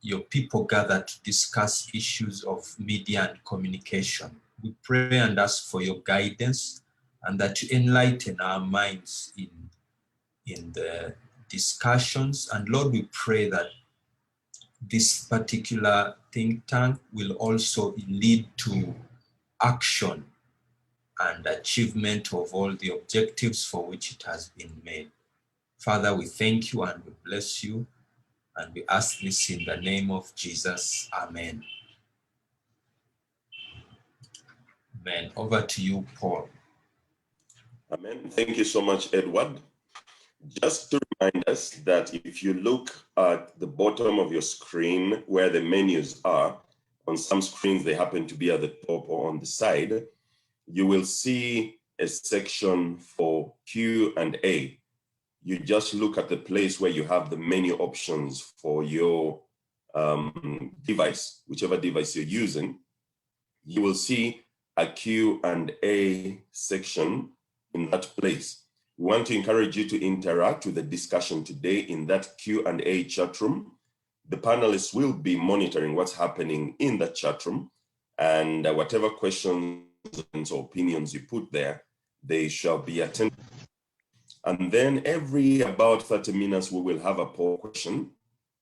your people gather to discuss issues of media and communication. We pray and ask for your guidance and that you enlighten our minds in the discussions. And Lord, we pray that this particular think tank will also lead to action and achievement of all the objectives for which it has been made. Father, we thank you and we bless you, and we ask this in the name of Jesus. Amen. Amen. Over to you, Paul. Amen. Thank you so much, Edward. Just to remind us that if you look at the bottom of your screen where the menus are, on some screens they happen to be at the top or on the side, you will see a section for Q&A. You just look at the place where you have the menu options for your device, whichever device you're using. You will see a Q&A section in that place. We want to encourage you to interact with the discussion today in that Q&A chat room. The panelists will be monitoring what's happening in the chat room, and whatever questions or opinions you put there, they shall be attended. And then every about 30 minutes, we will have a poll question.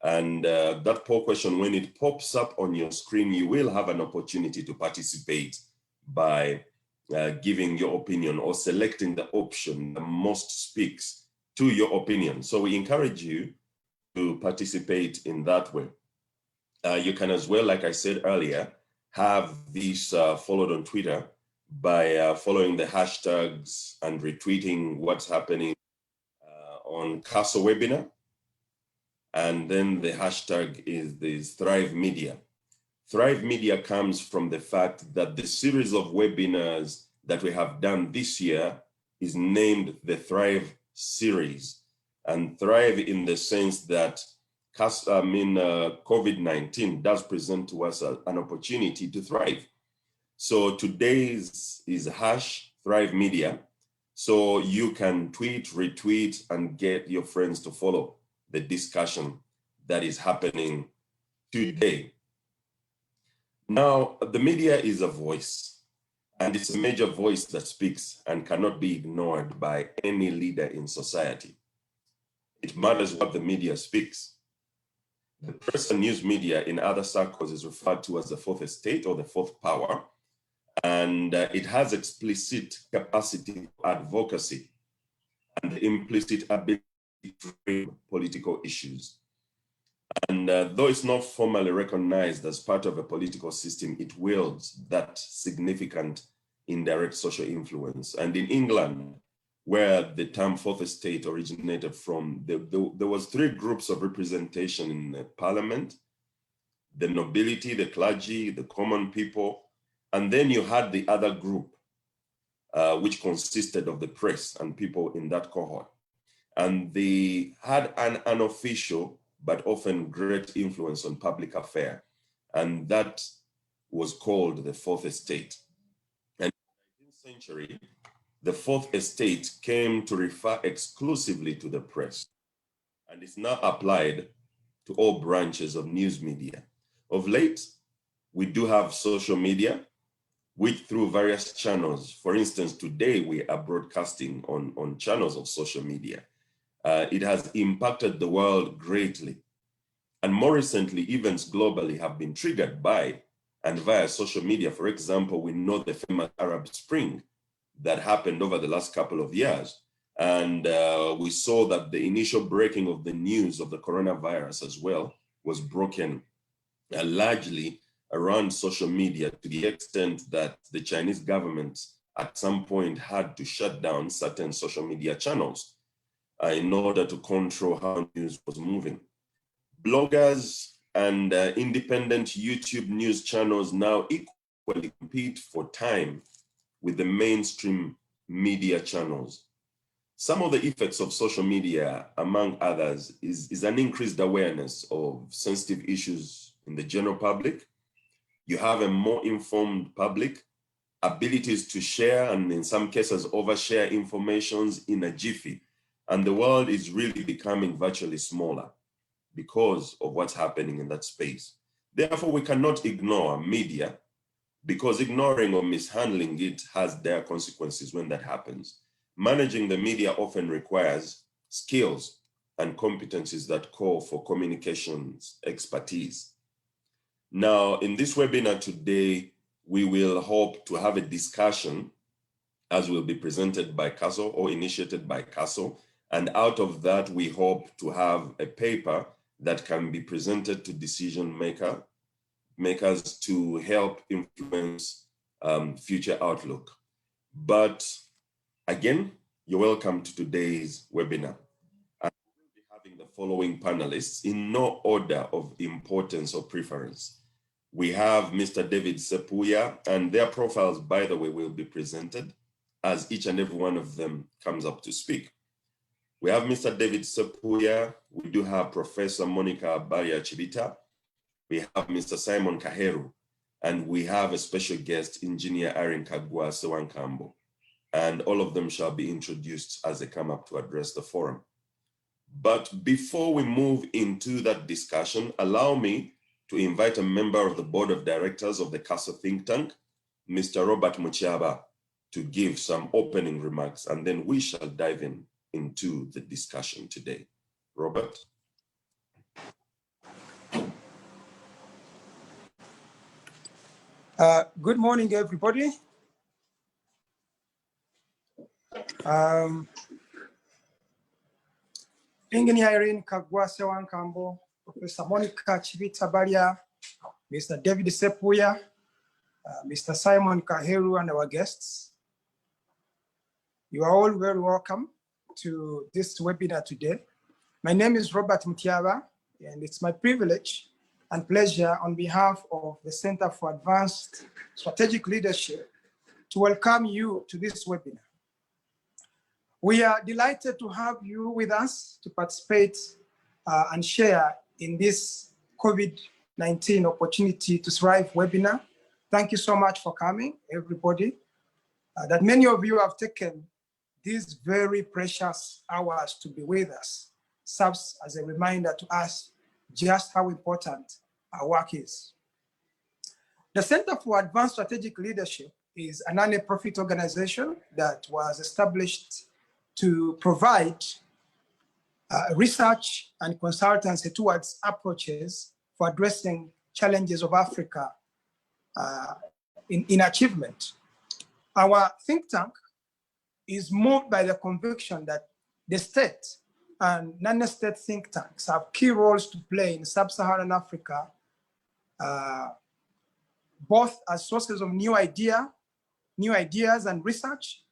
And that poll question, when it pops up on your screen, you will have an opportunity to participate by giving your opinion or selecting the option that most speaks to your opinion. So we encourage you to participate in that way. You can as well, like I said earlier, have these followed on Twitter by following the hashtags and retweeting what's happening on Castle Webinar. And then the hashtag is Thrive Media. Thrive Media comes from the fact that the series of webinars that we have done this year is named the Thrive Series. And Thrive in the sense that COVID-19 does present to us an opportunity to thrive. So today's is #Thrive Media. So you can tweet, retweet, and get your friends to follow the discussion that is happening today. Now, the media is a voice, and it's a major voice that speaks and cannot be ignored by any leader in society. It matters what the media speaks. The press and news media in other circles is referred to as the fourth estate or the fourth power, and it has explicit capacity for advocacy and implicit ability to frame political issues. And though it's not formally recognized as part of a political system, it wields that significant indirect social influence. And in England, where the term fourth estate originated from, there was 3 groups of representation in the parliament: the nobility, the clergy, the common people, and then you had the other group, which consisted of the press and people in that cohort. And they had an unofficial but often great influence on public affairs. And that was called the fourth estate. And in the 19th century, the fourth estate came to refer exclusively to the press, and it's now applied to all branches of news media. Of late, we do have social media, which through various channels, for instance, today we are broadcasting on channels of social media. It has impacted the world greatly. And more recently, events globally have been triggered by and via social media. For example, we know the famous Arab Spring that happened over the last couple of years. And we saw that the initial breaking of the news of the coronavirus as well was broken largely around social media, to the extent that the Chinese government at some point had to shut down certain social media channels in order to control how news was moving. Bloggers and independent YouTube news channels now equally compete for time with the mainstream media channels. Some of the effects of social media, among others, is an increased awareness of sensitive issues in the general public. You have a more informed public, abilities to share and in some cases overshare informations in a jiffy. And the world is really becoming virtually smaller. because of what's happening in that space. Therefore, we cannot ignore media, because ignoring or mishandling it has dire consequences when that happens. Managing the media often requires skills and competencies that call for communications expertise. Now, in this webinar today, we will hope to have a discussion as will be presented by CASO or initiated by CASO. And out of that, we hope to have a paper that can be presented to decision makers to help influence future outlook. But again, you're welcome to today's webinar. And we'll be having the following panelists in no order of importance or preference. We have Mr. David Sepuya, and their profiles, by the way, will be presented as each and every one of them comes up to speak. We have Mr. David Sepuya. We do have Professor Monica Baria-Chibita. We have Mr. Simon Kaheru, and we have a special guest, Engineer Irene Kagwa Sewankambo. And all of them shall be introduced as they come up to address the forum. But before we move into that discussion, allow me to invite a member of the board of directors of the CASO think tank, Mr. Robert Muchaba, to give some opening remarks, and then we shall dive into the discussion today. Robert. Good morning, everybody. Engineer Irene Kagwa Sewankambo, Professor Monica Chibita Baria, Mr. David Sepuya, Mr. Simon Kaheru, and our guests. You are all very welcome to this webinar today. My name is Robert Mutiaba, and it's my privilege and pleasure on behalf of the Center for Advanced Strategic Leadership to welcome you to this webinar. We are delighted to have you with us to participate and share in this COVID-19 Opportunity to Thrive webinar. Thank you so much for coming, everybody. That many of you have taken these very precious hours to be with us serves as a reminder to us just how important our work is. The Center for Advanced Strategic Leadership is a non-profit organization that was established to provide research and consultancy towards approaches for addressing challenges of Africa in achievement. Our think tank is moved by the conviction that the state and non-state think tanks have key roles to play in sub-Saharan Africa, both as sources of new ideas and research,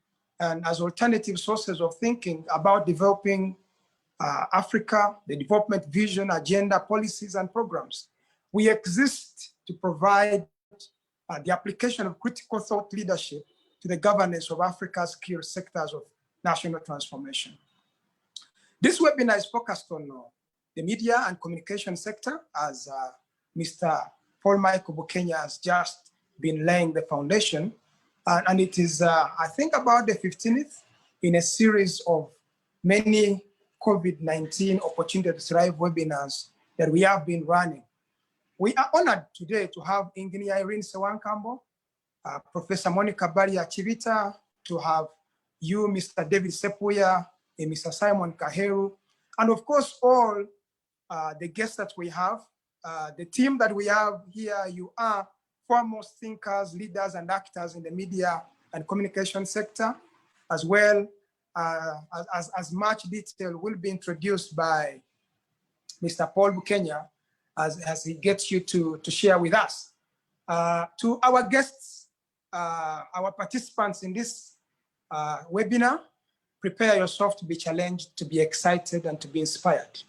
and as alternative sources of thinking about developing Africa, the development vision, agenda, policies, and programs. We exist to provide the application of critical thought leadership to the governance of Africa's key sectors of national transformation. This webinar is focused on the media and communication sector, as Mr. Paul Michael Bukenya has just been laying the foundation. And it is, I think, about the 15th in a series of many COVID-19 Opportunity to Thrive webinars that we have been running. We are honored today to have Engineer Irene Sewankambo, Professor Monica Baria-Chibita, to have you, Mr. David Sepuya, and Mr. Simon Kaheru, and of course, all the guests that we have, the team that we have here. You are foremost thinkers, leaders, and actors in the media and communication sector, as well as much detail will be introduced by Mr. Paul Bukenya as he gets you to share with us. To our guests, our participants in this webinar, prepare yourself to be challenged, to be excited, and to be inspired.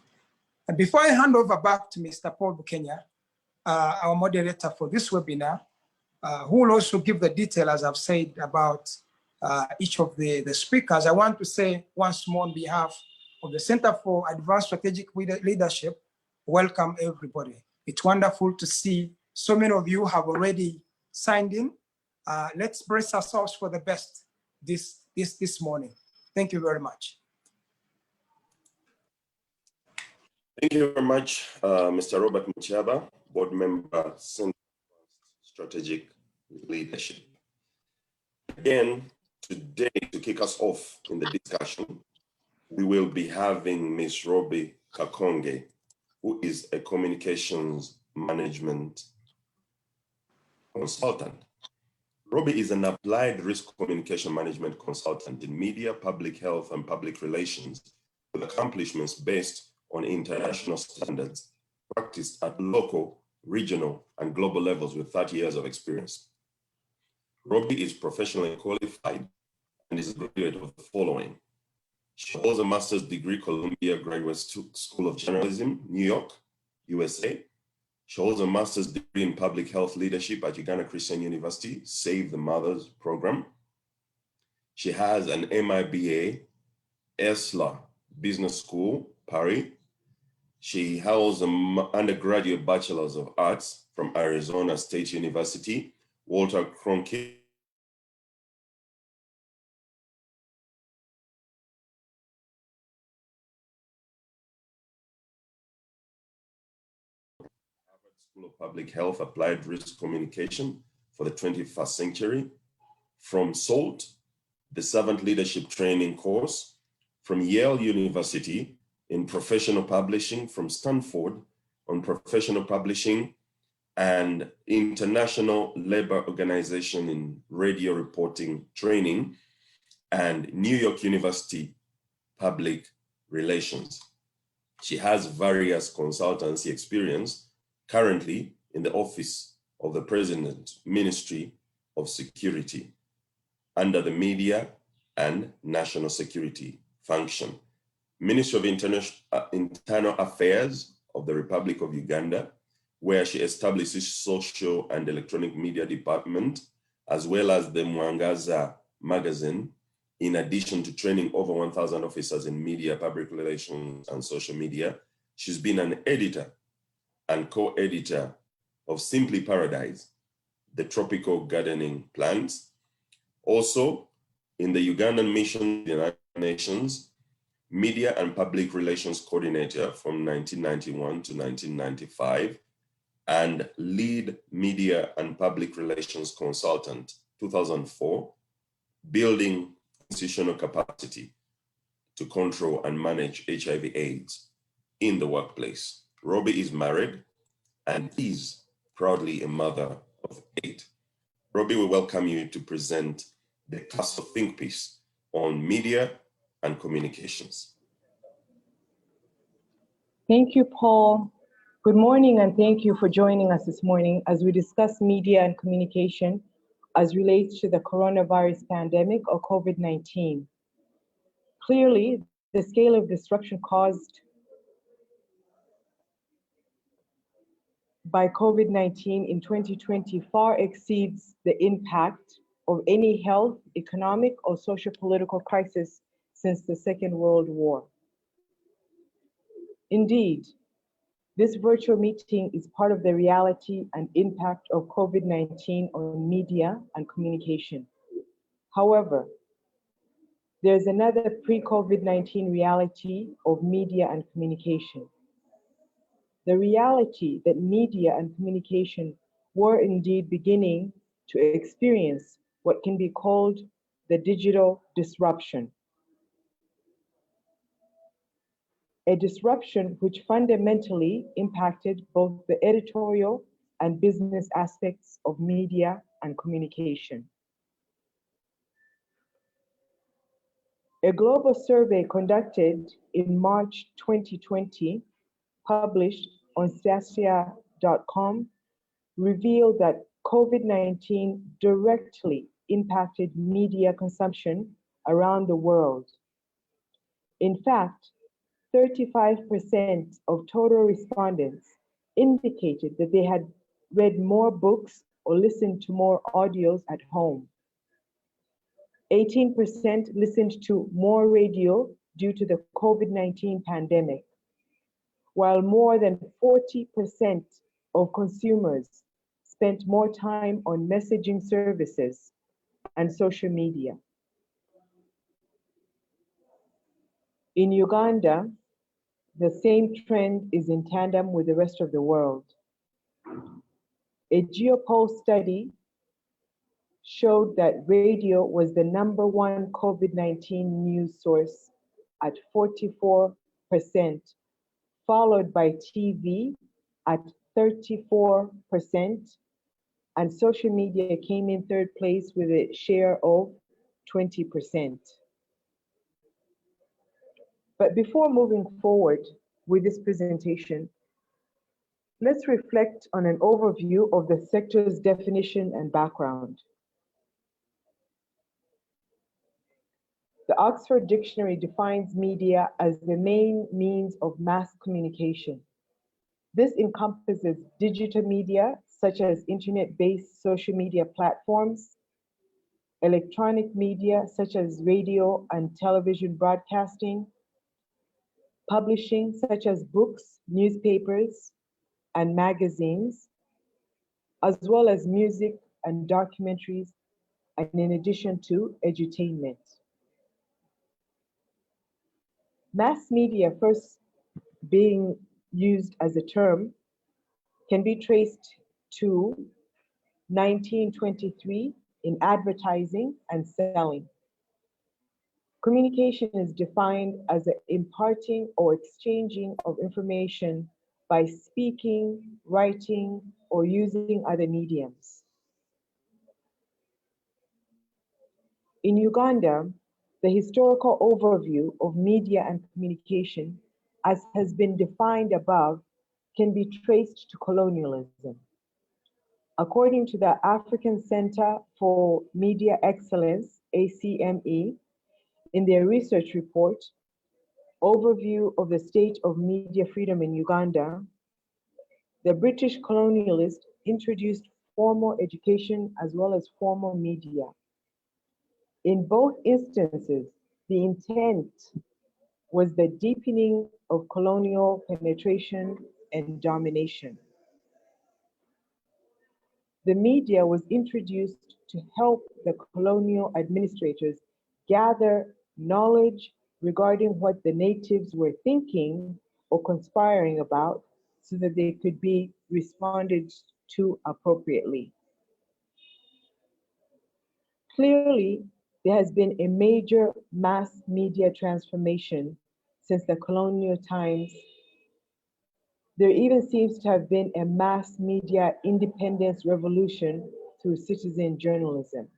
And before I hand over back to Mr. Paul Bukenya, our moderator for this webinar, who will also give the detail, as I've said, about each of the speakers, I want to say once more on behalf of the Center for Advanced Strategic Leadership, welcome everybody. It's wonderful to see so many of you have already signed in. Let's brace ourselves for the best this morning. Thank you very much. Thank you very much, Mr. Robert Muchaba, Board Member, Center for Strategic Leadership. Again, today, to kick us off in the discussion, we will be having Ms. Robbie Kakonge, who is a communications management consultant. Robbie is an applied risk communication management consultant in media, public health, and public relations, with accomplishments based on international standards, practiced at local, regional, and global levels with 30 years of experience. Robbie is professionally qualified and is a graduate of the following. She holds a master's degree, Columbia Graduate School of Journalism, New York, USA. She holds a master's degree in public health leadership at Uganda Christian University, Save the Mothers program. She has an MIBA, ESLA Business School, Paris. She holds an undergraduate Bachelor's of Arts from Arizona State University, Walter Cronkite. School of Public Health Applied Risk Communication for the 21st Century, from SALT, the Servant Leadership Training course, from Yale University in Professional Publishing, from Stanford on Professional Publishing, and International Labor Organization in Radio Reporting Training, and New York University Public Relations. She has various consultancy experience, currently in the Office of the President, Ministry of Security, under the Media and National Security function, Ministry of Internal Affairs of the Republic of Uganda, where she establishes social and electronic media department, as well as the Mwangaza magazine, in addition to training over 1,000 officers in media, public relations, and social media. She's been an editor and co-editor of Simply Paradise, the tropical gardening plants. Also, in the Ugandan Mission to the United Nations, Media and Public Relations Coordinator from 1991 to 1995, and Lead Media and Public Relations Consultant, 2004, building institutional capacity to control and manage HIV/AIDS in the workplace. Robbie is married and is proudly a mother of 8. Robbie, we welcome you to present the Castle Think piece on media and communications. Thank you, Paul. Good morning, and thank you for joining us this morning as we discuss media and communication as relates to the coronavirus pandemic or COVID-19. Clearly, the scale of disruption caused by COVID-19 in 2020 far exceeds the impact of any health, economic, or socio-political crisis since the Second World War. Indeed, this virtual meeting is part of the reality and impact of COVID-19 on media and communication. However, there's another pre-COVID-19 reality of media and communication. The reality that media and communication were indeed beginning to experience what can be called the digital disruption. A disruption which fundamentally impacted both the editorial and business aspects of media and communication. A global survey conducted in March 2020, published on stasia.com, revealed that COVID-19 directly impacted media consumption around the world. In fact, 35% of total respondents indicated that they had read more books or listened to more audios at home. 18% listened to more radio due to the COVID-19 pandemic, while more than 40% of consumers spent more time on messaging services and social media. In Uganda, the same trend is in tandem with the rest of the world. A GeoPulse study showed that radio was the #1 COVID-19 news source at 44%, followed by TV at 34%, and social media came in third place with a share of 20%. But before moving forward with this presentation, let's reflect on an overview of the sector's definition and background. The Oxford Dictionary defines media as the main means of mass communication. This encompasses digital media, such as internet-based social media platforms, electronic media, such as radio and television broadcasting, publishing, such as books, newspapers, and magazines, as well as music and documentaries, and in addition to edutainment. Mass media, first being used as a term, can be traced to 1923 in advertising and selling. Communication is defined as the imparting or exchanging of information by speaking, writing, or using other mediums. In Uganda, the historical overview of media and communication, as has been defined above, can be traced to colonialism. According to the African Center for Media Excellence, ACME, in their research report, Overview of the State of Media Freedom in Uganda, the British colonialists introduced formal education as well as formal media. In both instances, the intent was the deepening of colonial penetration and domination. The media was introduced to help the colonial administrators gather knowledge regarding what the natives were thinking or conspiring about so that they could be responded to appropriately. Clearly, there has been a major mass media transformation since the colonial times. There even seems to have been a mass media independence revolution through citizen journalism.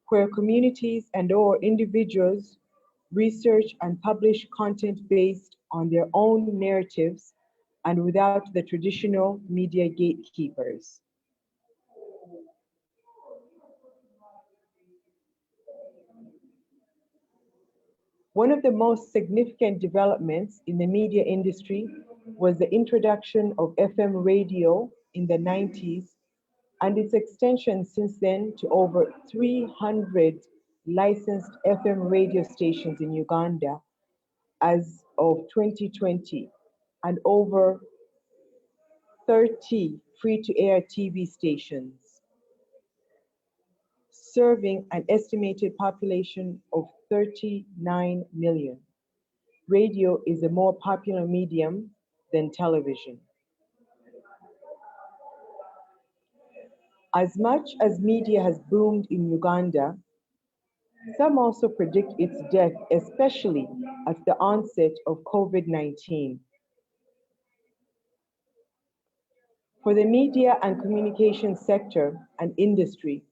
Where communities and/or individuals research and publish content based on their own narratives and without the traditional media gatekeepers. One of the most significant developments in the media industry was the introduction of FM radio in the 90s and its extension since then to over 300 licensed FM radio stations in Uganda as of 2020 and over 30 free-to-air TV stations, serving an estimated population of 39 million. Radio is a more popular medium than television. As much as media has boomed in Uganda, some also predict its death, especially at the onset of COVID-19. For the media and communication sector and industry,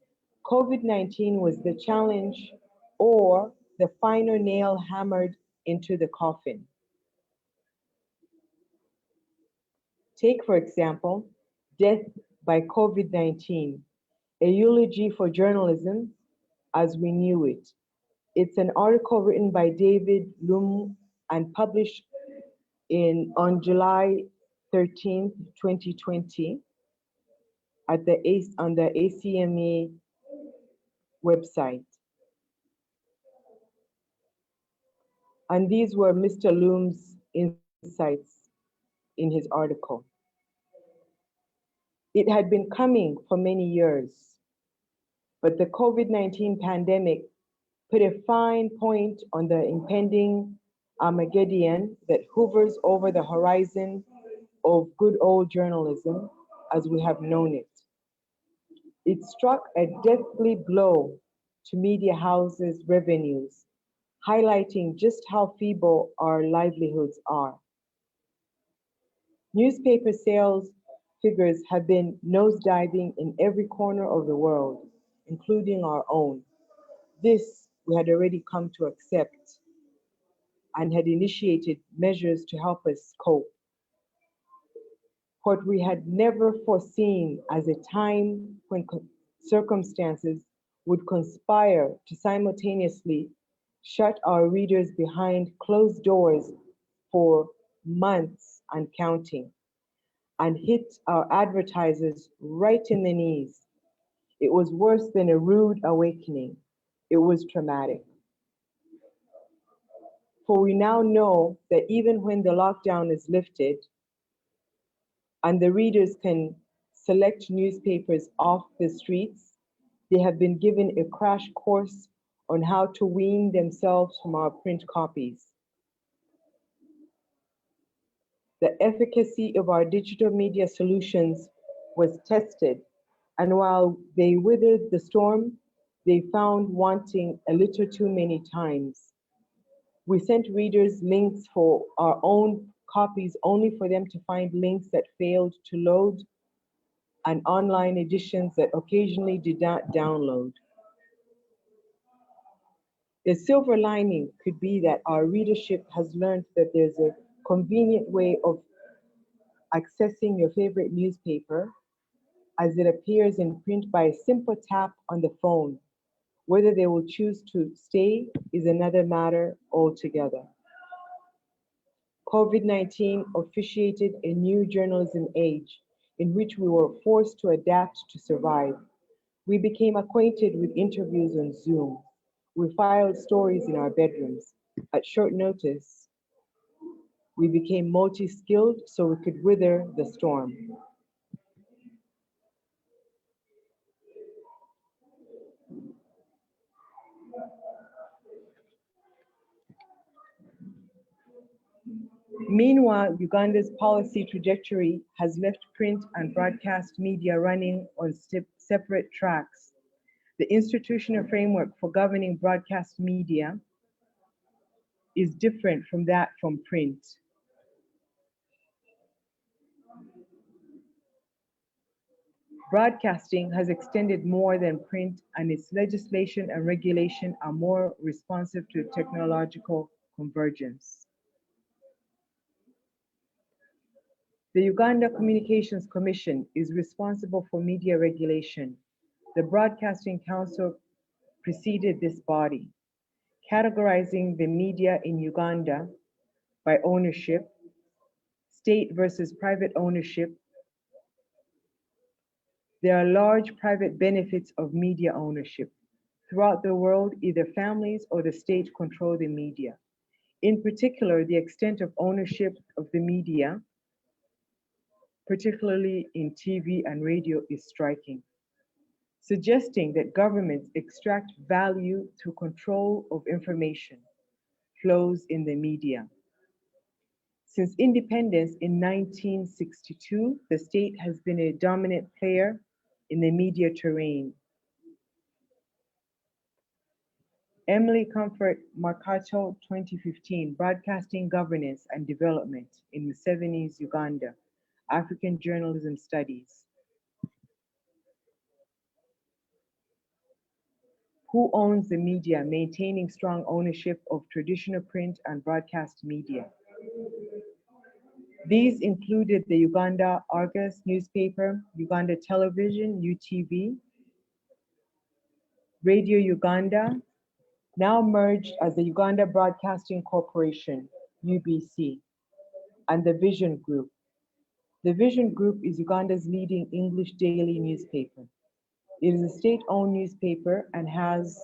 COVID-19 was the challenge or the final nail hammered into the coffin. Take, for example, Death by COVID-19, a eulogy for journalism as we knew it. It's an article written by David Lum and published on July 13th, 2020 on the ACME website. And these were Mr. Lum's insights in his article. It had been coming for many years, but the COVID-19 pandemic put a fine point on the impending Armageddon that hovers over the horizon of good old journalism as we have known it. It struck a deathly blow to media houses' revenues, highlighting just how feeble our livelihoods are. Newspaper sales figures have been nosediving in every corner of the world, including our own. This we had already come to accept and had initiated measures to help us cope. What we had never foreseen as a time when circumstances would conspire to simultaneously shut our readers behind closed doors for months and counting, and hit our advertisers right in the knees. It was worse than a rude awakening. It was traumatic. For we now know that even when the lockdown is lifted and the readers can select newspapers off the streets, they have been given a crash course on how to wean themselves from our print copies. The efficacy of our digital media solutions was tested, and while they withered the storm, they found wanting a little too many times. We sent readers links for our own copies only for them to find links that failed to load and online editions that occasionally did not download. The silver lining could be that our readership has learned that there's a convenient way of accessing your favorite newspaper as it appears in print by a simple tap on the phone. Whether they will choose to stay is another matter altogether. COVID-19 officiated a new journalism age in which we were forced to adapt to survive. We became acquainted with interviews on Zoom. We filed stories in our bedrooms. At short notice, we became multi-skilled so we could weather the storm. Meanwhile, Uganda's policy trajectory has left print and broadcast media running on separate tracks. The institutional framework for governing broadcast media is different from that from print. Broadcasting has extended more than print, and its legislation and regulation are more responsive to technological convergence. The Uganda Communications Commission is responsible for media regulation. The Broadcasting Council preceded this body, categorizing the media in Uganda by ownership, state versus private ownership. There are large private benefits of media ownership. Throughout the world, either families or the state control the media. In particular, the extent of ownership of the media, particularly in TV and radio, is striking, suggesting that governments extract value through control of information flows in the media. Since independence in 1962, the state has been a dominant player in the media terrain. Emily Comfort Marcato, 2015, Broadcasting Governance and Development in Museveni's Uganda, African Journalism Studies. Who owns the media, maintaining strong ownership of traditional print and broadcast media? These included the Uganda Argus newspaper, Uganda Television, UTV, Radio Uganda, now merged as the Uganda Broadcasting Corporation, UBC, and the Vision Group. The Vision Group is Uganda's leading English daily newspaper. It is a state-owned newspaper and has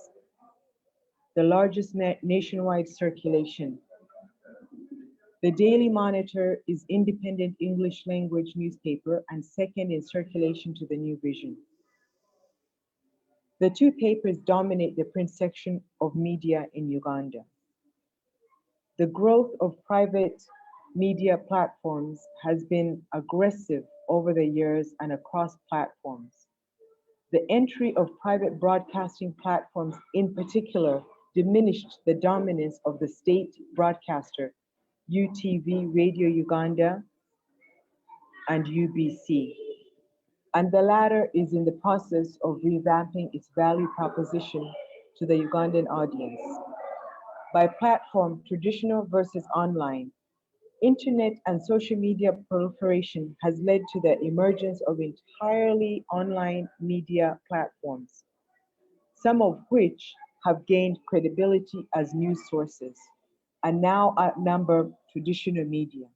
the largest nationwide circulation. The Daily Monitor is independent English language newspaper and second in circulation to the New Vision. The two papers dominate the print section of media in Uganda. The growth of private media platforms has been aggressive over the years and across platforms. The entry of private broadcasting platforms in particular diminished the dominance of the state broadcaster, UTV, Radio Uganda, and UBC. And the latter is in the process of revamping its value proposition to the Ugandan audience. By platform, traditional versus online, internet and social media proliferation has led to the emergence of entirely online media platforms, some of which have gained credibility as news sources and now outnumber traditional media.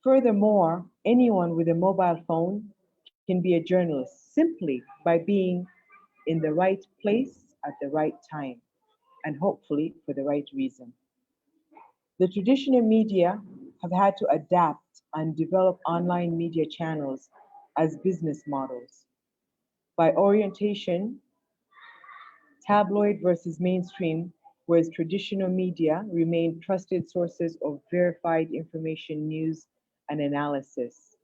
Furthermore, anyone with a mobile phone can be a journalist simply by being in the right place at the right time, and hopefully for the right reason. The traditional media have had to adapt and develop online media channels as business models. By orientation, tabloid versus mainstream, whereas traditional media remain trusted sources of verified information, news, and analysis.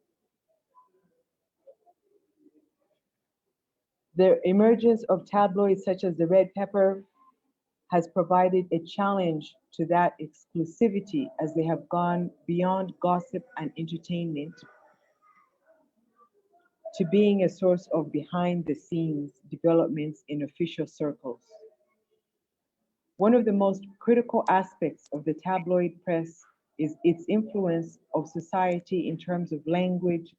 The emergence of tabloids such as the Red Pepper has provided a challenge to that exclusivity as they have gone beyond gossip and entertainment to being a source of behind the scenes developments in official circles. One of the most critical aspects of the tabloid press is its influence of society in terms of language,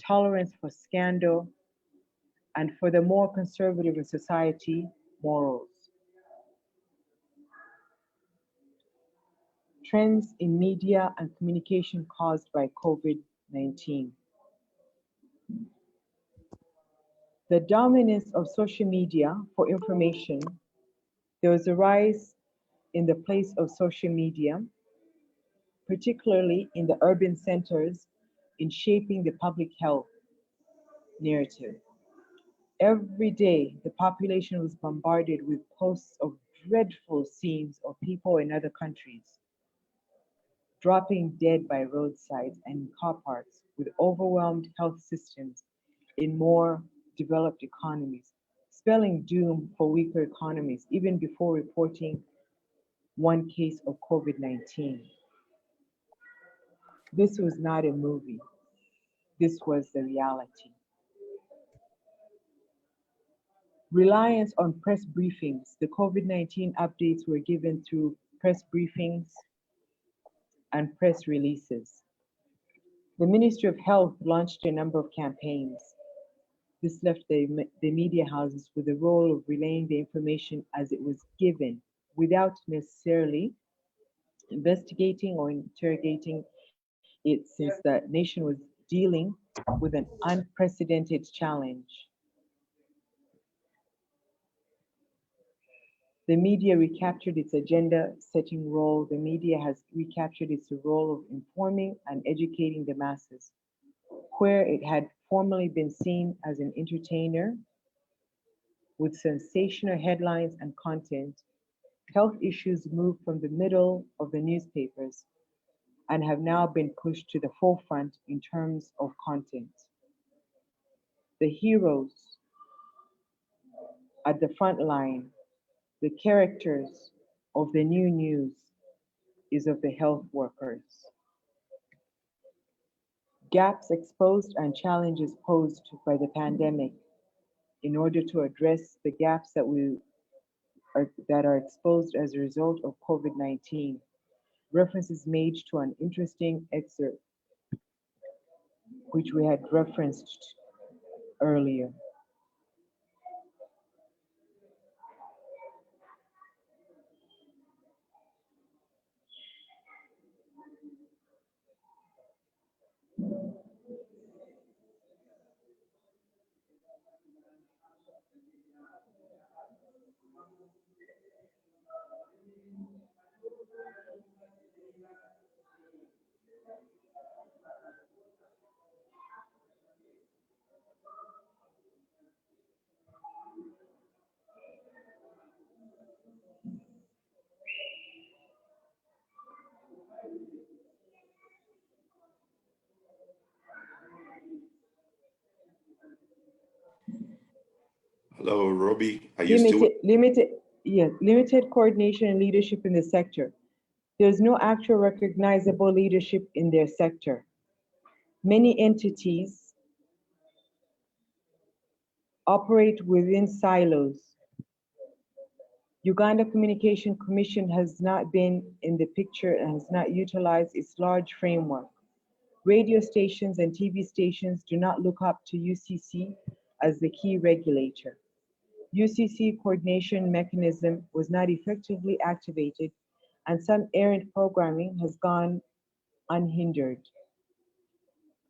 tolerance for scandal, and for the more conservative in society, morals. Trends in media and communication caused by COVID-19. The dominance of social media for information, there was a rise in the place of social media, particularly in the urban centers, in shaping the public health narrative. Every day, the population was bombarded with posts of dreadful scenes of people in other countries dropping dead by roadsides and in car parks, with overwhelmed health systems in more developed economies, spelling doom for weaker economies even before reporting one case of COVID-19. This was not a movie. This was the reality. Reliance on press briefings. The COVID-19 updates were given through press briefings and press releases. The Ministry of Health launched a number of campaigns. This left the media houses with the role of relaying the information as it was given without necessarily investigating or interrogating it, since the nation was dealing with an unprecedented challenge. The media recaptured its agenda-setting role. The media has recaptured its role of informing and educating the masses. Where it had formerly been seen as an entertainer with sensational headlines and content, health issues moved from the middle of the newspapers and have now been pushed to the forefront in terms of content. The heroes at the front line, the characters of the new news, is of the health workers. Gaps exposed and challenges posed by the pandemic. In order to address the gaps that are exposed as a result of COVID-19, reference is made to an interesting excerpt which we had referenced earlier. Hello, Robbie. Are you still? Limited coordination and leadership in the sector. There's no actual recognizable leadership in their sector. Many entities operate within silos. Uganda Communication Commission has not been in the picture and has not utilized its large framework. Radio stations and TV stations do not look up to UCC as the key regulator. UCC coordination mechanism was not effectively activated, and some errant programming has gone unhindered.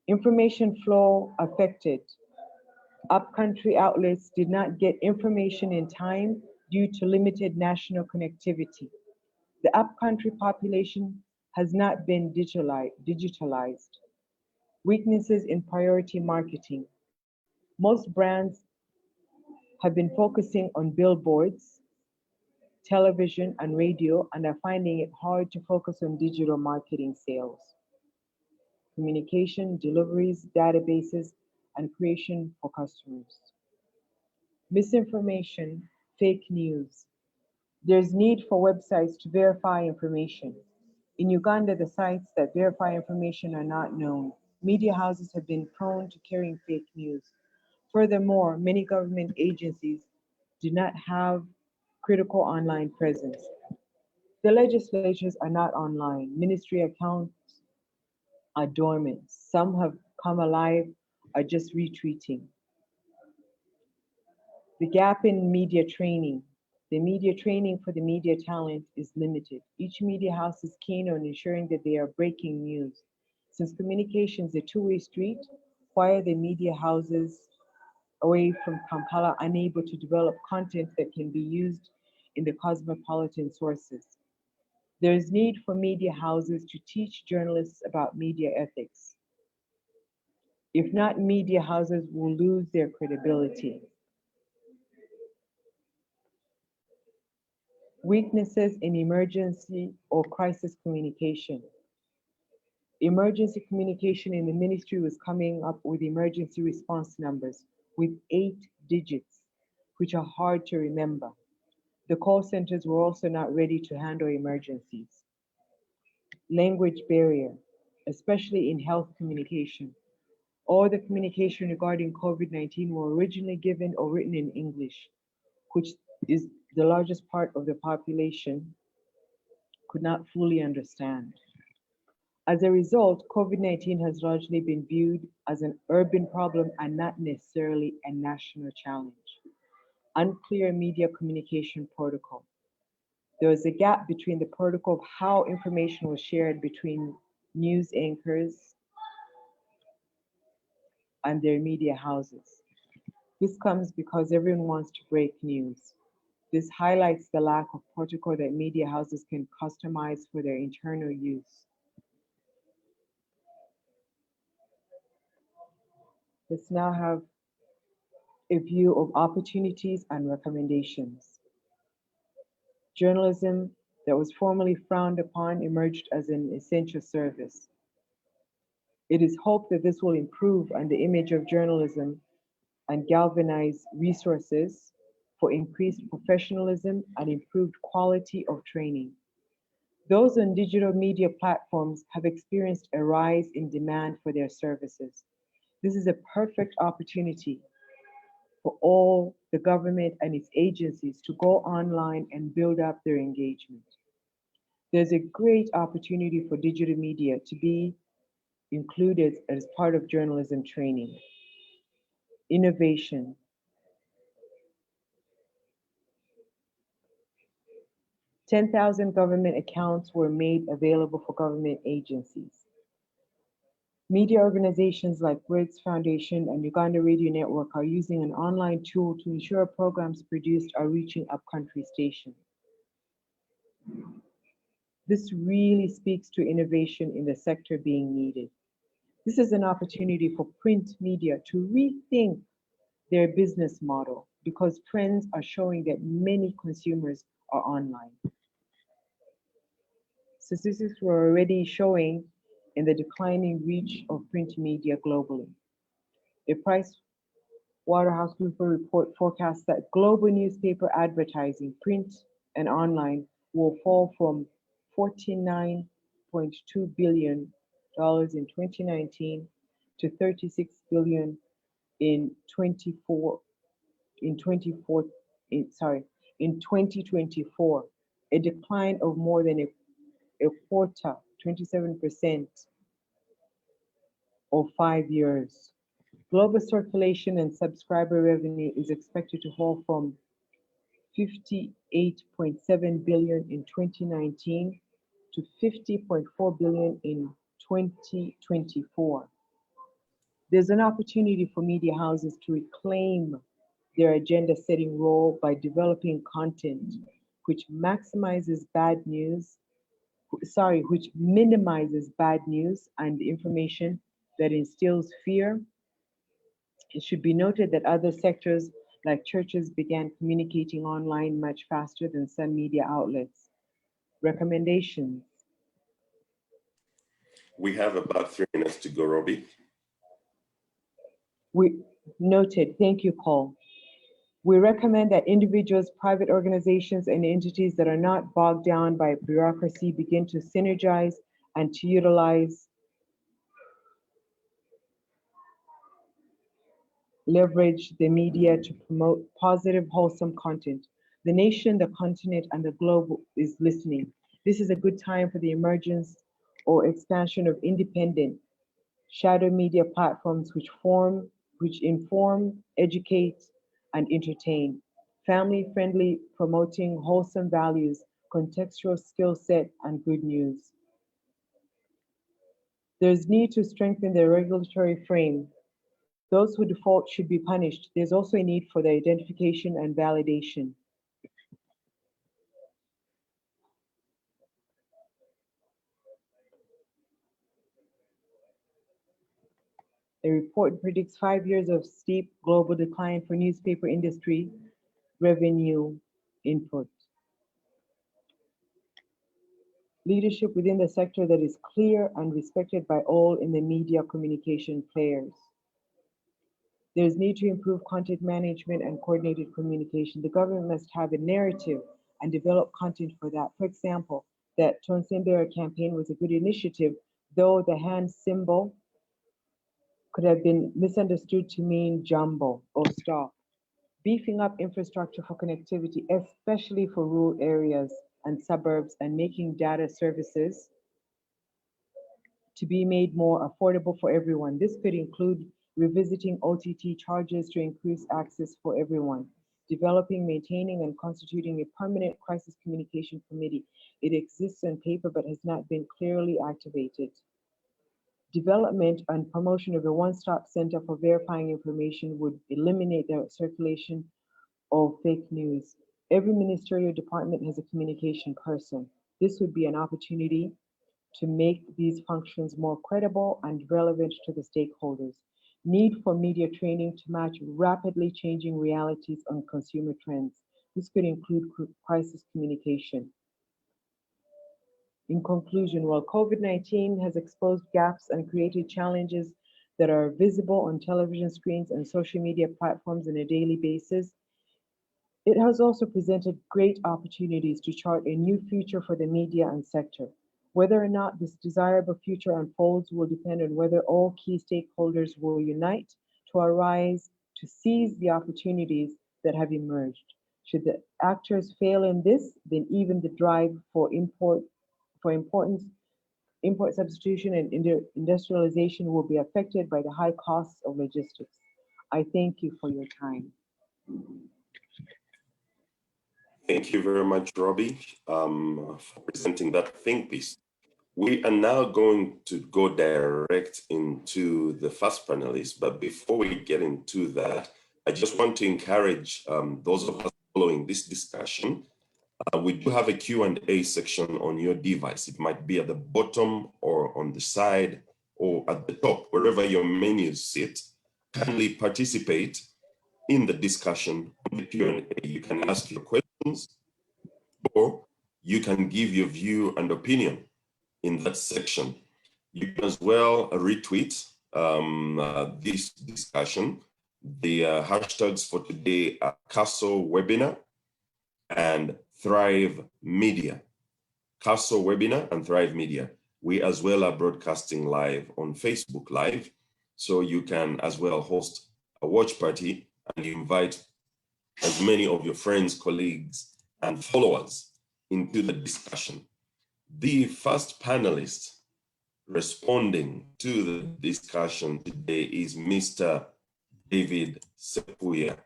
Information flow affected. Upcountry outlets did not get information in time due to limited national connectivity. The upcountry population has not been digitalized. Weaknesses in priority marketing. Most brands have been focusing on billboards, television, and radio, and are finding it hard to focus on digital marketing sales, communication, deliveries, databases, and creation for customers. Misinformation, fake news. There's need for websites to verify information. In Uganda, the sites that verify information are not known. Media houses have been prone to carrying fake news. Furthermore, many government agencies do not have critical online presence. The legislatures are not online. Ministry accounts are dormant. Some have come alive, are just retweeting. The gap in media training. The media training for the media talent is limited. Each media house is keen on ensuring that they are breaking news. Since communication is a two-way street, why are the media houses away from Kampala unable to develop content that can be used in the cosmopolitan sources? There is need for media houses to teach journalists about media ethics. If not, media houses will lose their credibility. Weaknesses in emergency or crisis communication. Emergency communication in the ministry was coming up with emergency response numbers with 8 digits, which are hard to remember. The call centers were also not ready to handle emergencies. Language barrier, especially in health communication. All the communication regarding COVID-19 were originally given or written in English, which is the largest part of the population could not fully understand. As a result, COVID-19 has largely been viewed as an urban problem and not necessarily a national challenge. Unclear media communication protocol. There was a gap between the protocol of how information was shared between news anchors and their media houses. This comes because everyone wants to break news. This highlights the lack of protocol that media houses can customize for their internal use. Let's now have a view of opportunities and recommendations. Journalism that was formerly frowned upon emerged as an essential service. It is hoped that this will improve on the image of journalism and galvanize resources for increased professionalism and improved quality of training. Those on digital media platforms have experienced a rise in demand for their services. This is a perfect opportunity for all the government and its agencies to go online and build up their engagement. There's a great opportunity for digital media to be included as part of journalism training. Innovation. 10,000 government accounts were made available for government agencies. Media organizations like Briggs Foundation and Uganda Radio Network are using an online tool to ensure programs produced are reaching upcountry stations. This really speaks to innovation in the sector being needed. This is an opportunity for print media to rethink their business model because trends are showing that many consumers are online. Statistics were already showing in the declining reach of print media globally. A PricewaterhouseCoopers report forecasts that global newspaper advertising, print and online, will fall from $49.2 billion in 2019 to $36 billion in 2024, a decline of more than a quarter, 27% of 5 years. Global circulation and subscriber revenue is expected to fall from $58.7 billion in 2019 to $50.4 billion in 2024. There's an opportunity for media houses to reclaim their agenda-setting role by developing content which minimizes bad news and information that instills fear. It should be noted that other sectors like churches began communicating online much faster than some media outlets. Recommendations. We have about 3 minutes to go, Robbie. We noted, thank you, Paul. We recommend that individuals, private organizations, and entities that are not bogged down by bureaucracy begin to synergize and to leverage the media to promote positive, wholesome content. The nation, the continent, and the globe is listening. This is a good time for the emergence or expansion of independent shadow media platforms which inform, educate, and entertain. Family-friendly, promoting wholesome values, contextual skill set, and good news. There's need to strengthen the regulatory frame. Those who default should be punished. There's also a need for the identification and validation. A report predicts 5 years of steep global decline for newspaper industry revenue input. Leadership within the sector that is clear and respected by all in the media communication players. There's need to improve content management and coordinated communication. The government must have a narrative and develop content for that. For example, that Tonsembera campaign was a good initiative, though the hand symbol could have been misunderstood to mean jumbo or stop. Beefing up infrastructure for connectivity, especially for rural areas and suburbs, and making data services to be made more affordable for everyone. This could include revisiting OTT charges to increase access for everyone, developing, maintaining, and constituting a permanent crisis communication committee. It exists on paper but has not been clearly activated. Development and promotion of a one-stop center for verifying information would eliminate the circulation of fake news. Every ministerial department has a communication person. This would be an opportunity to make these functions more credible and relevant to the stakeholders. Need for media training to match rapidly changing realities on consumer trends. This could include crisis communication. In conclusion, while COVID-19 has exposed gaps and created challenges that are visible on television screens and social media platforms on a daily basis, it has also presented great opportunities to chart a new future for the media and sector. Whether or not this desirable future unfolds will depend on whether all key stakeholders will unite to arise to seize the opportunities that have emerged. Should the actors fail in this, then even the drive for import substitution and industrialization will be affected by the high costs of logistics. I thank you for your time. Thank you very much, Robbie, for presenting that think piece. We are now going to go direct into the first panelist, but before we get into that, I just want to encourage those of us following this discussion We do have a Q&A section on your device. It might be at the bottom or on the side or at the top, wherever your menus sit. Kindly participate in the discussion on the Q&A. You can ask your questions or you can give your view and opinion in that section. You can as well retweet this discussion. The hashtags for today are CASO webinar and Thrive Media. CASO webinar and Thrive Media. We as well are broadcasting live on Facebook Live, so you can as well host a watch party and invite as many of your friends, colleagues, and followers into the discussion. The first panelist responding to the discussion today is Mr. David Sepuya,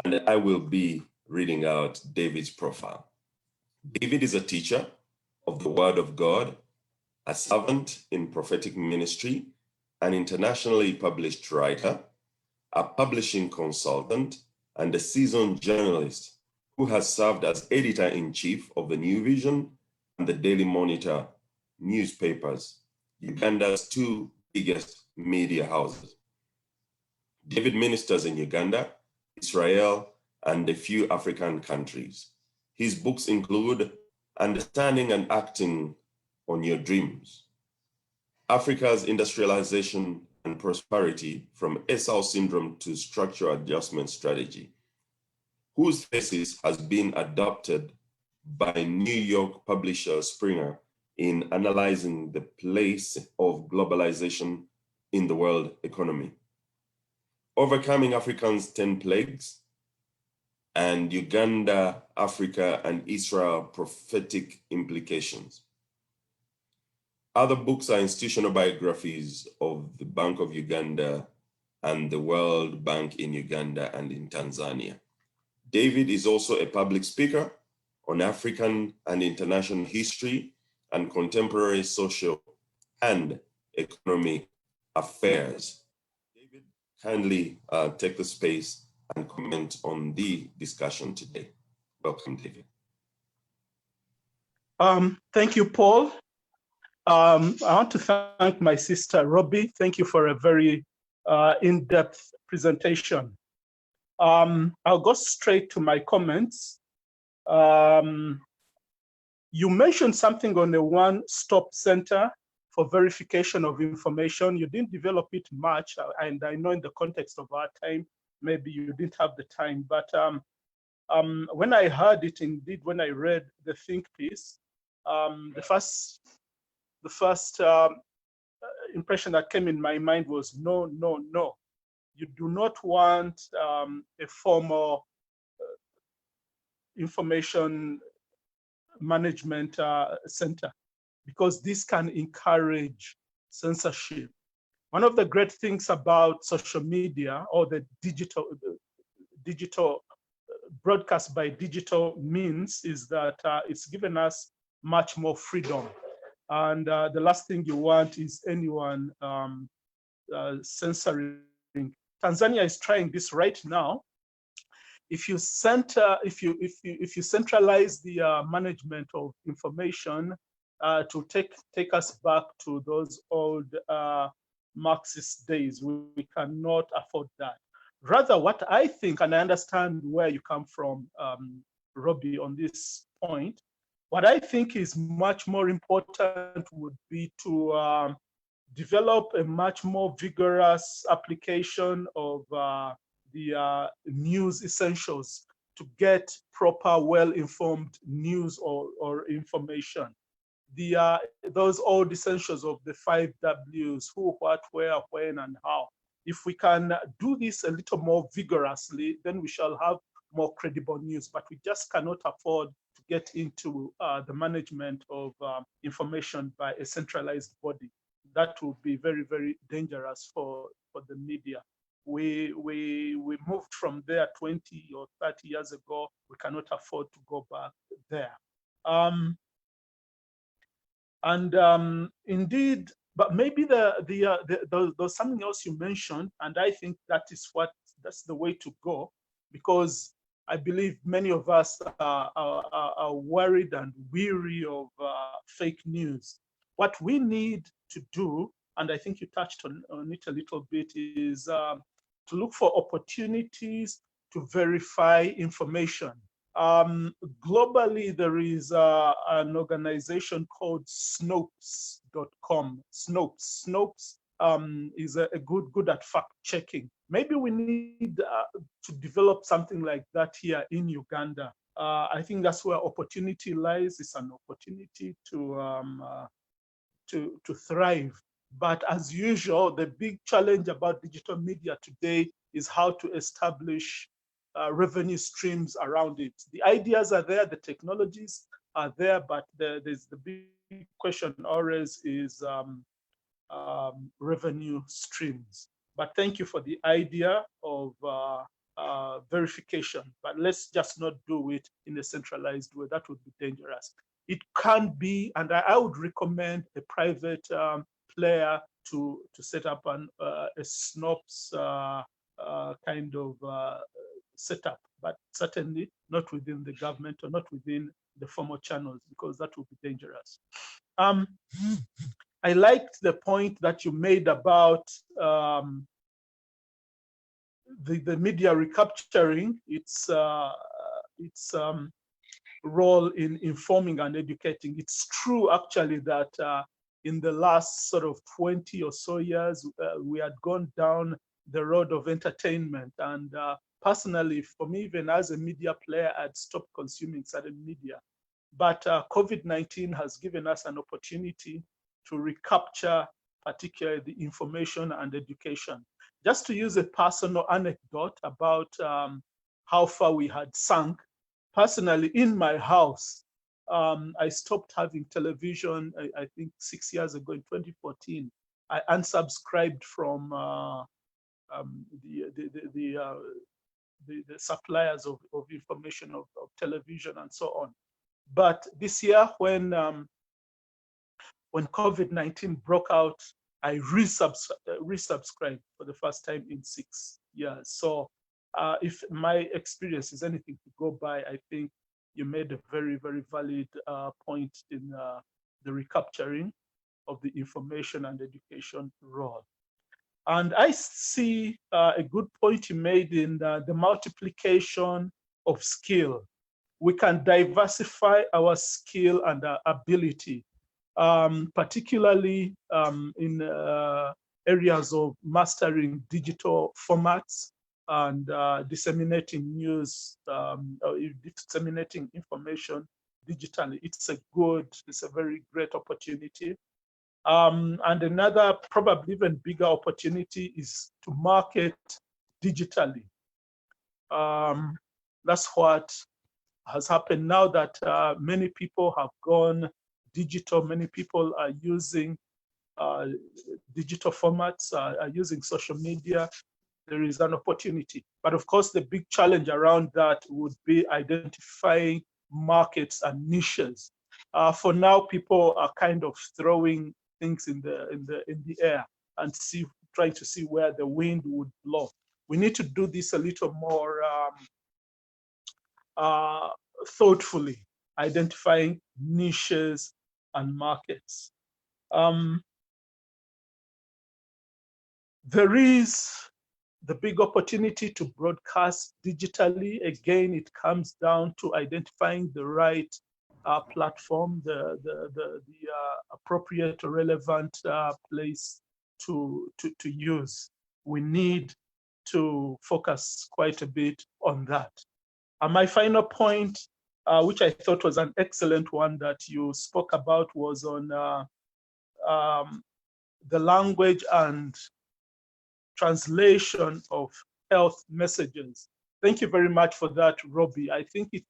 and I will be reading out David's profile. David is a teacher of the Word of God, a servant in prophetic ministry, an internationally published writer, a publishing consultant, and a seasoned journalist who has served as editor-in-chief of the New Vision and the Daily Monitor newspapers, Uganda's two biggest media houses. David ministers in Uganda, Israel, and a few African countries. His books include Understanding and Acting on Your Dreams, Africa's Industrialization and Prosperity from Esau Syndrome to Structural Adjustment Strategy, whose thesis has been adopted by New York publisher Springer in analyzing the place of globalization in the world economy, Overcoming Africa's 10 Plagues, and Uganda, Africa, and Israel Prophetic Implications. Other books are institutional biographies of the Bank of Uganda and the World Bank in Uganda and in Tanzania. David is also a public speaker on African and international history and contemporary social and economic affairs. David, kindly take the space and comment on the discussion today. Welcome, David. Thank you, Paul. I want to thank my sister, Robbie. Thank you for a very in-depth presentation. I'll go straight to my comments. You mentioned something on a one-stop center for verification of information. You didn't develop it much, and I know in the context of our time, maybe you didn't have the time, but when I heard it, indeed, when I read the think piece, the first impression that came in my mind was no, no, no. You do not want a formal information management center, because this can encourage censorship. One of the great things about social media or the digital broadcast by digital means is that it's given us much more freedom. And the last thing you want is anyone censoring. Tanzania is trying this right now. If you centralize the management of information to take us back to those old Marxist days, we cannot afford that. Rather, what I think, and I understand where you come from, Robbie, on this point, what I think is much more important would be to develop a much more vigorous application of the news essentials to get proper, well-informed news or information. Those old essentials of the 5 W's, who, what, where, when, and how. If we can do this a little more vigorously, then we shall have more credible news, but we just cannot afford to get into the management of information by a centralized body. That would be very, very dangerous for the media. We moved from there 20 or 30 years ago. We cannot afford to go back there. Indeed, but maybe there's something else you mentioned, and I think that's the way to go, because I believe many of us are worried and weary of fake news. What we need to do, and I think you touched on it a little bit, is to look for opportunities to verify information. Globally, there is an organization called Snopes.com. Snopes is a good at fact checking. Maybe we need to develop something like that here in Uganda. I think that's where opportunity lies. It's an opportunity to thrive. But as usual, the big challenge about digital media today is how to establish revenue streams around it. The ideas are there, the technologies are there, but there's the big question always is revenue streams. But thank you for the idea of verification, but let's just not do it in a centralized way. That would be dangerous. It can be, and I would recommend a private player to set up a SNOPS kind of setup, but certainly not within the government or not within the formal channels, because that would be dangerous. I liked the point that you made about the media recapturing its role in informing and educating. It's true, actually, that in the last sort of 20 or so years, we had gone down the road of entertainment. And personally, for me, even as a media player, I'd stopped consuming certain media. But COVID-19 has given us an opportunity to recapture particularly the information and education. Just to use a personal anecdote about how far we had sunk, personally in my house, I stopped having television, I think 6 years ago in 2014. I unsubscribed from the suppliers of information of television and so on. But this year, when COVID-19 broke out, I resubscribed for the first time in 6 years. So if my experience is anything to go by, I think you made a very, very valid point in the recapturing of the information and education role. And I see a good point you made in the multiplication of skill. We can diversify our skill and our ability, particularly in areas of mastering digital formats and disseminating news, disseminating information digitally. It's a very great opportunity. And another probably even bigger opportunity is to market digitally. That's what has happened now that many people have gone digital. Many people are using digital formats, are using social media. There is an opportunity. But of course, the big challenge around that would be identifying markets and niches. For now, people are kind of throwing things in the air and trying to see where the wind would blow. We need to do this a little more thoughtfully, identifying niches and markets. There is the big opportunity to broadcast digitally. Again, it comes down to identifying the right platform, the appropriate or relevant place to use. We need to focus quite a bit on that. And my final point, which I thought was an excellent one that you spoke about, was on the language and translation of health messages. Thank you very much for that, Robbie. I think it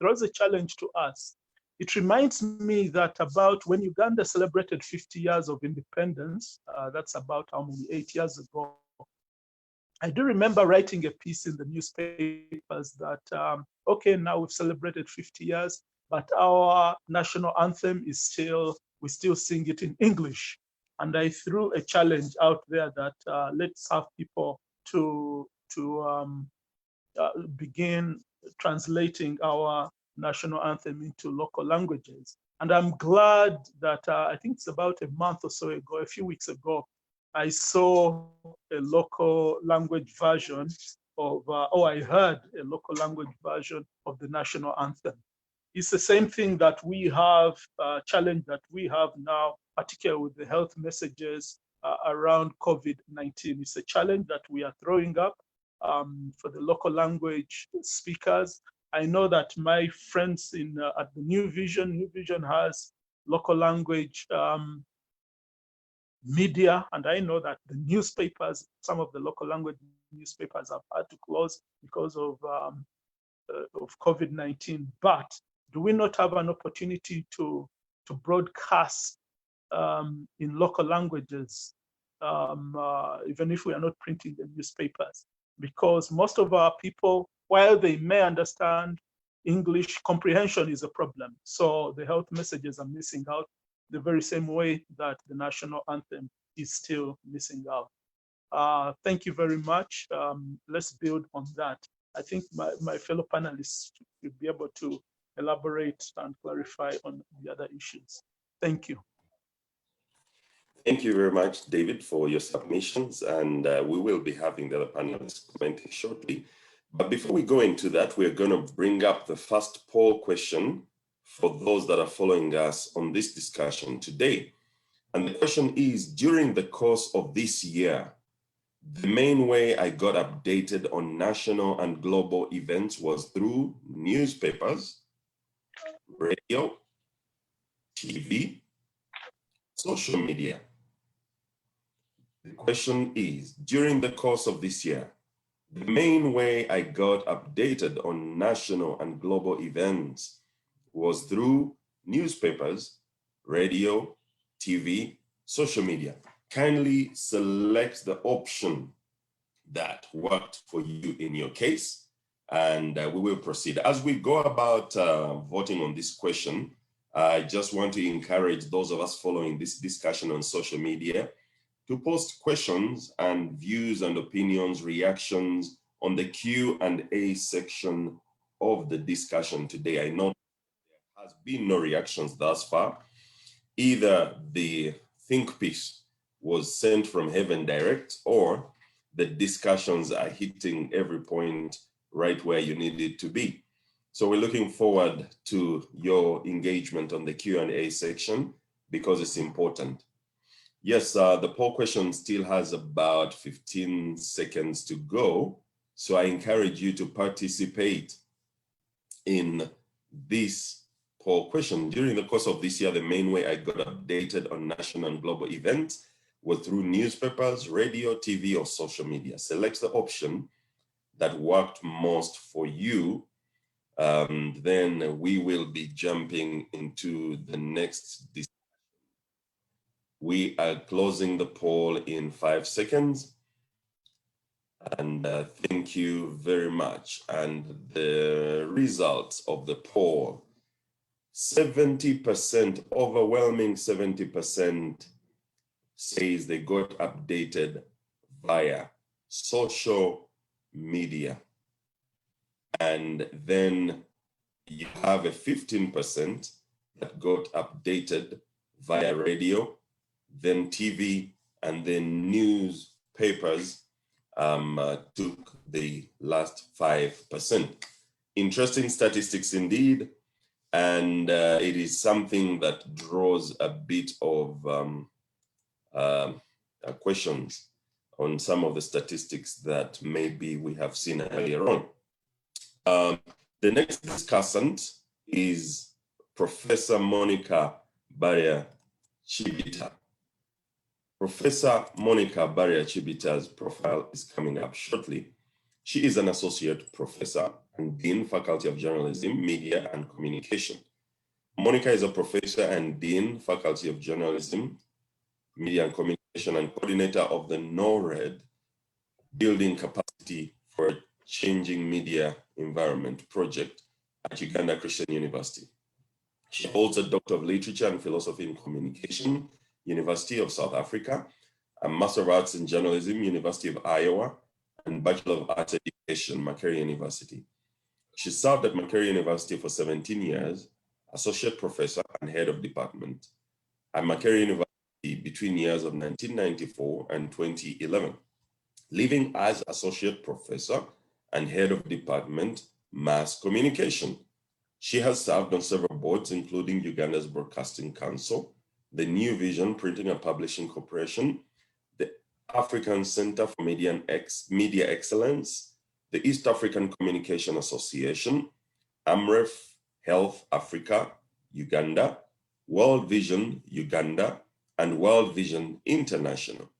throws a challenge to us. It reminds me that about when Uganda celebrated 50 years of independence, that's about how many, 8 years ago, I do remember writing a piece in the newspapers that, okay, now we've celebrated 50 years, but our national anthem is we still sing it in English. And I threw a challenge out there that let's have people to begin translating our national anthem into local languages. And I'm glad that I think it's about a month or so ago, a few weeks ago, I saw a local language version of, I heard a local language version of the national anthem. It's the same thing that we have, challenge that we have now, particularly with the health messages around COVID-19. It's a challenge that we are throwing up for the local language speakers. I know that my friends in at the New Vision has local language media, and I know that the newspapers, some of the local language newspapers have had to close because of COVID-19. But do we not have an opportunity to broadcast in local languages, even if we are not printing the newspapers? Because most of our people, while they may understand English, comprehension is a problem. So the health messages are missing out the very same way that the national anthem is still missing out. Thank you very much. Let's build on that. I think my fellow panelists will be able to elaborate and clarify on the other issues. Thank you. Thank you very much, David, for your submissions, and we will be having the other panelists commenting shortly. But before we go into that, we're going to bring up the first poll question for those that are following us on this discussion today. And the question is, during the course of this year, the main way I got updated on national and global events was through newspapers, radio, TV, social media. The question is, during the course of this year, the main way I got updated on national and global events was through newspapers, radio, TV, social media. Kindly select the option that worked for you in your case, and we will proceed. As we go about voting on this question, I just want to encourage those of us following this discussion on social media to post questions and views and opinions, reactions on the Q&A section of the discussion today. I know there has been no reactions thus far. Either the think piece was sent from heaven direct, or the discussions are hitting every point right where you need it to be. So we're looking forward to your engagement on the Q&A section because it's important. Yes, the poll question still has about 15 seconds to go. So I encourage you to participate in this poll question. During the course of this year, the main way I got updated on national and global events was through newspapers, radio, TV, or social media. Select the option that worked most for you. Then we will be jumping into the next discussion. We are closing the poll in 5 seconds. And thank you very much. And the results of the poll, 70%, overwhelming 70% says they got updated via social media. And then you have a 15% that got updated via radio, then TV, and then newspapers took the last 5%. Interesting statistics indeed, and it is something that draws a bit of questions on some of the statistics that maybe we have seen earlier on. The next discussant is Professor Monica Barya-Chibita. Professor Monica Barya-Chibita's profile is coming up shortly. She is an associate professor and dean, Faculty of Journalism, Media and Communication. Monica is a professor and dean, Faculty of Journalism, Media and Communication, and coordinator of the NORAD Building Capacity for a Changing Media Environment project at Uganda Christian University. She holds a Doctor of Literature and Philosophy in Communication, University of South Africa, a Master of Arts in Journalism, University of Iowa, and Bachelor of Arts Education, Makerere University. She served at Makerere University for 17 years, Associate Professor and Head of Department at Makerere University between years of 1994 and 2011, leaving as Associate Professor and Head of Department, Mass Communication. She has served on several boards, including Uganda's Broadcasting Council, the New Vision Printing and Publishing Corporation, the African Center for Media Excellence, the East African Communication Association, AMREF Health Africa, Uganda, World Vision Uganda, and World Vision International.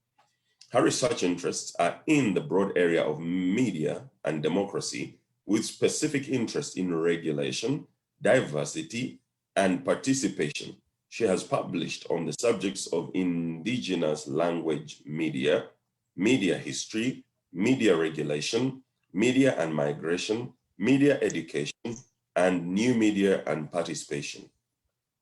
Her research interests are in the broad area of media and democracy, with specific interest in regulation, diversity, and participation. She has published on the subjects of indigenous language media, media history, media regulation, media and migration, media education, and new media and participation.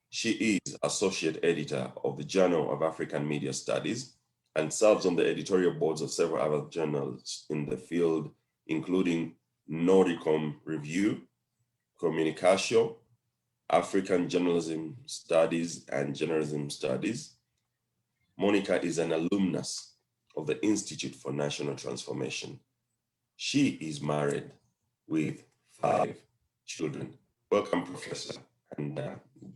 She is Associate Editor of the Journal of African Media Studies and serves on the editorial boards of several other journals in the field, including Nordicom Review, Comunicatio, African Journalism Studies, and Journalism Studies. Monica is an alumnus of the Institute for National Transformation. She is married with 5 children. Welcome, Professor, and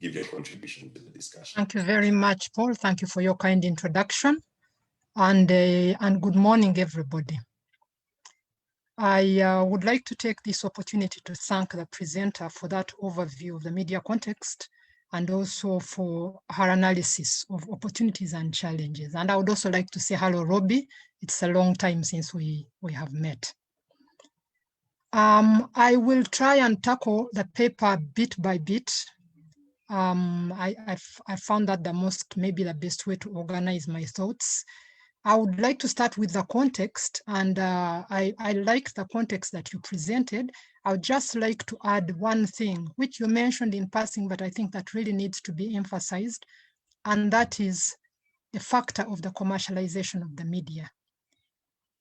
give your contribution to the discussion. Thank you very much, Paul. Thank you for your kind introduction, and good morning, everybody. I would like to take this opportunity to thank the presenter for that overview of the media context and also for her analysis of opportunities and challenges. And I would also like to say hello, Robbie. It's a long time since we have met. I will try and tackle the paper bit by bit. I found that maybe the best way to organize my thoughts. I would like to start with the context, and I like the context that you presented. I would just like to add one thing, which you mentioned in passing, but I think that really needs to be emphasized, and that is the factor of the commercialization of the media.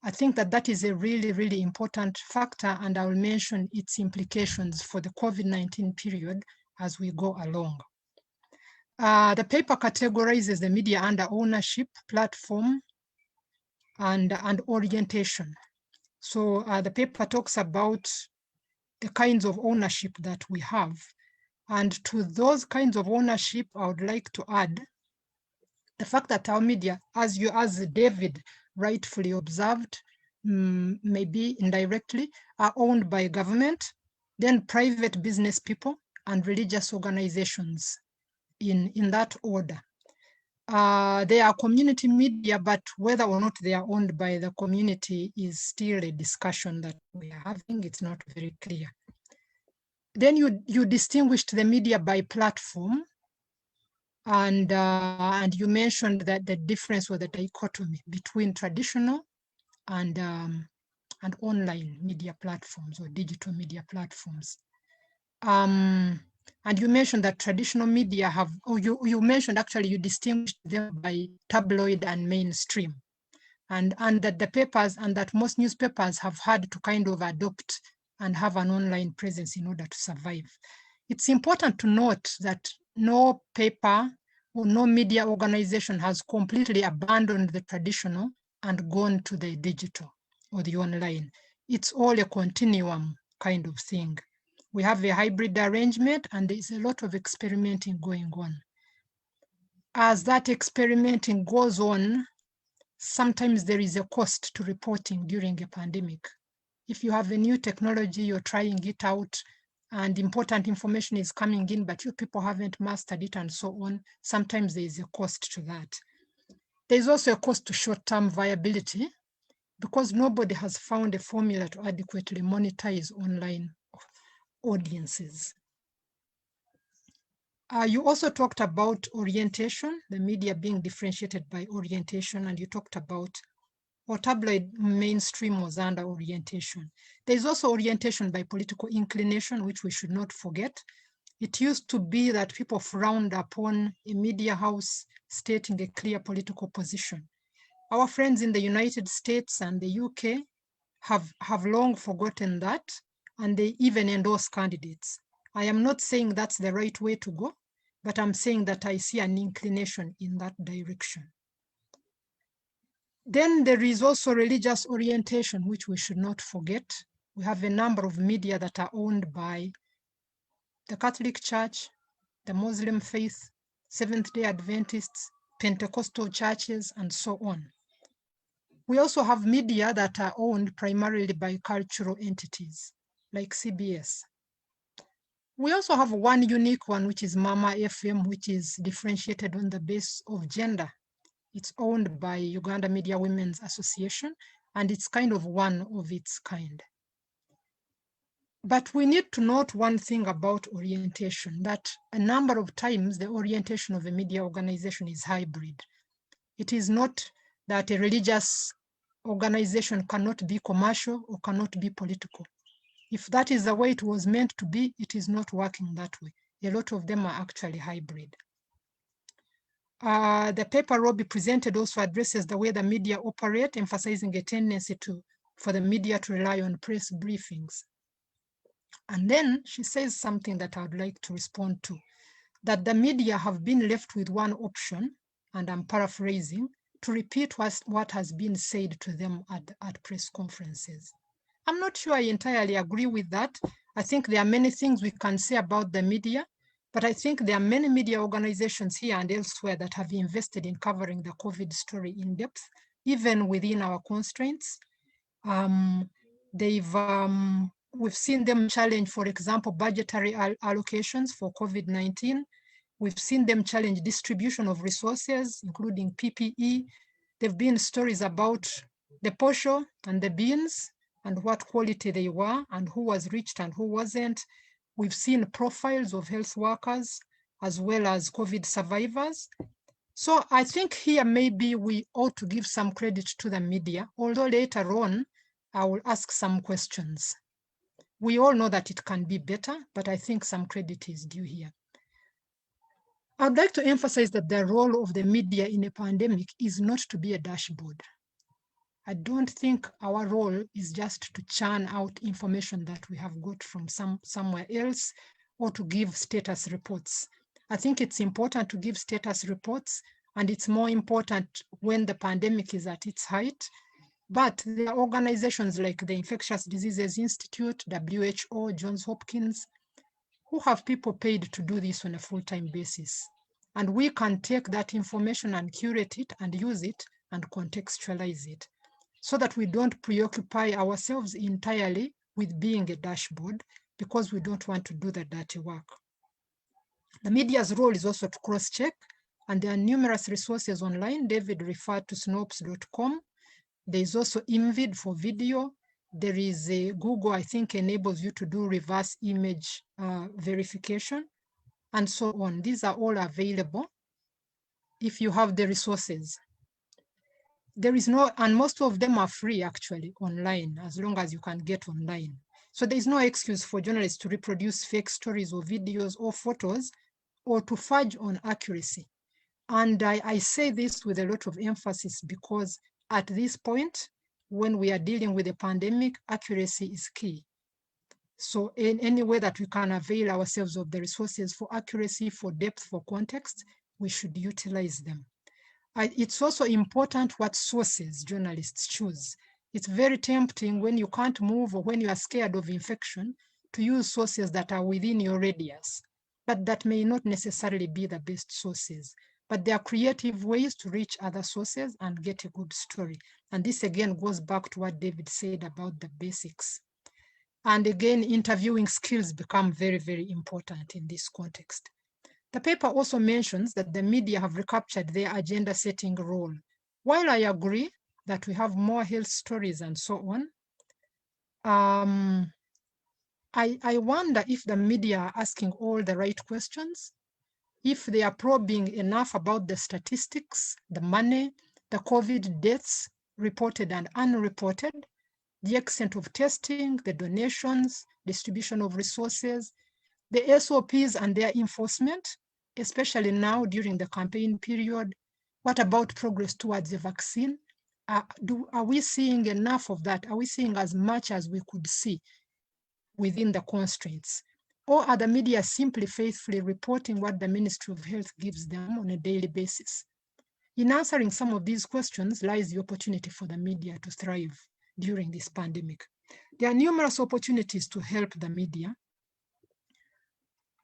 I think that is a really, really important factor, and I will mention its implications for the COVID-19 period as we go along. The paper categorizes the media under ownership, platform, and orientation. So the paper talks about the kinds of ownership that we have. And to those kinds of ownership, I would like to add the fact that our media, as David rightfully observed, maybe indirectly, are owned by government, then private business people, and religious organizations in that order. They are community media, but whether or not they are owned by the community is still a discussion that we are having. It's not very clear. Then you distinguished the media by platform, and you mentioned that the difference or the dichotomy between traditional and online media platforms or digital media platforms. And you mentioned that traditional media you mentioned actually you distinguished them by tabloid and mainstream, and that the papers and that most newspapers have had to kind of adopt and have an online presence in order to survive. It's important to note that no paper or no media organization has completely abandoned the traditional and gone to the digital or the online. It's all a continuum kind of thing. We have a hybrid arrangement, and there's a lot of experimenting going on. As that experimenting goes on, sometimes there is a cost to reporting during a pandemic. If you have a new technology, you're trying it out, and important information is coming in, but you people haven't mastered it and so on, sometimes there is a cost to that. There's also a cost to short-term viability, because nobody has found a formula to adequately monetize online audiences. You also talked about orientation, the media being differentiated by orientation, and you talked about or tabloid mainstream was under orientation. There's also orientation by political inclination, which we should not forget. It used to be that people frowned upon a media house stating a clear political position. Our friends in the United States and the UK have long forgotten that, and they even endorse candidates. I am not saying that's the right way to go, but I'm saying that I see an inclination in that direction. Then there is also religious orientation, which we should not forget. We have a number of media that are owned by the Catholic Church, the Muslim faith, Seventh-day Adventists, Pentecostal churches, and so on. We also have media that are owned primarily by cultural entities, like CBS. We also have one unique one, which is Mama FM, which is differentiated on the basis of gender. It's owned by Uganda Media Women's Association, and it's kind of one of its kind. But we need to note one thing about orientation, that a number of times the orientation of a media organization is hybrid. It is not that a religious organization cannot be commercial or cannot be political. If that is the way it was meant to be, it is not working that way. A lot of them are actually hybrid. The paper Robbie presented also addresses the way the media operate, emphasizing a tendency for the media to rely on press briefings. And then she says something that I would like to respond to, that the media have been left with one option, and I'm paraphrasing, to repeat what has been said to them at press conferences. I'm not sure I entirely agree with that. I think there are many things we can say about the media, but I think there are many media organizations here and elsewhere that have invested in covering the COVID story in depth, even within our constraints. We've seen them challenge, for example, budgetary allocations for COVID-19. We've seen them challenge distribution of resources, including PPE. There've been stories about the posho and the beans and what quality they were and who was reached and who wasn't. We've seen profiles of health workers as well as COVID survivors. So I think here maybe we ought to give some credit to the media, although later on I will ask some questions. We all know that it can be better, but I think some credit is due here. I'd like to emphasize that the role of the media in a pandemic is not to be a dashboard. I don't think our role is just to churn out information that we have got from somewhere else or to give status reports. I think it's important to give status reports, and it's more important when the pandemic is at its height. But there are organizations like the Infectious Diseases Institute, WHO, Johns Hopkins, who have people paid to do this on a full-time basis. And we can take that information and curate it and use it and contextualize it so that we don't preoccupy ourselves entirely with being a dashboard because we don't want to do the dirty work. The media's role is also to cross-check, and there are numerous resources online. David referred to snopes.com. There is also InVid for video. There is a Google, I think, enables you to do reverse image verification and so on. These are all available if you have the resources. There is no, and most of them are free actually online, as long as you can get online. So there is no excuse for journalists to reproduce fake stories or videos or photos or to fudge on accuracy. And I say this with a lot of emphasis because at this point, when we are dealing with a pandemic, accuracy is key. So in any way that we can avail ourselves of the resources for accuracy, for depth, for context, we should utilize them. It's also important what sources journalists choose. It's very tempting when you can't move or when you are scared of infection to use sources that are within your radius, but that may not necessarily be the best sources. But there are creative ways to reach other sources and get a good story. And this again goes back to what David said about the basics. And again, interviewing skills become very, very important in this context. The paper also mentions that the media have recaptured their agenda setting role. While I agree that we have more health stories and so on, I wonder if the media are asking all the right questions, if they are probing enough about the statistics, the money, the COVID deaths reported and unreported, the extent of testing, the donations, distribution of resources, the SOPs and their enforcement, especially now during the campaign period. What about progress towards the vaccine? are we seeing enough of that? Are we seeing as much as we could see within the constraints? Or are the media simply faithfully reporting what the Ministry of Health gives them on a daily basis? In answering some of these questions lies the opportunity for the media to thrive during this pandemic. There are numerous opportunities to help the media.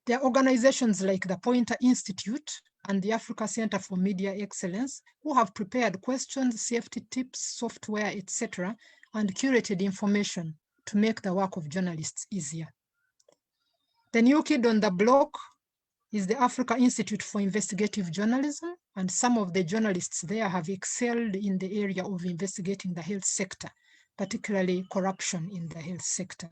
There are organizations like the Pointer Institute and the Africa Center for Media Excellence who have prepared questions, safety tips, software, etc., and curated information to make the work of journalists easier. The new kid on the block is the Africa Institute for Investigative Journalism, and some of the journalists there have excelled in the area of investigating the health sector, particularly corruption in the health sector.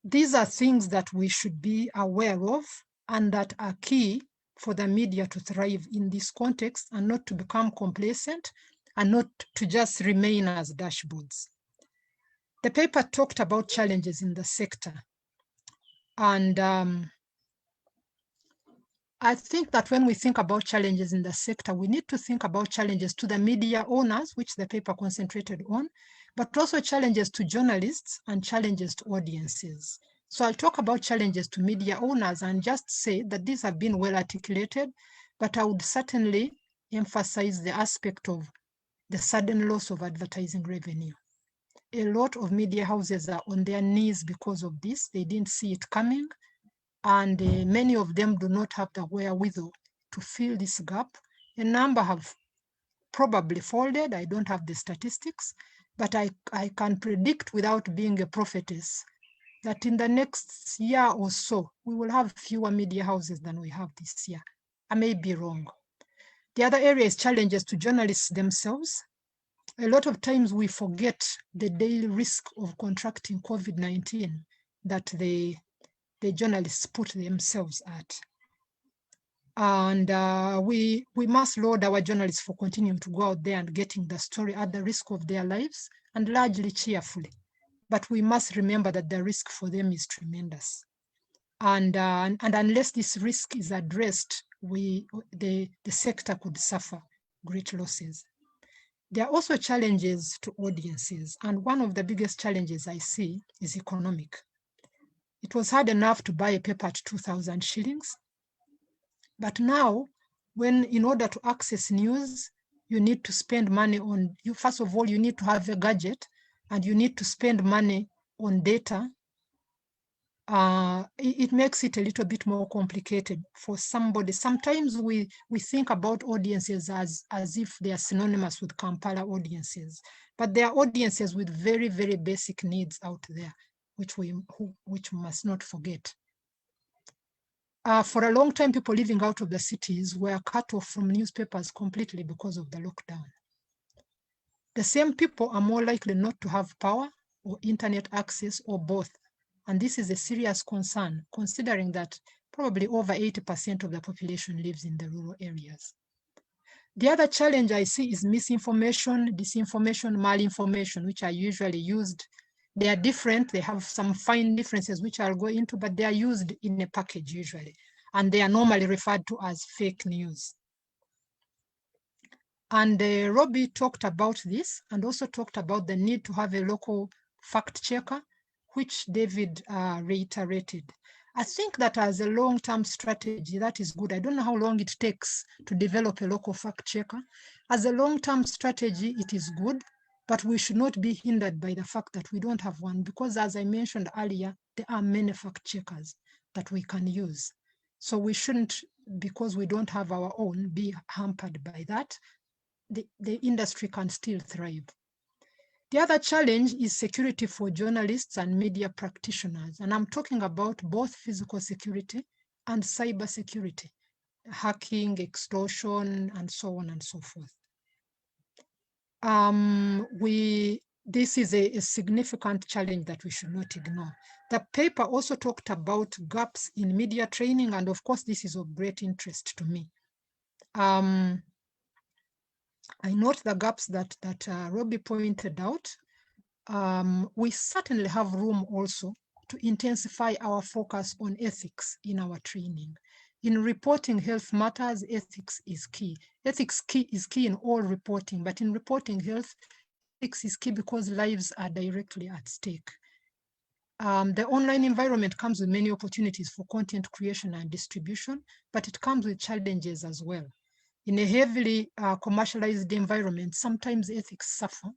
These are things that we should be aware of and that are key for the media to thrive in this context and not to become complacent and not to just remain as dashboards. The paper talked about challenges in the sector. And I think that when we think about challenges in the sector, we need to think about challenges to the media owners, which the paper concentrated on, but also challenges to journalists and challenges to audiences. So I'll talk about challenges to media owners and just say that these have been well articulated, but I would certainly emphasize the aspect of the sudden loss of advertising revenue. A lot of media houses are on their knees because of this. They didn't see it coming. And many of them do not have the wherewithal to fill this gap. A number have probably folded. I don't have the statistics, but I can predict without being a prophetess that in the next year or so, we will have fewer media houses than we have this year. I may be wrong. The other area is challenges to journalists themselves. A lot of times we forget the daily risk of contracting COVID-19 that the journalists put themselves at. And we must laud our journalists for continuing to go out there and getting the story at the risk of their lives and largely cheerfully. But we must remember that the risk for them is tremendous. And unless this risk is addressed, the sector could suffer great losses. There are also challenges to audiences. And one of the biggest challenges I see is economic. It was hard enough to buy a paper at 2,000 shillings. But now, in order to access news, you need to spend money on, first of all, you need to have a gadget and you need to spend money on data. It makes it a little bit more complicated for somebody. Sometimes we think about audiences as if they are synonymous with Kampala audiences, but there are audiences with very, very basic needs out there, which we must not forget. For a long time, people living out of the cities were cut off from newspapers completely because of the lockdown. The same people are more likely not to have power or internet access or both. And this is a serious concern, considering that probably over 80% of the population lives in the rural areas. The other challenge I see is misinformation, disinformation, malinformation, which are usually used. They are different. They have some fine differences, which I'll go into, but they are used in a package usually. And they are normally referred to as fake news. And Robbie talked about this and also talked about the need to have a local fact checker, which David reiterated. I think that as a long-term strategy, that is good. I don't know how long it takes to develop a local fact checker. As a long-term strategy, it is good, but we should not be hindered by the fact that we don't have one, because as I mentioned earlier, there are many fact checkers that we can use. So we shouldn't, because we don't have our own, be hampered by that. The industry can still thrive. The other challenge is security for journalists and media practitioners. And I'm talking about both physical security and cyber security, hacking, extortion, and so on and so forth. This is a significant challenge that we should not ignore. The paper also talked about gaps in media training, and of course, this is of great interest to me. I note the gaps that Robbie pointed out. We certainly have room also to intensify our focus on ethics in our training. In reporting health matters, ethics is key. Ethics is key in all reporting, but in reporting health, ethics is key because lives are directly at stake. The online environment comes with many opportunities for content creation and distribution, but it comes with challenges as well. In a heavily commercialized environment, sometimes ethics suffer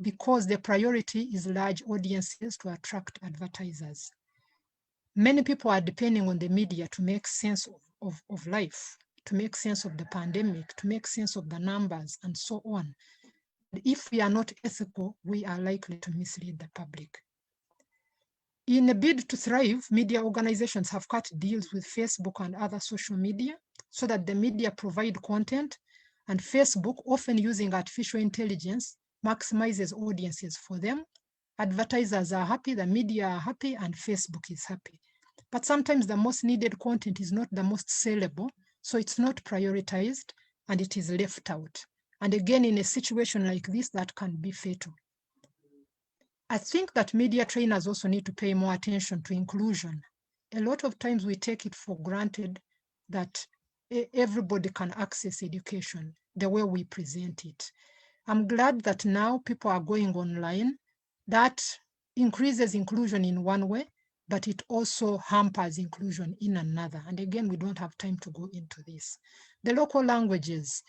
because the priority is large audiences to attract advertisers. Many people are depending on the media to make sense of life, to make sense of the pandemic, to make sense of the numbers, and so on. If we are not ethical, we are likely to mislead the public. In a bid to thrive, media organizations have cut deals with Facebook and other social media so that the media provide content, and Facebook, often using artificial intelligence, maximizes audiences for them. Advertisers are happy, the media are happy, and Facebook is happy. But sometimes the most needed content is not the most sellable, so it's not prioritized and it is left out. And again, in a situation like this, that can be fatal. I think that media trainers also need to pay more attention to inclusion. A lot of times we take it for granted that everybody can access education the way we present it. I'm glad that now people are going online. That increases inclusion in one way, but it also hampers inclusion in another. And again, we don't have time to go into this. The local languages,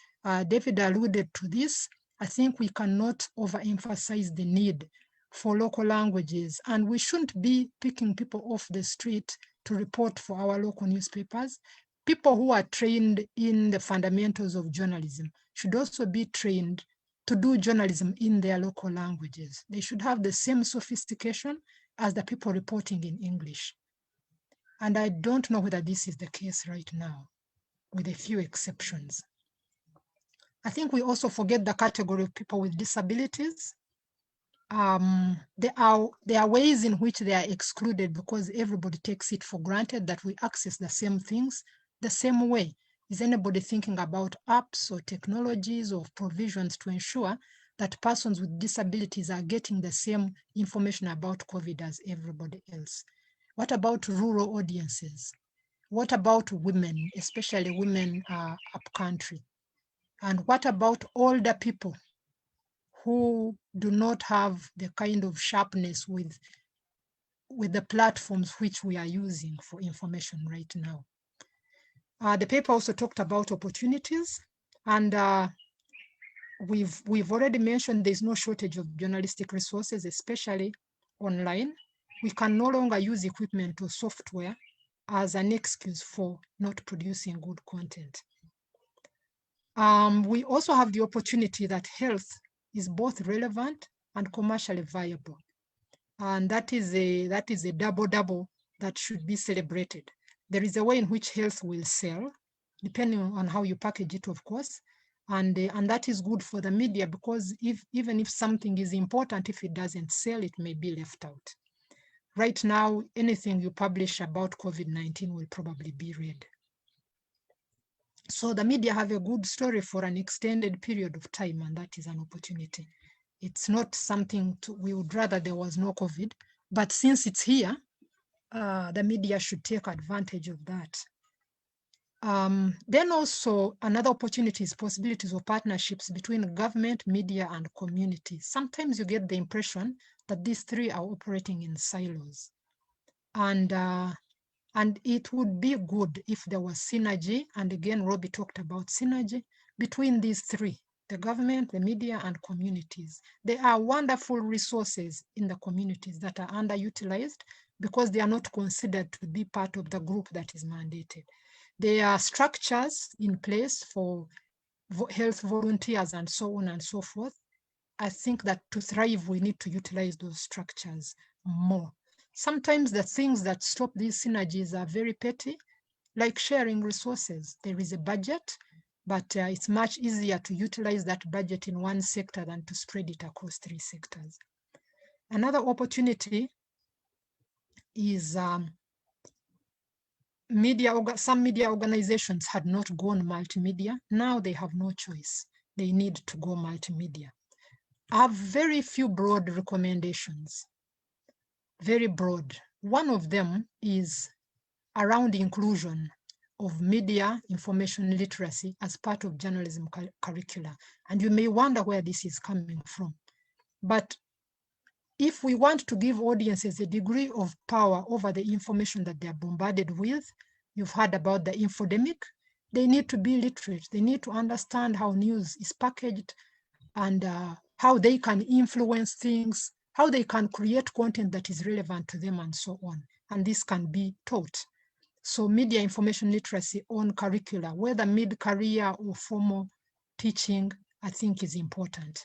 David alluded to this. I think we cannot overemphasize the need for local languages, and we shouldn't be picking people off the street to report for our local newspapers. People who are trained in the fundamentals of journalism should also be trained to do journalism in their local languages. They should have the same sophistication as the people reporting in English. And I don't know whether this is the case right now, with a few exceptions. I think we also forget the category of people with disabilities. There are ways in which they are excluded because everybody takes it for granted that we access the same things the same way. Is anybody thinking about apps or technologies or provisions to ensure that persons with disabilities are getting the same information about COVID as everybody else? What about rural audiences? What about women, especially women upcountry? And what about older people who do not have the kind of sharpness with the platforms which we are using for information right now? The paper also talked about opportunities, and we've already mentioned there's no shortage of journalistic resources, especially online. We can no longer use equipment or software as an excuse for not producing good content. We also have the opportunity that health is both relevant and commercially viable. And that is a double that should be celebrated. There is a way in which health will sell, depending on how you package it, of course. And that is good for the media because even if something is important, if it doesn't sell, it may be left out. Right now, anything you publish about COVID-19 will probably be read. So the media have a good story for an extended period of time, and that is an opportunity. It's not something we would rather there was no COVID, but since it's here, the media should take advantage of that. Then also another opportunity is possibilities of partnerships between government, media, and community. Sometimes you get the impression that these three are operating in silos. And it would be good if there was synergy, and again, Robbie talked about synergy between these three, the government, the media, and communities. There are wonderful resources in the communities that are underutilized because they are not considered to be part of the group that is mandated. There are structures in place for health volunteers and so on and so forth. I think that to thrive, we need to utilize those structures more. Sometimes the things that stop these synergies are very petty, like sharing resources. There is a budget, but it's much easier to utilize that budget in one sector than to spread it across 3 sectors. Another opportunity is some media organizations had not gone multimedia. Now they have no choice. They need to go multimedia. I have very few broad recommendations, very broad. One of them is around inclusion. of media information literacy as part of journalism curricula. And you may wonder where this is coming from. But if we want to give audiences a degree of power over the information that they are bombarded with, you've heard about the infodemic, they need to be literate. They need to understand how news is packaged and how they can influence things, how they can create content that is relevant to them and so on. And this can be taught. So media information literacy on curricula, whether mid-career or formal teaching, I think is important.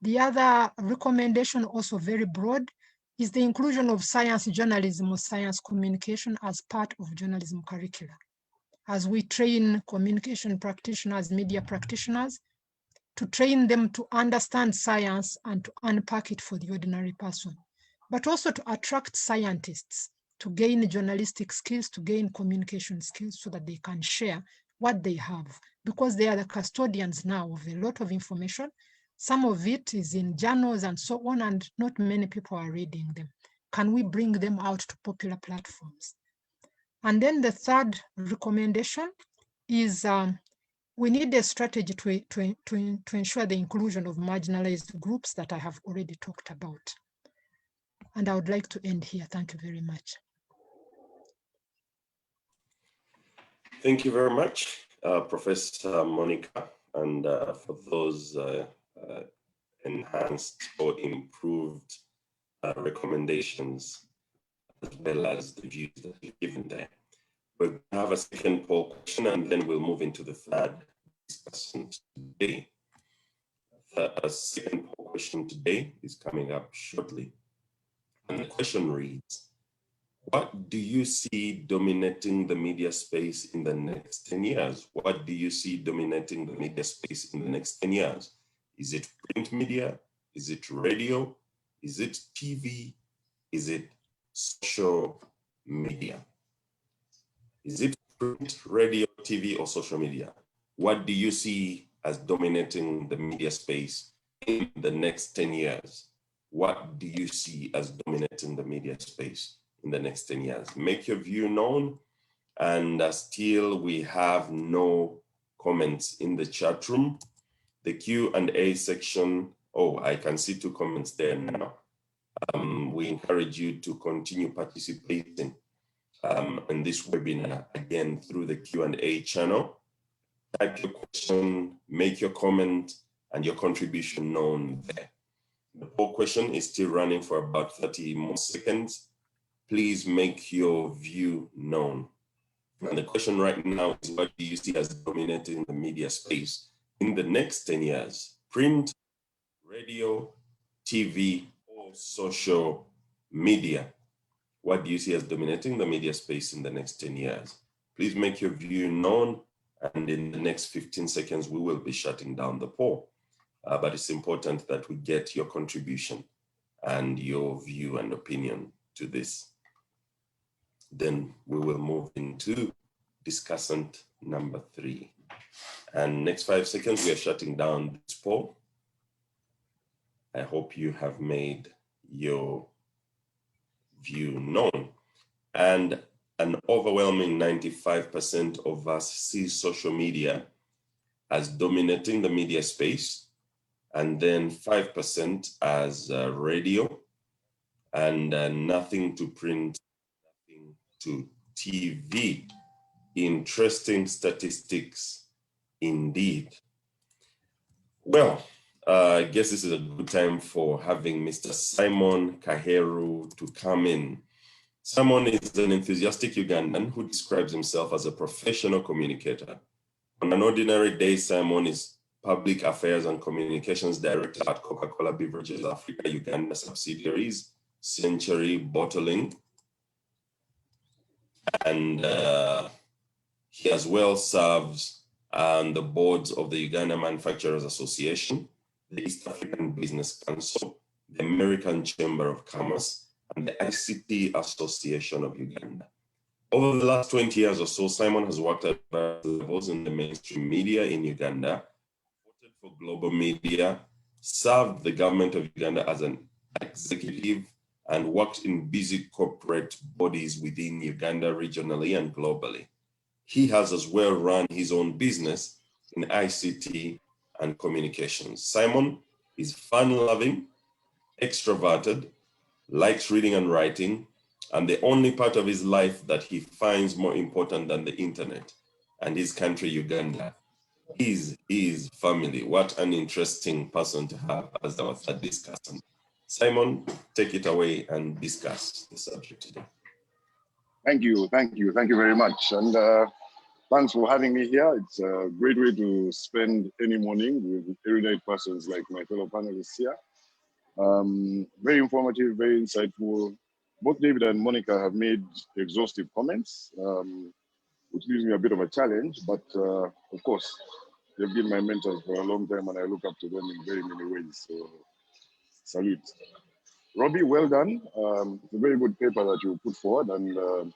The other recommendation, also very broad, is the inclusion of science journalism or science communication as part of journalism curricula. As we train communication practitioners, media practitioners, to train them to understand science and to unpack it for the ordinary person, but also to attract scientists to gain journalistic skills, to gain communication skills so that they can share what they have, because they are the custodians now of a lot of information. Some of it is in journals and so on, and not many people are reading them. Can we bring them out to popular platforms? And then the third recommendation is we need a strategy to ensure the inclusion of marginalized groups that I have already talked about. And I would like to end here. Thank you very much. Thank you very much, Professor Monica, and for those enhanced or improved recommendations, as well as the views that you've given there. We'll have a second poll question, and then we'll move into the third discussion today. The second poll question today is coming up shortly. And the question reads, what do you see dominating the media space in the next 10 years? What do you see dominating the media space in the next 10 years? Is it print media? Is it radio? Is it TV? Is it social media? Is it print, radio, TV, or social media? What do you see as dominating the media space in the next 10 years? What do you see as dominating the media space in the next 10 years? Make your view known. And still we have no comments in the chat room. The Q&A section, oh, I can see 2 comments there now. We encourage you to continue participating in this webinar, again, through the Q&A channel. Type your question, make your comment, and your contribution known there. The poll question is still running for about 30 more seconds. Please make your view known. And the question right now is, what do you see as dominating the media space in the next 10 years? Print, radio, TV, or social media? What do you see as dominating the media space in the next 10 years? Please make your view known, and in the next 15 seconds, we will be shutting down the poll. But it's important that we get your contribution and your view and opinion to this. Then we will move into discussant number 3. And next 5 seconds, we are shutting down this poll. I hope you have made your view known. And an overwhelming 95% of us see social media as dominating the media space, and then 5% as radio, and nothing to print, nothing to TV. Interesting statistics indeed. Well, I guess this is a good time for having Mr. Simon Kaheru to come in. Simon is an enthusiastic Ugandan who describes himself as a professional communicator. On an ordinary day, Simon is Public Affairs and Communications Director at Coca-Cola Beverages Africa Uganda subsidiaries, Century Bottling. And he as well serves on the boards of the Uganda Manufacturers Association, the East African Business Council, the American Chamber of Commerce, and the ICT Association of Uganda. Over the last 20 years or so, Simon has worked at various levels in the mainstream media in Uganda, reported for global media, served the government of Uganda as an executive, and worked in busy corporate bodies within Uganda regionally and globally. He has as well run his own business in ICT and communications. Simon is fun-loving, extroverted, likes reading and writing, and the only part of his life that he finds more important than the internet and his country, Uganda, is family. What an interesting person to have as our third discussant. Simon, take it away and discuss the subject today. Thank you very much. And thanks for having me here. It's a great way to spend any morning with erudite persons like my fellow panelists here. Very informative, very insightful. Both David and Monica have made exhaustive comments, which gives me a bit of a challenge, but of course, they've been my mentors for a long time and I look up to them in very many ways, so salute. Robbie, well done. It's a very good paper that you put forward and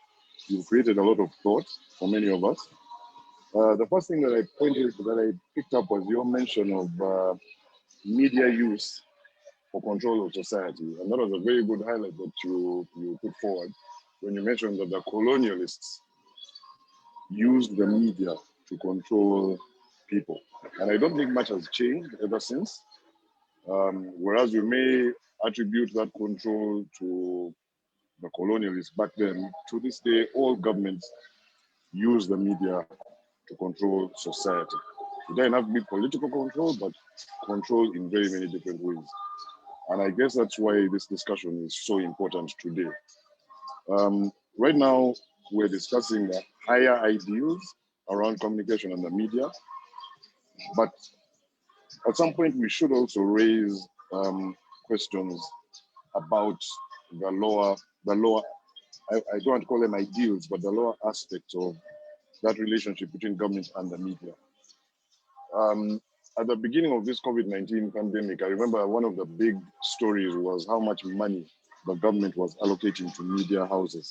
you've created a lot of thought for many of us. The first thing that I picked up was your mention of media use for control of society. And that was a very good highlight that you put forward when you mentioned that the colonialists used the media to control people. And I don't think much has changed ever since. Whereas you may attribute that control to the colonialists back then, to this day, all governments use the media to control society. It doesn't have to be political control, but control in very many different ways. And I guess that's why this discussion is so important today. Right now, we're discussing the higher ideals around communication and the media, but at some point we should also raise questions about the lower, I don't want to call them ideals, but the lower aspects of that relationship between government and the media. At the beginning of this COVID-19 pandemic, I remember one of the big stories was how much money the government was allocating to media houses.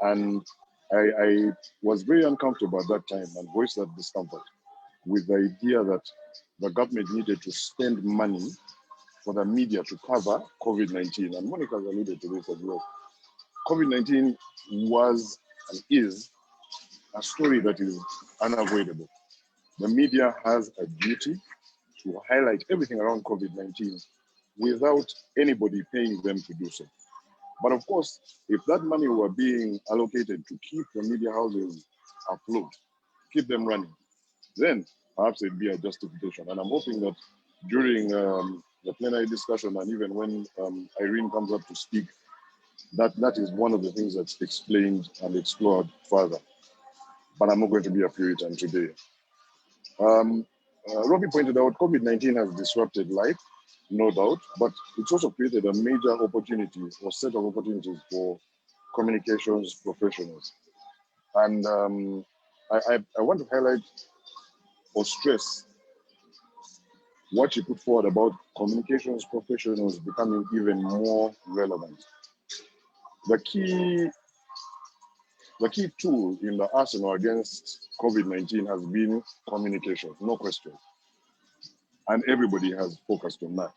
And I was very uncomfortable at that time and voiced that discomfort with the idea that the government needed to spend money for the media to cover COVID-19. And Monica has alluded to this as well. COVID-19 was and is a story that is unavoidable. The media has a duty to highlight everything around COVID-19 without anybody paying them to do so. But of course, if that money were being allocated to keep the media houses afloat, keep them running, then perhaps it'd be a justification. And I'm hoping that during the plenary discussion and even when Irene comes up to speak, that is one of the things that's explained and explored further. But I'm not going to be a Puritan today. Robbie pointed out COVID-19 has disrupted life, no doubt, but it's also created a major opportunity or set of opportunities for communications professionals. And I want to highlight or stress what you put forward about communications professionals becoming even more relevant. The key tool in the arsenal against COVID-19 has been communication, no question. And everybody has focused on that,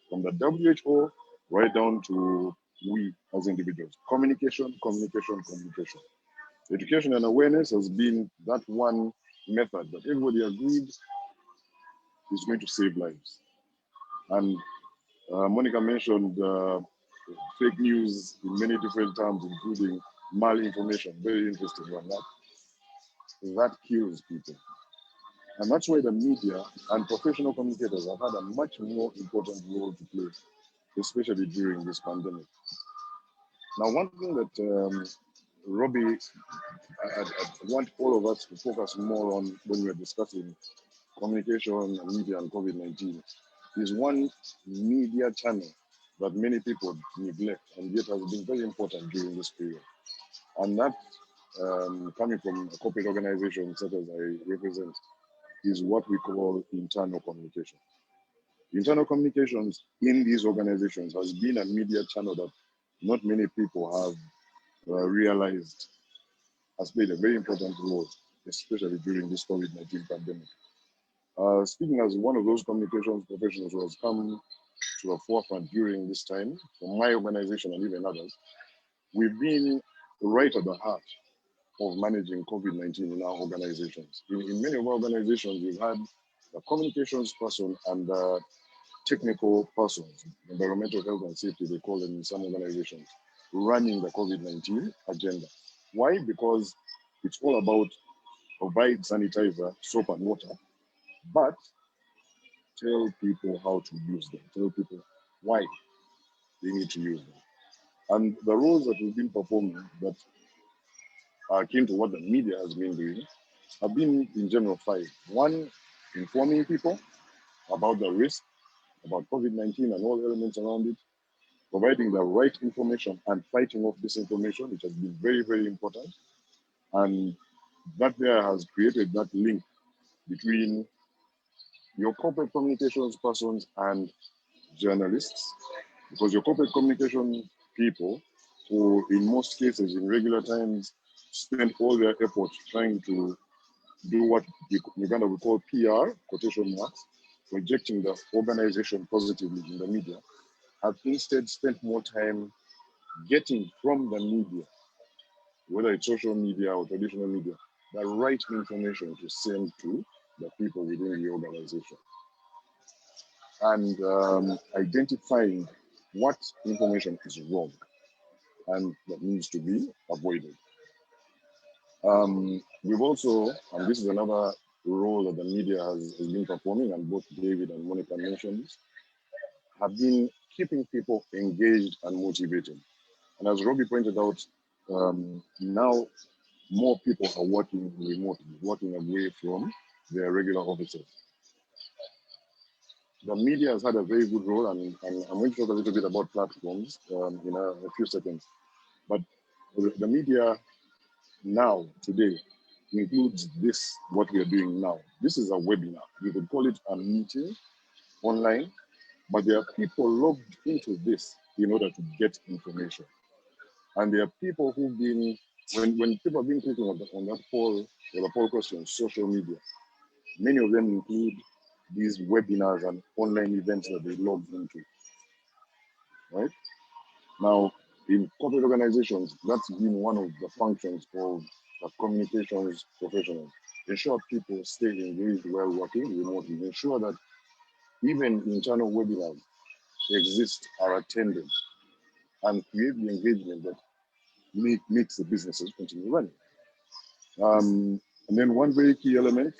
from the WHO right down to we as individuals. Communication, communication, communication. Education and awareness has been that one method that everybody agreed is going to save lives. And Monica mentioned fake news in many different terms, including malinformation. Very interesting one. That kills people. And that's why the media and professional communicators have had a much more important role to play, especially during this pandemic. Now, one thing that Robbie, I want all of us to focus more on when we're discussing communication and media and COVID-19 is one media channel that many people neglect and yet has been very important during this period. And that, coming from a corporate organization such as I represent, is what we call internal communication. Internal communications in these organizations has been a media channel that not many people have realized has played a very important role, especially during this COVID-19 pandemic. Speaking as one of those communications professionals who has come to the forefront during this time, from my organization and even others, we've been right at the heart of managing COVID-19 in our organizations. In many of our organizations, we've had the communications person and the technical persons, environmental health and safety, they call them in some organizations, running the COVID-19 agenda. Why? Because it's all about provide sanitizer, soap and water, but tell people how to use them, tell people why they need to use them. And the roles that we've been performing that are akin to what the media has been doing have been in general 5. 1, informing people about the risk, about COVID-19 and all elements around it, providing the right information and fighting off disinformation, which has been very, very important. And that there has created that link between your corporate communications persons and journalists, because your corporate communication people, who in most cases in regular times spend all their effort trying to do what in Uganda we call PR, quotation marks, projecting the organization positively in the media, have instead spent more time getting from the media, whether it's social media or traditional media, the right information to send to the people within the organization. And identifying what information is wrong and that needs to be avoided. We've also, and this is another role that the media has been performing, and both David and Monica mentioned, have been keeping people engaged and motivated. And as Robbie pointed out, now more people are working remotely, working away from their regular offices. The media has had a very good role, and I'm going to talk a little bit about platforms in a few seconds. But the media now, today, includes this, what we are doing now. This is a webinar. You could call it a meeting online, but there are people logged into this in order to get information. And there are people who've been, when people have been clicking on that poll, or the poll question, social media, many of them include these webinars and online events that they log into, right? Now, in corporate organizations, that's been one of the functions of the communications professionals. Ensure people stay engaged while working remotely. Ensure that even internal webinars exist, are attended, and create the engagement that makes the businesses continue running. And then one very key element,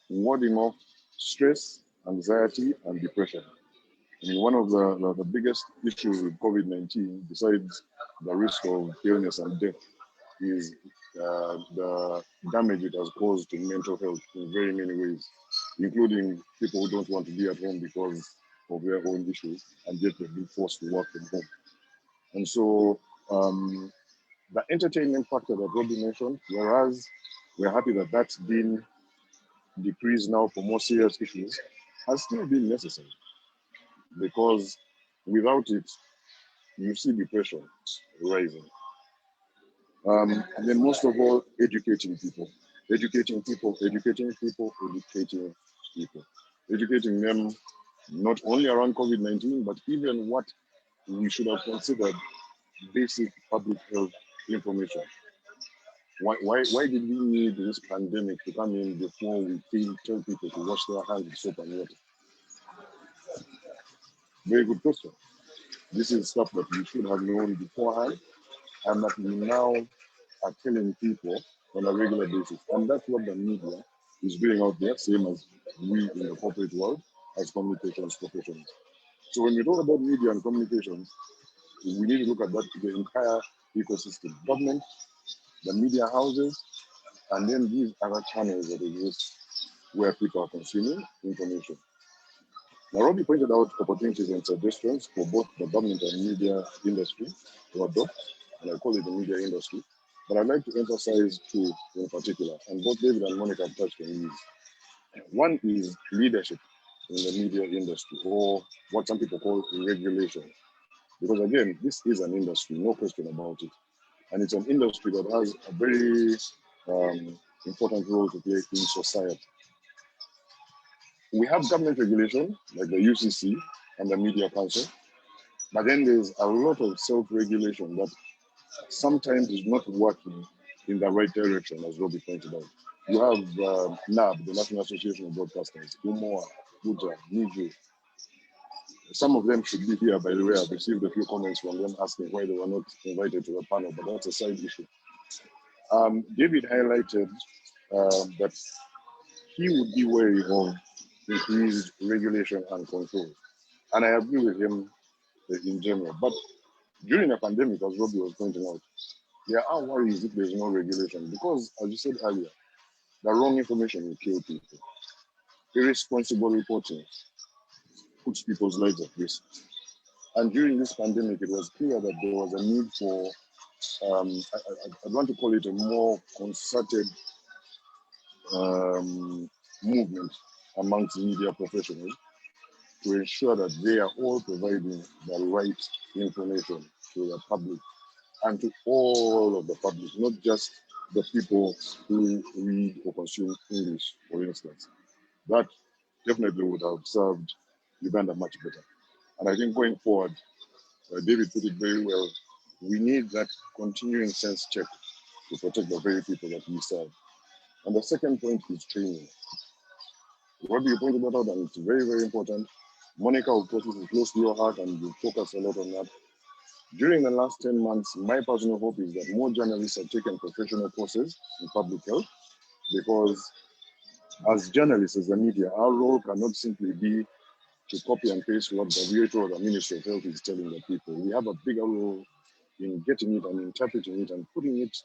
warding off stress, anxiety, and depression. I mean, one of the biggest issues with COVID-19, besides the risk of illness and death, is the damage it has caused to mental health in very many ways, including people who don't want to be at home because of their own issues, and yet they've been forced to work from home. And so the entertainment factor that Robbie mentioned, whereas we're happy that that's been decreased now for more serious issues, has still been necessary. Because without it, you see depression rising. And then most of all, educating people, educating them not only around COVID-19, but even what we should have considered basic public health information. Why did we need this pandemic to come in before we tell people to wash their hands with soap and water? Very good question. This is stuff that we should have known beforehand, and that we now are telling people on a regular basis. And that's what the media is doing out there, same as we in the corporate world as communications professionals. So when we talk about media and communications, we need to look at that, the entire ecosystem: government, the media houses, and then these other channels that exist where people are consuming information. Now, Robbie pointed out opportunities and suggestions for both the government and media industry to adopt, and I call it the media industry. But I'd like to emphasize two in particular, and both David and Monica have touched on these. One is leadership in the media industry, or what some people call regulation. Because again, this is an industry, no question about it. And it's an industry that has a very important role to play in society. We have government regulation, like the UCC and the Media Council, but then there's a lot of self-regulation that sometimes is not working in the right direction, as Robbie pointed out. You have NAB, the National Association of Broadcasters, UMOA, Buja, Niju. Some of them should be here, by the way. I've received a few comments from them asking why they were not invited to the panel, but that's a side issue. David highlighted that he would be wary of increased regulation and control. And I agree with him in general. But during a pandemic, as Robbie was pointing out, there are worries if there's no regulation. Because, as you said earlier, the wrong information will kill people. Irresponsible reporting puts people's lives at risk. And during this pandemic, it was clear that there was a need for, I want to call it a more concerted movement amongst media professionals to ensure that they are all providing the right information to the public and to all of the public, not just the people who read or consume English, for instance. That definitely would have served Uganda much better. And I think going forward, David put it very well, we need that continuing sense check to protect the very people that we serve. And the second point is training. What you pointed that out, and it's very, very important. Monica, of course, this is close to your heart, and you focus a lot on that. During the last 10 months, my personal hope is that more journalists have taken professional courses in public health, because as journalists, as the media, our role cannot simply be to copy and paste what the WHO or the Ministry of Health is telling the people. We have a bigger role in getting it and interpreting it and putting it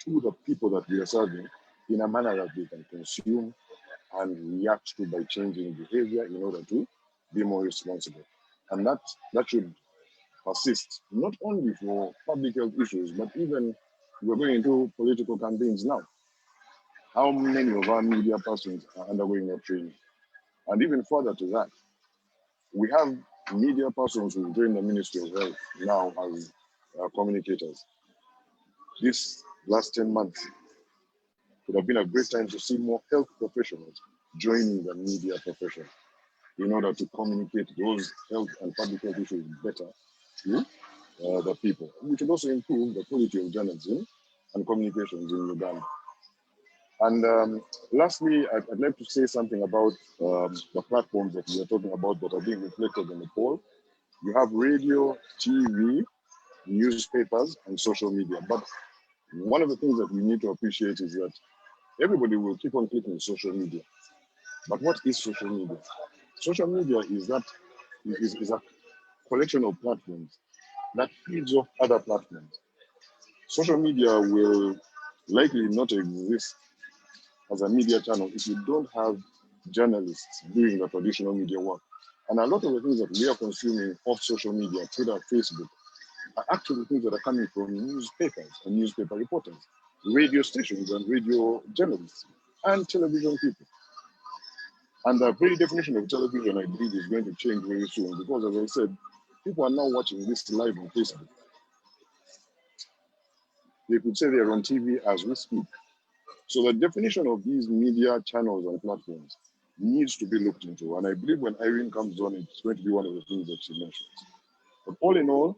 to the people that we are serving in a manner that they can consume and react to by changing behavior in order to be more responsible. And that should persist, not only for public health issues, but even we're going into political campaigns now. How many of our media persons are undergoing that training? And even further to that, we have media persons who join the Ministry of Health now as communicators. This last 10 months would have been a great time to see more health professionals joining the media profession in order to communicate those health and public health issues better to the people. We should also improve the quality of journalism and communications in Uganda. And lastly, I'd like to say something about the platforms that we are talking about that are being reflected in the poll. You have radio, TV, newspapers, and social media. But one of the things that we need to appreciate is that everybody will keep on clicking social media. But what is social media? Social media is a collection of platforms that feeds off other platforms. Social media will likely not exist as a media channel if you don't have journalists doing the traditional media work. And a lot of the things that we are consuming off social media, Twitter, Facebook, are actually things that are coming from newspapers and newspaper reporters, radio stations and radio journalists, and television people. And the very definition of television, I believe, is going to change very soon, because, as I said, people are now watching this live on Facebook. They could say they're on TV as we speak. So the definition of these media channels and platforms needs to be looked into. And I believe when Irene comes on, it's going to be one of the things that she mentions. But all in all,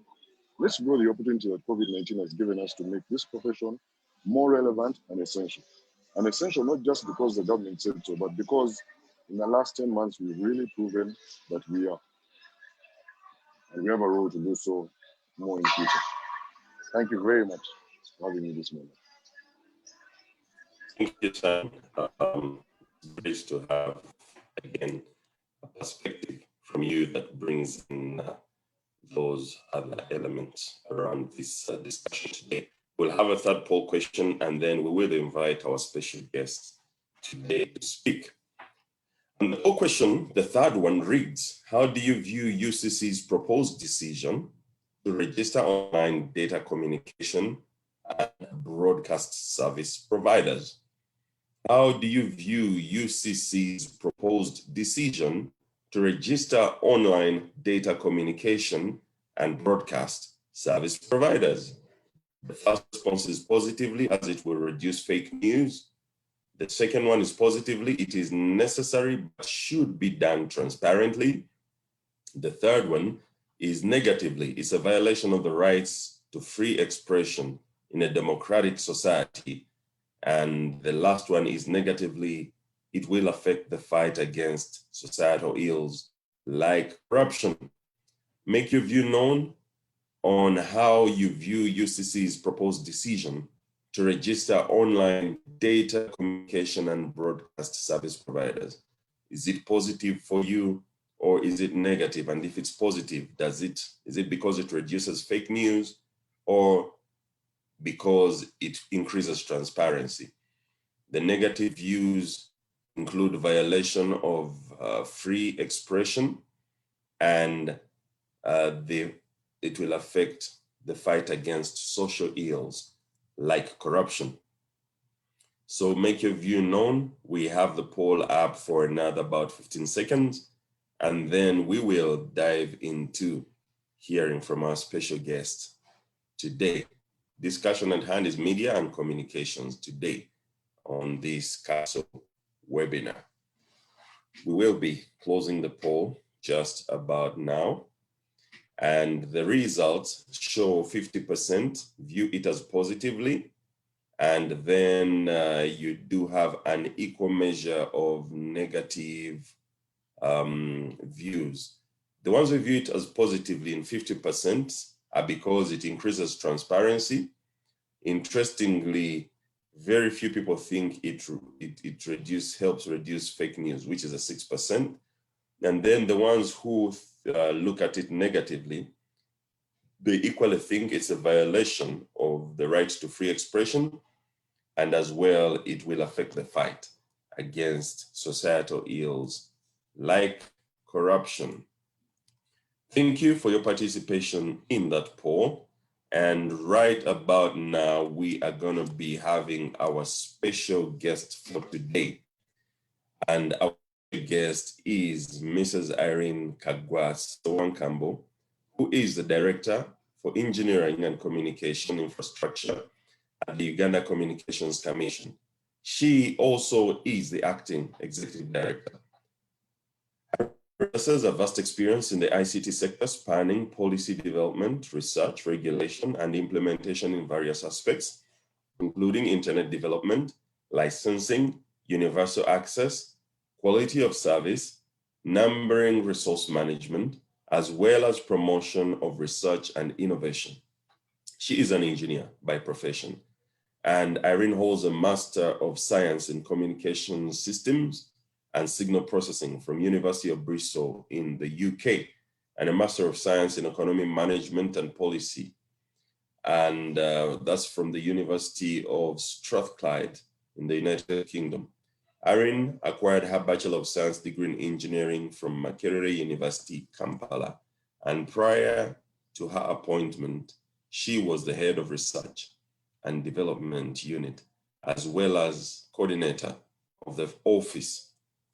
let's grow the opportunity that COVID-19 has given us to make this profession more relevant and essential. And essential not just because the government said so, but because in the last 10 months, we've really proven that we are. And we have a role to do so more in the future. Thank you very much for having me this morning. Thank you, Sam. It's great to have, again, a perspective from you that brings in those other elements around this discussion today. We'll have a third poll question, and then we will invite our special guests today to speak. And the poll question, the third one, reads: how do you view UCC's proposed decision to register online data communication and broadcast service providers? How do you view UCC's proposed decision to register online data communication and broadcast service providers? The first response is positively, as it will reduce fake news. The second one is positively, it is necessary but should be done transparently. The third one is negatively, it's a violation of the rights to free expression in a democratic society. And the last one is negatively, it will affect the fight against societal ills like corruption. Make your view known on how you view UCC's proposed decision to register online data communication and broadcast service providers. Is it positive for you or is it negative? And if it's positive, is it because it reduces fake news or because it increases transparency? The negative views include violation of free expression, and it will affect the fight against social ills like corruption. So make your view known. We have the poll up for another about 15 seconds, and then we will dive into hearing from our special guest today. Discussion at hand is media and communications today on this CASO webinar. We will be closing the poll just about now, and the results show 50% view it as positively, and then you do have an equal measure of negative views. The ones who view it as positively in 50% are because it increases transparency. Interestingly, very few people think it helps reduce fake news, which is a 6%. And then the ones who look at it negatively, they equally think it's a violation of the right to free expression, and as well, it will affect the fight against societal ills like corruption. Thank you for your participation in that poll. And right about now, we are going to be having our special guest for today. And our guest is Mrs. Irene Kagwa-Sowankambo, who is the Director for Engineering and Communication Infrastructure at the Uganda Communications Commission. She also is the Acting Executive Director. She possesses a vast experience in the ICT sector, spanning policy development, research, regulation, and implementation in various aspects, including internet development, licensing, universal access, quality of service, numbering, resource management, as well as promotion of research and innovation. She is an engineer by profession, and Irene holds a Master of Science in Communication Systems and Signal Processing from University of Bristol in the UK, and a Master of Science in Economic Management and Policy, and that's from the University of Strathclyde in the United Kingdom. Irene acquired her Bachelor of Science degree in Engineering from Makerere University, Kampala, and prior to her appointment, she was the head of Research and Development Unit, as well as coordinator of the Office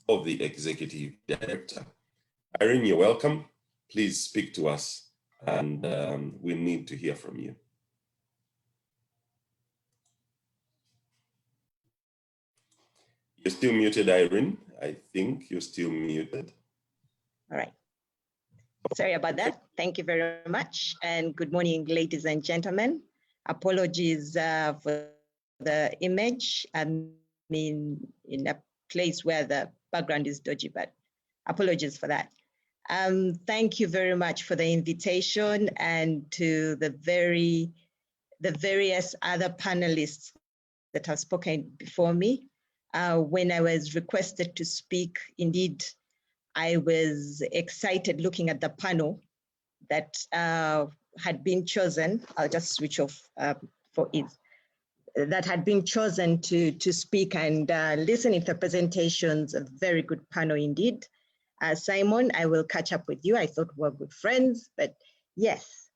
of the Executive Director. Irene, you're welcome. Please speak to us, and we need to hear from you. You're still muted, Irene. I think you're still muted. All right. Sorry about that. Thank you very much. And good morning, ladies and gentlemen. Apologies for the image. I'm in a place where the background is dodgy, but apologies for that. Thank you very much for the invitation, and to the various other panelists that have spoken before me. When I was requested to speak, indeed, I was excited looking at the panel that had been chosen. I'll just switch off for ease. That had been chosen to speak and listening to presentations. A very good panel indeed. Simon, I will catch up with you. I thought we were good friends, but yes.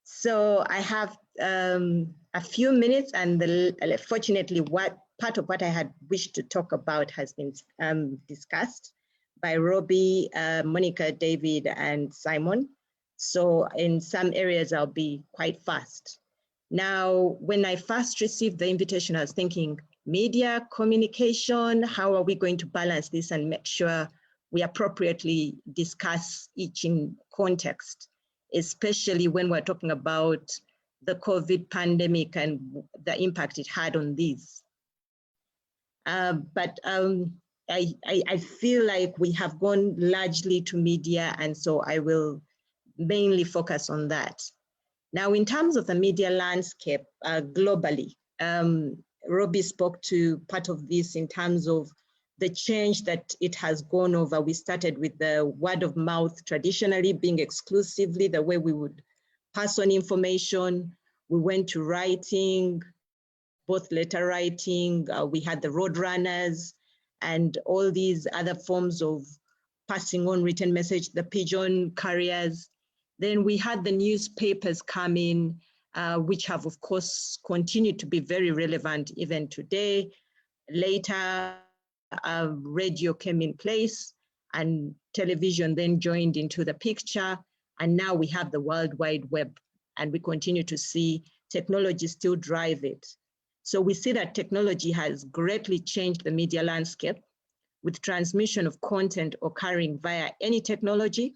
So I have a few minutes, and fortunately, part of what I had wished to talk about has been discussed by Robbie, Monica, David, and Simon. So in some areas, I'll be quite fast. Now, when I first received the invitation, I was thinking, media, communication, how are we going to balance this and make sure we appropriately discuss each in context, especially when we're talking about the COVID pandemic and the impact it had on these. But I feel like we have gone largely to media, and so I will mainly focus on that. Now, in terms of the media landscape globally, Robbie spoke to part of this in terms of the change that it has gone over. We started with the word of mouth traditionally being exclusively the way we would pass on information. We went to writing, both letter writing, we had the road runners, and all these other forms of passing on written message, the pigeon carriers. Then we had the newspapers come in, which have, of course, continued to be very relevant even today. Later, radio came in place, and television then joined into the picture. And now we have the World Wide Web, and we continue to see technology still drive it. So we see that technology has greatly changed the media landscape, with transmission of content occurring via any technology,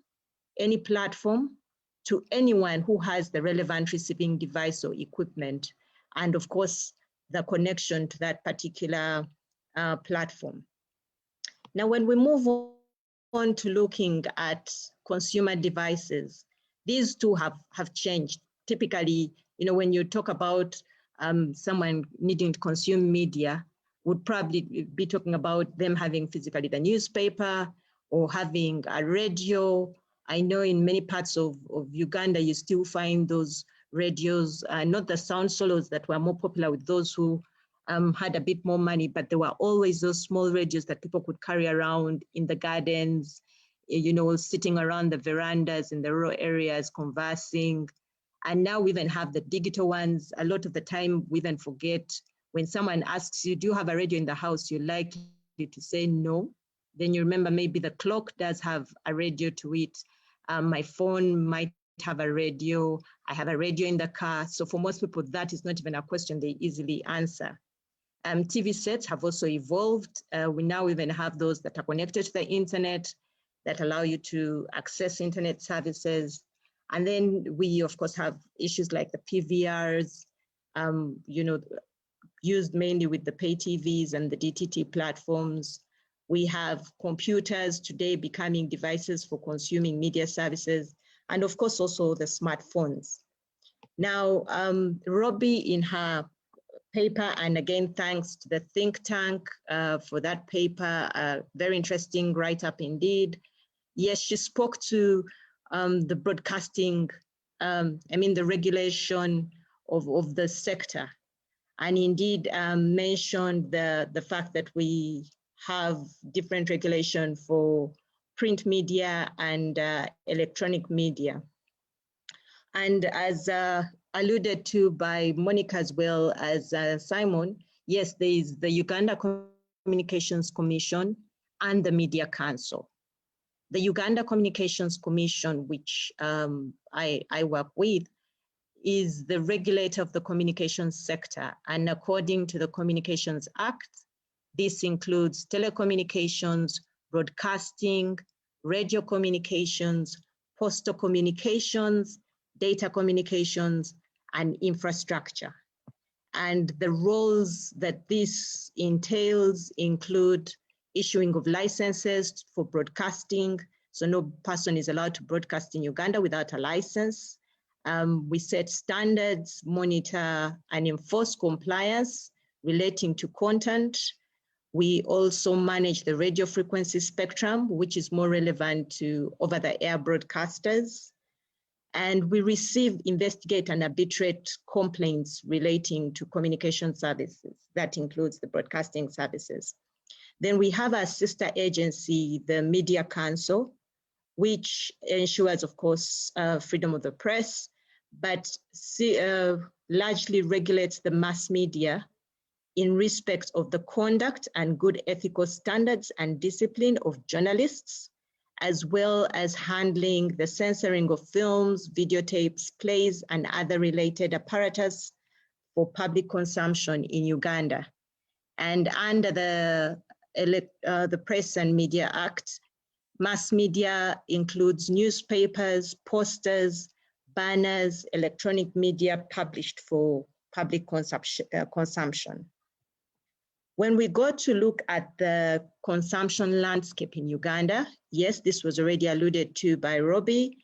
any platform, to anyone who has the relevant receiving device or equipment, and of course, the connection to that particular platform. Now, when we move on to looking at consumer devices, these two have changed. Typically, when you talk about someone needing to consume media, would probably be talking about them having physically the newspaper or having a radio. I know in many parts of Uganda, you still find those radios, not the sound solos that were more popular with those who had a bit more money, but there were always those small radios that people could carry around in the gardens, sitting around the verandas in the rural areas, conversing. And now we even have the digital ones. A lot of the time, we even forget when someone asks you, do you have a radio in the house? You're likely to say no. Then you remember maybe the clock does have a radio to it. My phone might have a radio. I have a radio in the car. So for most people, that is not even a question they easily answer. TV sets have also evolved. We now even have those that are connected to the internet that allow you to access internet services. And then we, of course, have issues like the PVRs, used mainly with the pay TVs and the DTT platforms. We have computers today becoming devices for consuming media services, and of course also the smartphones. Now, Robbie in her paper, and again, thanks to the think tank for that paper, very interesting write-up indeed. Yes, she spoke to the broadcasting, the regulation of the sector, and indeed mentioned the fact that we have different regulation for print media and electronic media. And as alluded to by Monica as well as Simon, yes, there is the Uganda Communications Commission and the Media Council. The Uganda Communications Commission, which I work with, is the regulator of the communications sector. And according to the Communications Act, this includes telecommunications, broadcasting, radio communications, postal communications, data communications, and infrastructure. And the roles that this entails include issuing of licenses for broadcasting. So no person is allowed to broadcast in Uganda without a license. We set standards, monitor and enforce compliance relating to content. We also manage the radio frequency spectrum, which is more relevant to over-the-air broadcasters. And we receive, investigate, and arbitrate complaints relating to communication services. That includes the broadcasting services. Then we have our sister agency, the Media Council, which ensures, of course, freedom of the press, but largely regulates the mass media in respect of the conduct and good ethical standards and discipline of journalists, as well as handling the censoring of films, videotapes, plays, and other related apparatus for public consumption in Uganda. And under the Press and Media Act, mass media includes newspapers, posters, banners, electronic media published for public consumption. When we go to look at the consumption landscape in Uganda, yes, this was already alluded to by Robbie.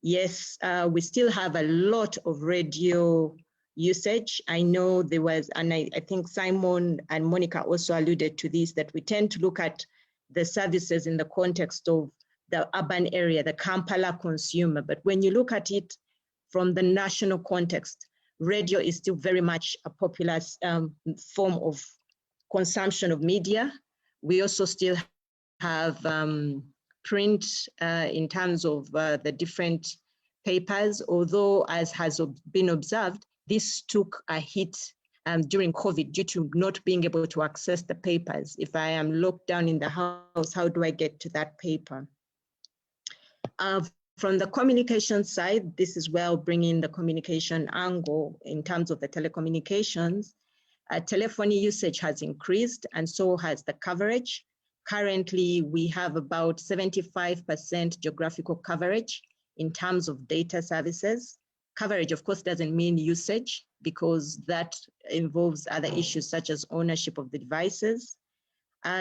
Yes, we still have a lot of radio usage. I know there was, and I think Simon and Monica also alluded to this, that we tend to look at the services in the context of the urban area, the Kampala consumer. But when you look at it from the national context, radio is still very much a popular form of consumption of media. We also still have print in terms of the different papers, although as has been observed, this took a hit during COVID due to not being able to access the papers. If I am locked down in the house, how do I get to that paper? From the communication side, this is where I'll bring in the communication angle in terms of the telecommunications. Telephony usage has increased and so has the coverage. Currently, we have about 75% geographical coverage in terms of data services. Coverage, of course, doesn't mean usage because that involves other issues such as ownership of the devices.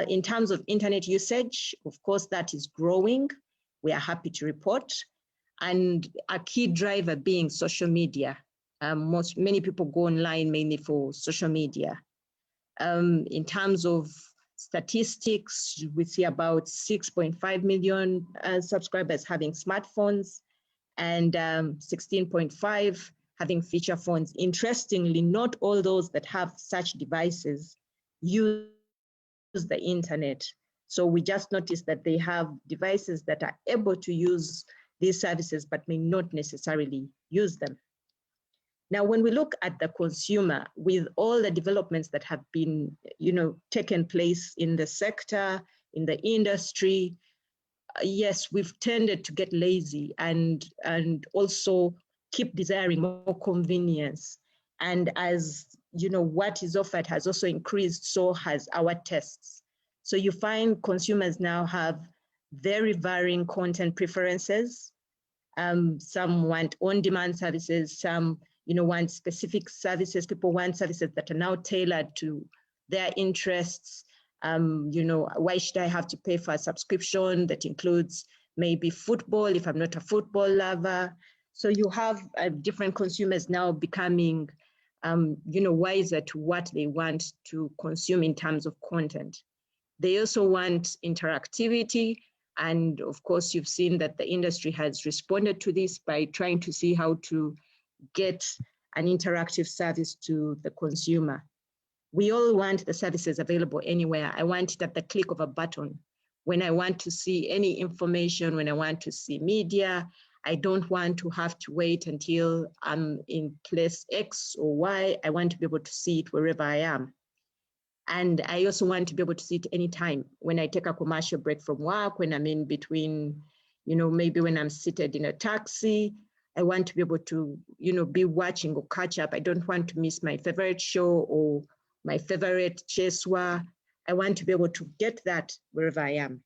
In terms of internet usage, of course, that is growing. We are happy to report. And a key driver being social media. Many people go online mainly for social media. In terms of statistics, we see about 6.5 million subscribers having smartphones and 16.5 having feature phones. Interestingly, not all those that have such devices use the internet. So we just noticed that they have devices that are able to use these services but may not necessarily use them. Now, when we look at the consumer, with all the developments that have been, taken place in the sector, in the industry, yes, we've tended to get lazy and also keep desiring more convenience. And as what is offered has also increased, so has our tastes. So you find consumers now have very varying content preferences. Some want on-demand services, some want specific services. People want services that are now tailored to their interests. Why should I have to pay for a subscription that includes maybe football if I'm not a football lover? So you have different consumers now becoming, wiser to what they want to consume in terms of content. They also want interactivity. And of course, you've seen that the industry has responded to this by trying to see how to get an interactive service to the consumer. We all want the services available anywhere. I want it at the click of a button. When I want to see any information, when I want to see media, I don't want to have to wait until I'm in place X or Y. I want to be able to see it wherever I am. And I also want to be able to see it anytime. When I take a commercial break from work, when I'm in between, maybe when I'm seated in a taxi, I want to be able to, be watching or catch up. I don't want to miss my favorite show or my favorite cheswa. I want to be able to get that wherever I am.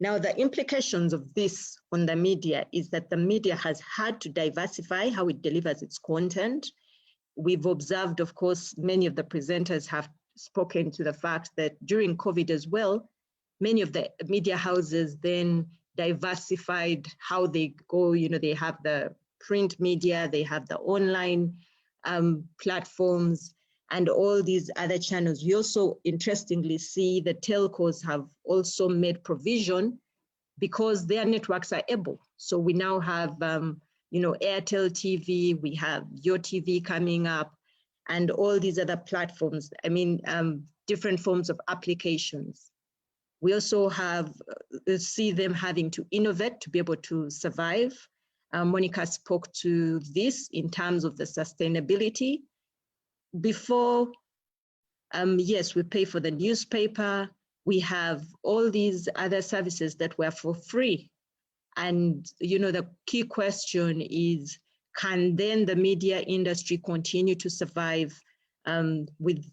Now, the implications of this on the media is that the media has had to diversify how it delivers its content. We've observed, of course, many of the presenters have spoken to the fact that during COVID as well, many of the media houses then diversified how they go. They have the print media, they have the online platforms, and all these other channels. We also, interestingly, see the telcos have also made provision because their networks are able. So we now have Airtel TV, we have Your TV coming up, and all these other platforms, different forms of applications. We also see them having to innovate to be able to survive. Monica spoke to this in terms of the sustainability. Before, yes, we pay for the newspaper. We have all these other services that were for free. And, the key question is, can then the media industry continue to survive with,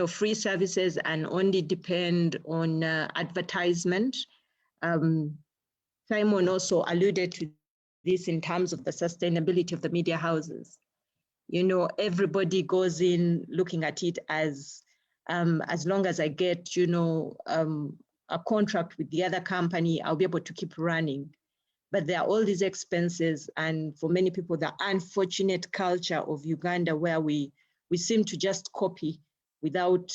free services and only depend on advertisement? Simon also alluded to this in terms of the sustainability of the media houses. You know, everybody goes in looking at it as long as I get, you know, a contract with the other company, I'll be able to keep running. But there are all these expenses, and for many people, the unfortunate culture of Uganda where we seem to just copy without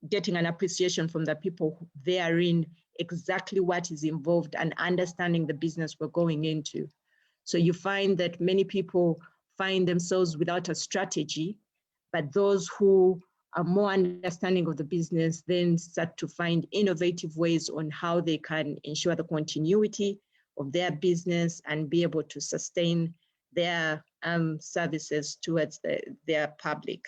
getting an appreciation from the people therein exactly what is involved and understanding the business we're going into. So you find that many people find themselves without a strategy, but those who are more understanding of the business then start to find innovative ways on how they can ensure the continuity of their business and be able to sustain their services towards their public.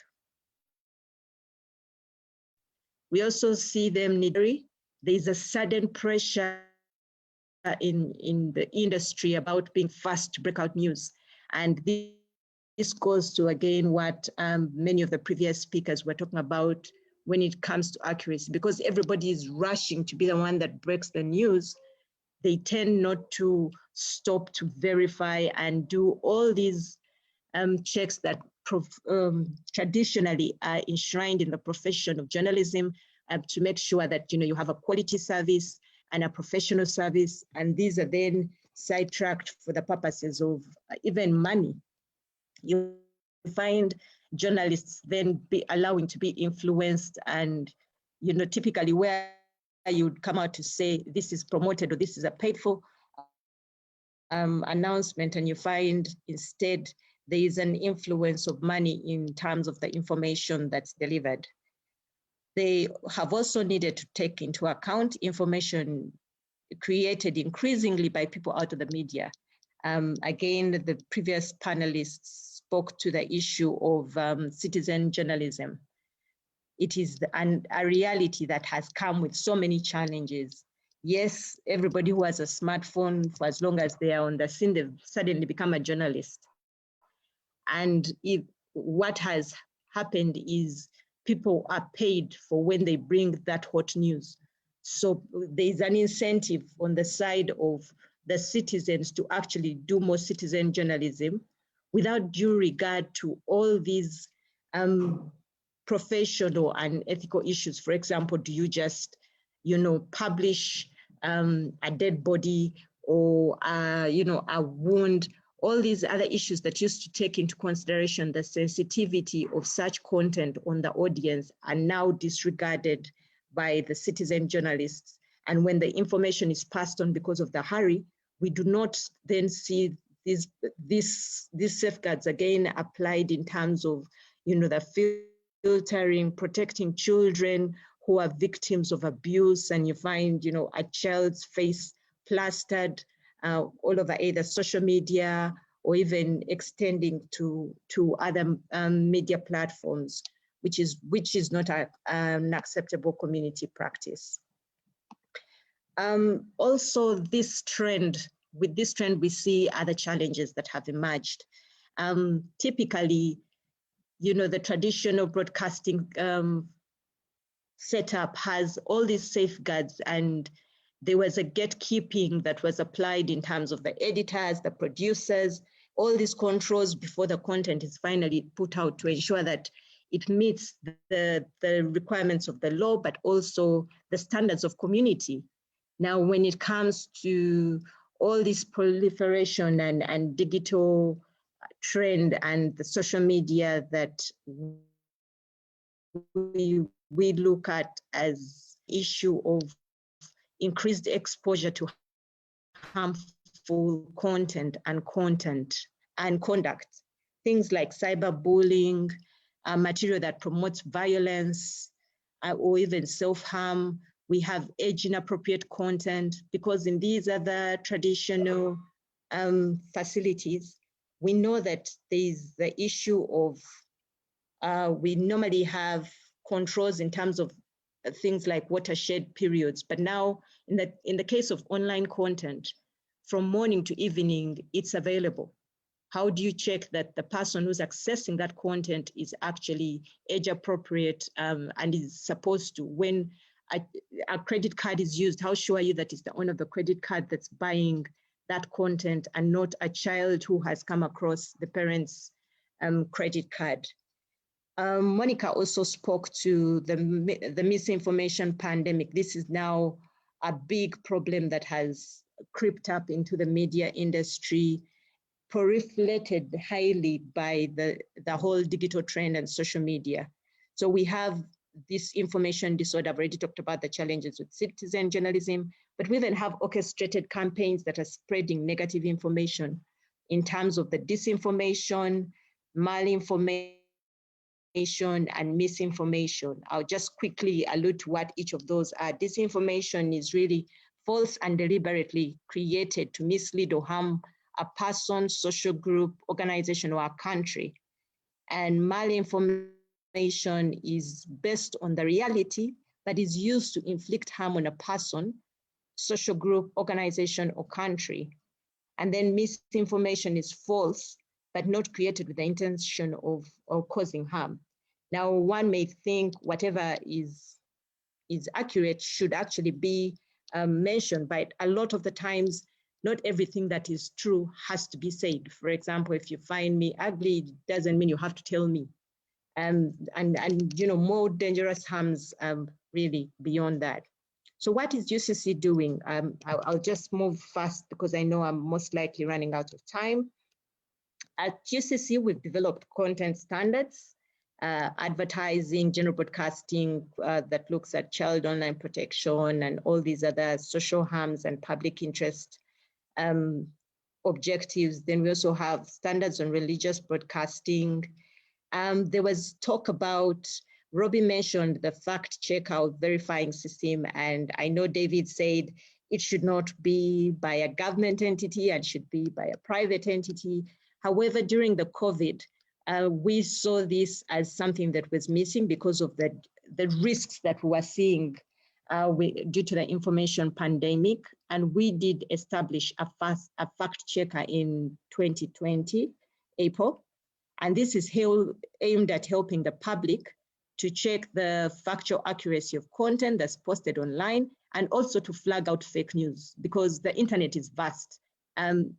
We also see them need, there's a sudden pressure in the industry about being fast to break out news. And this goes to, again, what many of the previous speakers were talking about when it comes to accuracy, because everybody is rushing to be the one that breaks the news. They tend not to stop to verify and do all these checks that traditionally are enshrined in the profession of journalism to make sure that, you know, you have a quality service and a professional service, and these are then sidetracked for the purposes of even money. You find journalists then allowing to be influenced, and, you know, typically where you would come out to say this is promoted or this is a paid for announcement, and you find instead there is an influence of money in terms of the information that's delivered. They have also needed to take into account information created increasingly by people out of the media. Again, the previous panelists spoke to the issue of citizen journalism. It is a reality that has come with so many challenges. Yes, everybody who has a smartphone, for as long as they are on the scene, they've suddenly become a journalist. And what has happened is people are paid for when they bring that hot news. So there's an incentive on the side of the citizens to actually do more citizen journalism without due regard to all these professional and ethical issues. For example, do you just, you know, publish a dead body or, you know, a wound? All these other issues that used to take into consideration the sensitivity of such content on the audience are now disregarded by the citizen journalists. And when the information is passed on because of the hurry, we do not then see these safeguards again applied in terms of, you know, the filtering, protecting children who are victims of abuse, and you find, you know, a child's face plastered all over either social media or even extending to other media platforms, which is not an acceptable community practice. Also, with this trend, we see other challenges that have emerged. Typically, you know, the traditional broadcasting setup has all these safeguards, and there was a gatekeeping that was applied in terms of the editors, the producers, all these controls before the content is finally put out to ensure that it meets the requirements of the law, but also the standards of community. Now, when it comes to all this proliferation and digital trend and the social media that we look at as issue of increased exposure to harmful content and conduct. Things like cyberbullying, material that promotes violence, or even self-harm. We have age-inappropriate content, because in these other traditional facilities, we know that there's the issue of, we normally have controls in terms of things like watershed periods, but now in the case of online content, from morning to evening, it's available. How do you check that the person who's accessing that content is actually age appropriate and is supposed to, when a credit card is used, how sure are you that it's the owner of the credit card that's buying that content and not a child who has come across the parent's credit card. Monica also spoke to the misinformation pandemic. This is now a big problem that has crept up into the media industry, proliferated highly by the whole digital trend and social media. So we have this information disorder. I've already talked about the challenges with citizen journalism, but we even have orchestrated campaigns that are spreading negative information in terms of the disinformation, malinformation, and misinformation. I'll just quickly allude to what each of those are. Disinformation is really false and deliberately created to mislead or harm a person, social group, organization, or a country. And malinformation is based on the reality that is used to inflict harm on a person, social group, organization, or country. And then misinformation is false, but not created with the intention of causing harm. Now, one may think whatever is accurate should actually be mentioned, but a lot of the times, not everything that is true has to be said. For example, if you find me ugly, it doesn't mean you have to tell me. And you know, more dangerous harms really beyond that. So what is UCC doing? I'll just move fast because I know I'm most likely running out of time. At UCC, we've developed content standards, advertising, general broadcasting that looks at child online protection and all these other social harms and public interest objectives. Then we also have standards on religious broadcasting. There was talk about, Robbie mentioned the fact checkout verifying system, and I know David said it should not be by a government entity and should be by a private entity. However, during the COVID, we saw this as something that was missing because of the risks that we were seeing due to the information pandemic. And we did establish a fact checker in 2020, April. And this is aimed at helping the public to check the factual accuracy of content that's posted online, and also to flag out fake news, because the internet is vast.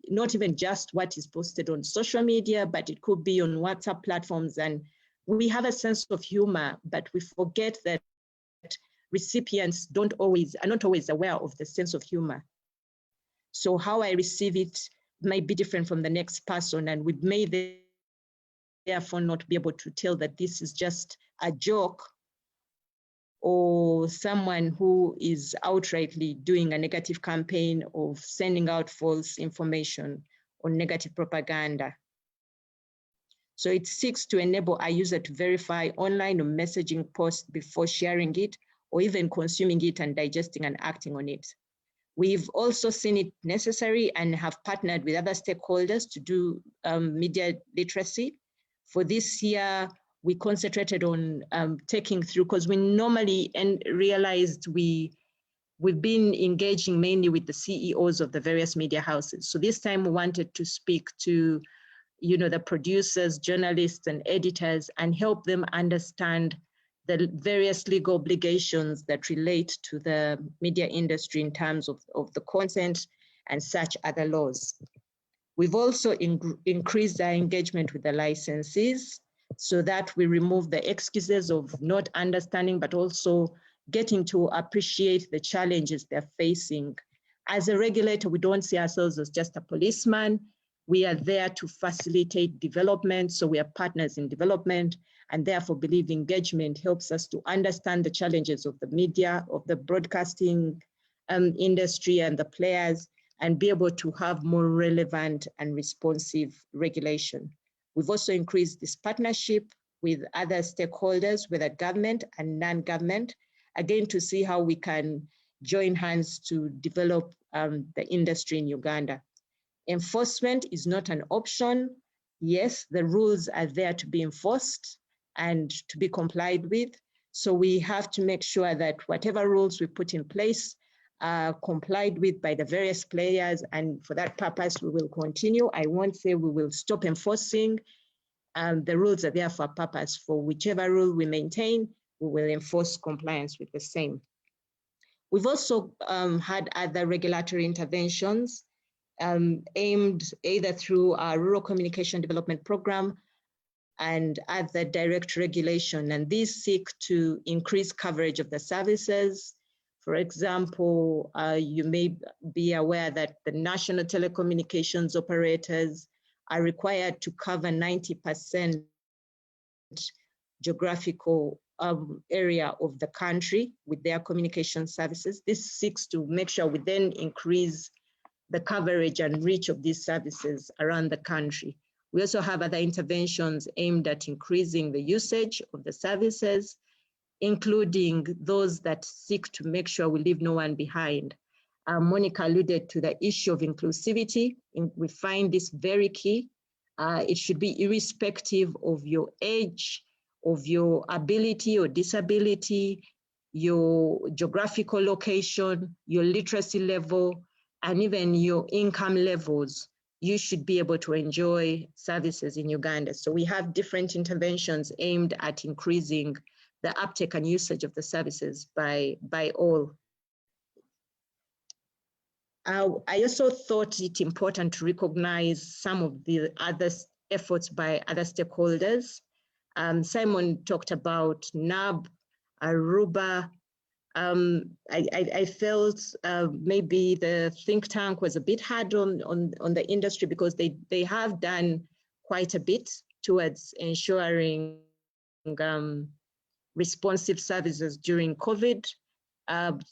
Not even just what is posted on social media, but it could be on WhatsApp platforms. And we have a sense of humor, but we forget that recipients are not always aware of the sense of humor. So how I receive it might be different from the next person, and we may therefore not be able to tell that this is just a joke or someone who is outrightly doing a negative campaign of sending out false information or negative propaganda. So it seeks to enable a user to verify online or messaging posts before sharing it, or even consuming it and digesting and acting on it. We've also seen it necessary and have partnered with other stakeholders to do media literacy. For this year, we concentrated on taking through, because we normally realized we've been engaging mainly with the CEOs of the various media houses. So this time we wanted to speak to, you know, the producers, journalists, and editors, and help them understand the various legal obligations that relate to the media industry in terms of the content and such other laws. We've also increased our engagement with the licensees so that we remove the excuses of not understanding, but also getting to appreciate the challenges they're facing. As a regulator, we don't see ourselves as just a policeman. We are there to facilitate development, so we are partners in development, and therefore believe engagement helps us to understand the challenges of the media, of the broadcasting industry and the players, and be able to have more relevant and responsive regulation. We've also increased this partnership with other stakeholders, whether government and non-government, again, to see how we can join hands to develop the industry in Uganda. Enforcement is not an option. Yes, the rules are there to be enforced and to be complied with. So we have to make sure that whatever rules we put in place are complied with by the various players. And for that purpose, we will continue. I won't say we will stop enforcing. The rules are there for a purpose. For whichever rule we maintain, we will enforce compliance with the same. We've also had other regulatory interventions. aimed either through our Rural Communication Development Program and other direct regulation. And these seek to increase coverage of the services. For example, you may be aware that the national telecommunications operators are required to cover 90% geographical area of the country with their communication services. This seeks to make sure we then increase the coverage and reach of these services around the country. We also have other interventions aimed at increasing the usage of the services, including those that seek to make sure we leave no one behind. Monica alluded to the issue of inclusivity. We find this very key. It should be irrespective of your age, of your ability or disability, your geographical location, your literacy level, and even your income levels. You should be able to enjoy services in Uganda. So we have different interventions aimed at increasing the uptake and usage of the services by all. I also thought it important to recognize some of the other efforts by other stakeholders. Simon talked about NAB, Aruba. I felt maybe the think tank was a bit hard on the industry because they have done quite a bit towards ensuring responsive services during COVID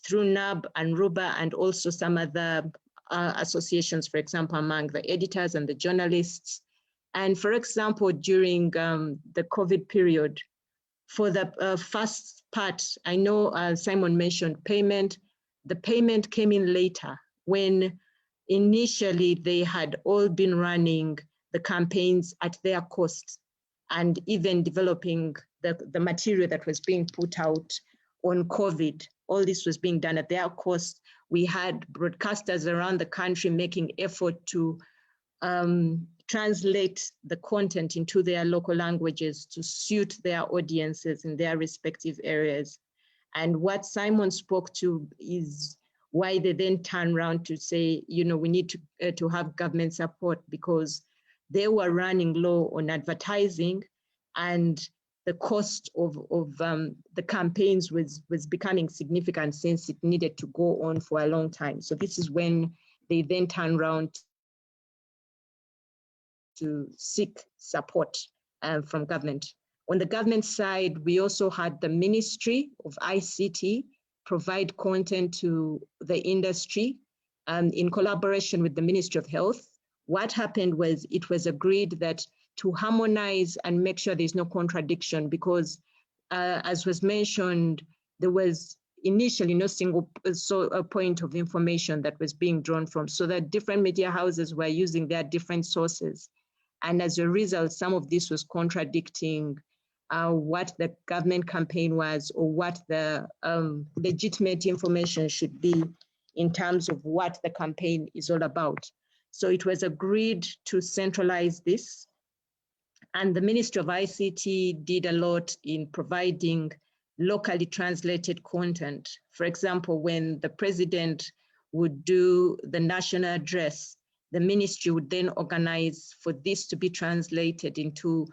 through NAB and Aruba, and also some other associations, for example, among the editors and the journalists. And for example, during the COVID period, for the first part, I know Simon mentioned payment. The payment came in later when initially they had all been running the campaigns at their cost and even developing the material that was being put out on COVID. All this was being done at their cost. We had broadcasters around the country making effort to translate the content into their local languages to suit their audiences in their respective areas. And what Simon spoke to is why they then turn around to say, you know, we need to have government support, because they were running low on advertising, and the cost of the campaigns was becoming significant since it needed to go on for a long time. So this is when they then turn around to seek support from government. On the government side, we also had the Ministry of ICT provide content to the industry in collaboration with the Ministry of Health. What happened was it was agreed that to harmonize and make sure there's no contradiction, because as was mentioned, there was initially no single point of information that was being drawn from, so that different media houses were using their different sources. And as a result, some of this was contradicting what the government campaign was, or what the legitimate information should be in terms of what the campaign is all about. So it was agreed to centralize this. And the Ministry of ICT did a lot in providing locally translated content. For example, when the president would do the national address, the ministry would then organize for this to be translated into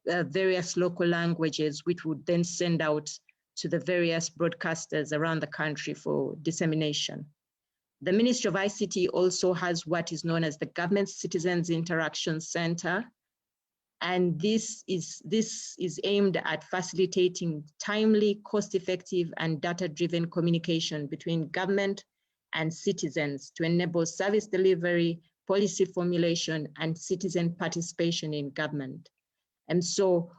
various local languages, which would then send out to the various broadcasters around the country for dissemination. The Ministry of ICT also has what is known as the Government Citizens Interaction Center. And this is aimed at facilitating timely, cost-effective, and data-driven communication between government and citizens to enable service delivery, policy formulation, and citizen participation in government. And so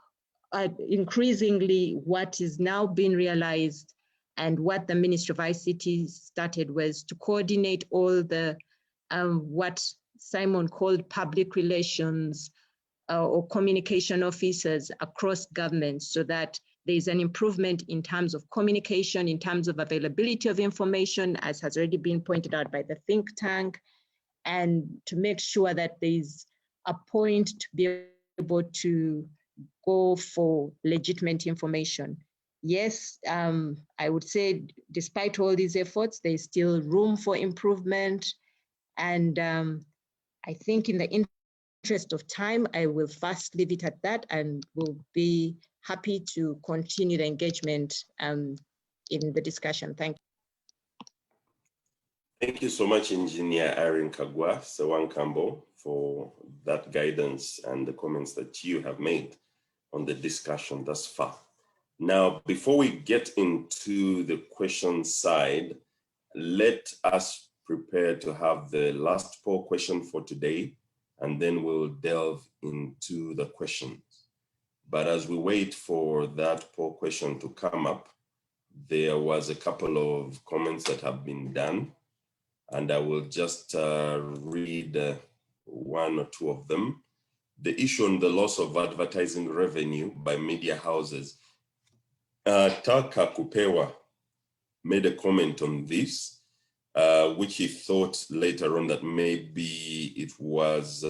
increasingly what is now being realized and what the Ministry of ICT started was to coordinate all the what Simon called public relations or communication officers across government, so that there is an improvement in terms of communication, in terms of availability of information, as has already been pointed out by the think tank, and to make sure that there is a point to be able to go for legitimate information. Yes, I would say despite all these efforts, there's still room for improvement. And I think in the interest of time, I will first leave it at that and will be happy to continue the engagement in the discussion. Thank you. Thank you so much, Engineer Irene Kagwa Sewankambo, for that guidance and the comments that you have made on the discussion thus far. Now, before we get into the question side, let us prepare to have the last poll question for today, and then we'll delve into the questions. But as we wait for that poll question to come up, there was a couple of comments that have been done, and I will just read one or two of them. The issue on the loss of advertising revenue by media houses. Taka Kupewa made a comment on this, which he thought later on that maybe it was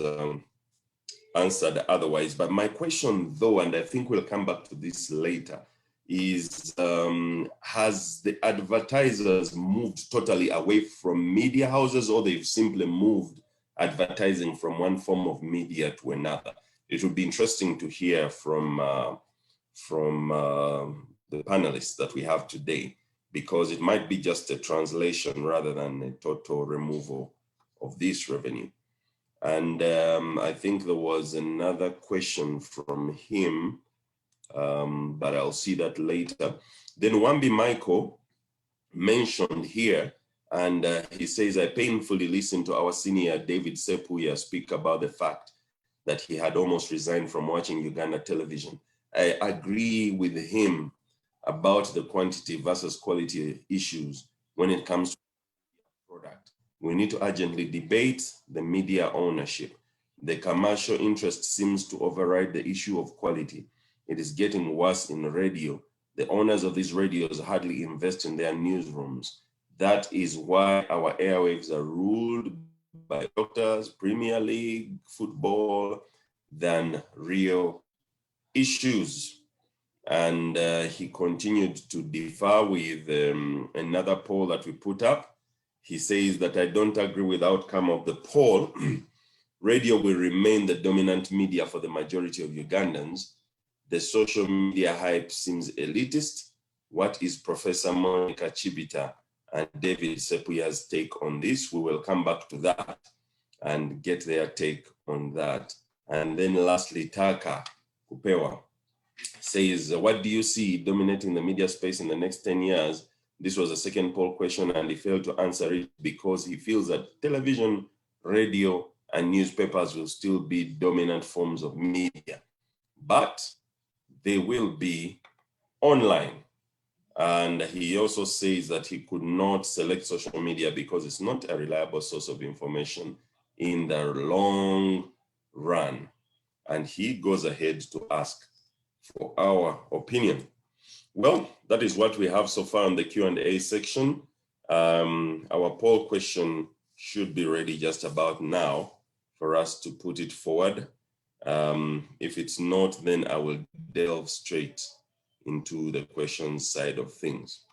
answered otherwise. But my question though, and I think we'll come back to this later, is has the advertisers moved totally away from media houses, or they've simply moved advertising from one form of media to another? It would be interesting to hear from the panelists that we have today, because it might be just a translation rather than a total removal of this revenue. And I think there was another question from him, but I'll see that later. Then Wambi Michael mentioned here, and he says, I painfully listened to our senior David Sepuya speak about the fact that he had almost resigned from watching Uganda television. I agree with him about the quantity versus quality issues when it comes to product. We need to urgently debate the media ownership. The commercial interest seems to override the issue of quality. It is getting worse in radio. The owners of these radios hardly invest in their newsrooms. That is why our airwaves are ruled by doctors, Premier League, football, than real issues. And he continued to differ with another poll that we put up. He says that I don't agree with the outcome of the poll. Radio will remain the dominant media for the majority of Ugandans. The social media hype seems elitist. What is Professor Monica Chibita and David Sepuya's take on this? We will come back to that and get their take on that. And then lastly, Taka Kupewa says, what do you see dominating the media space in the next 10 years? This was a second poll question, and he failed to answer it because he feels that television, radio, and newspapers will still be dominant forms of media, but they will be online. And he also says that he could not select social media because it's not a reliable source of information in the long run. And he goes ahead to ask for our opinion. Well, that is what we have so far in the Q&A section. Our poll question should be ready just about now for us to put it forward. If it's not, then I will delve straight into the questions side of things.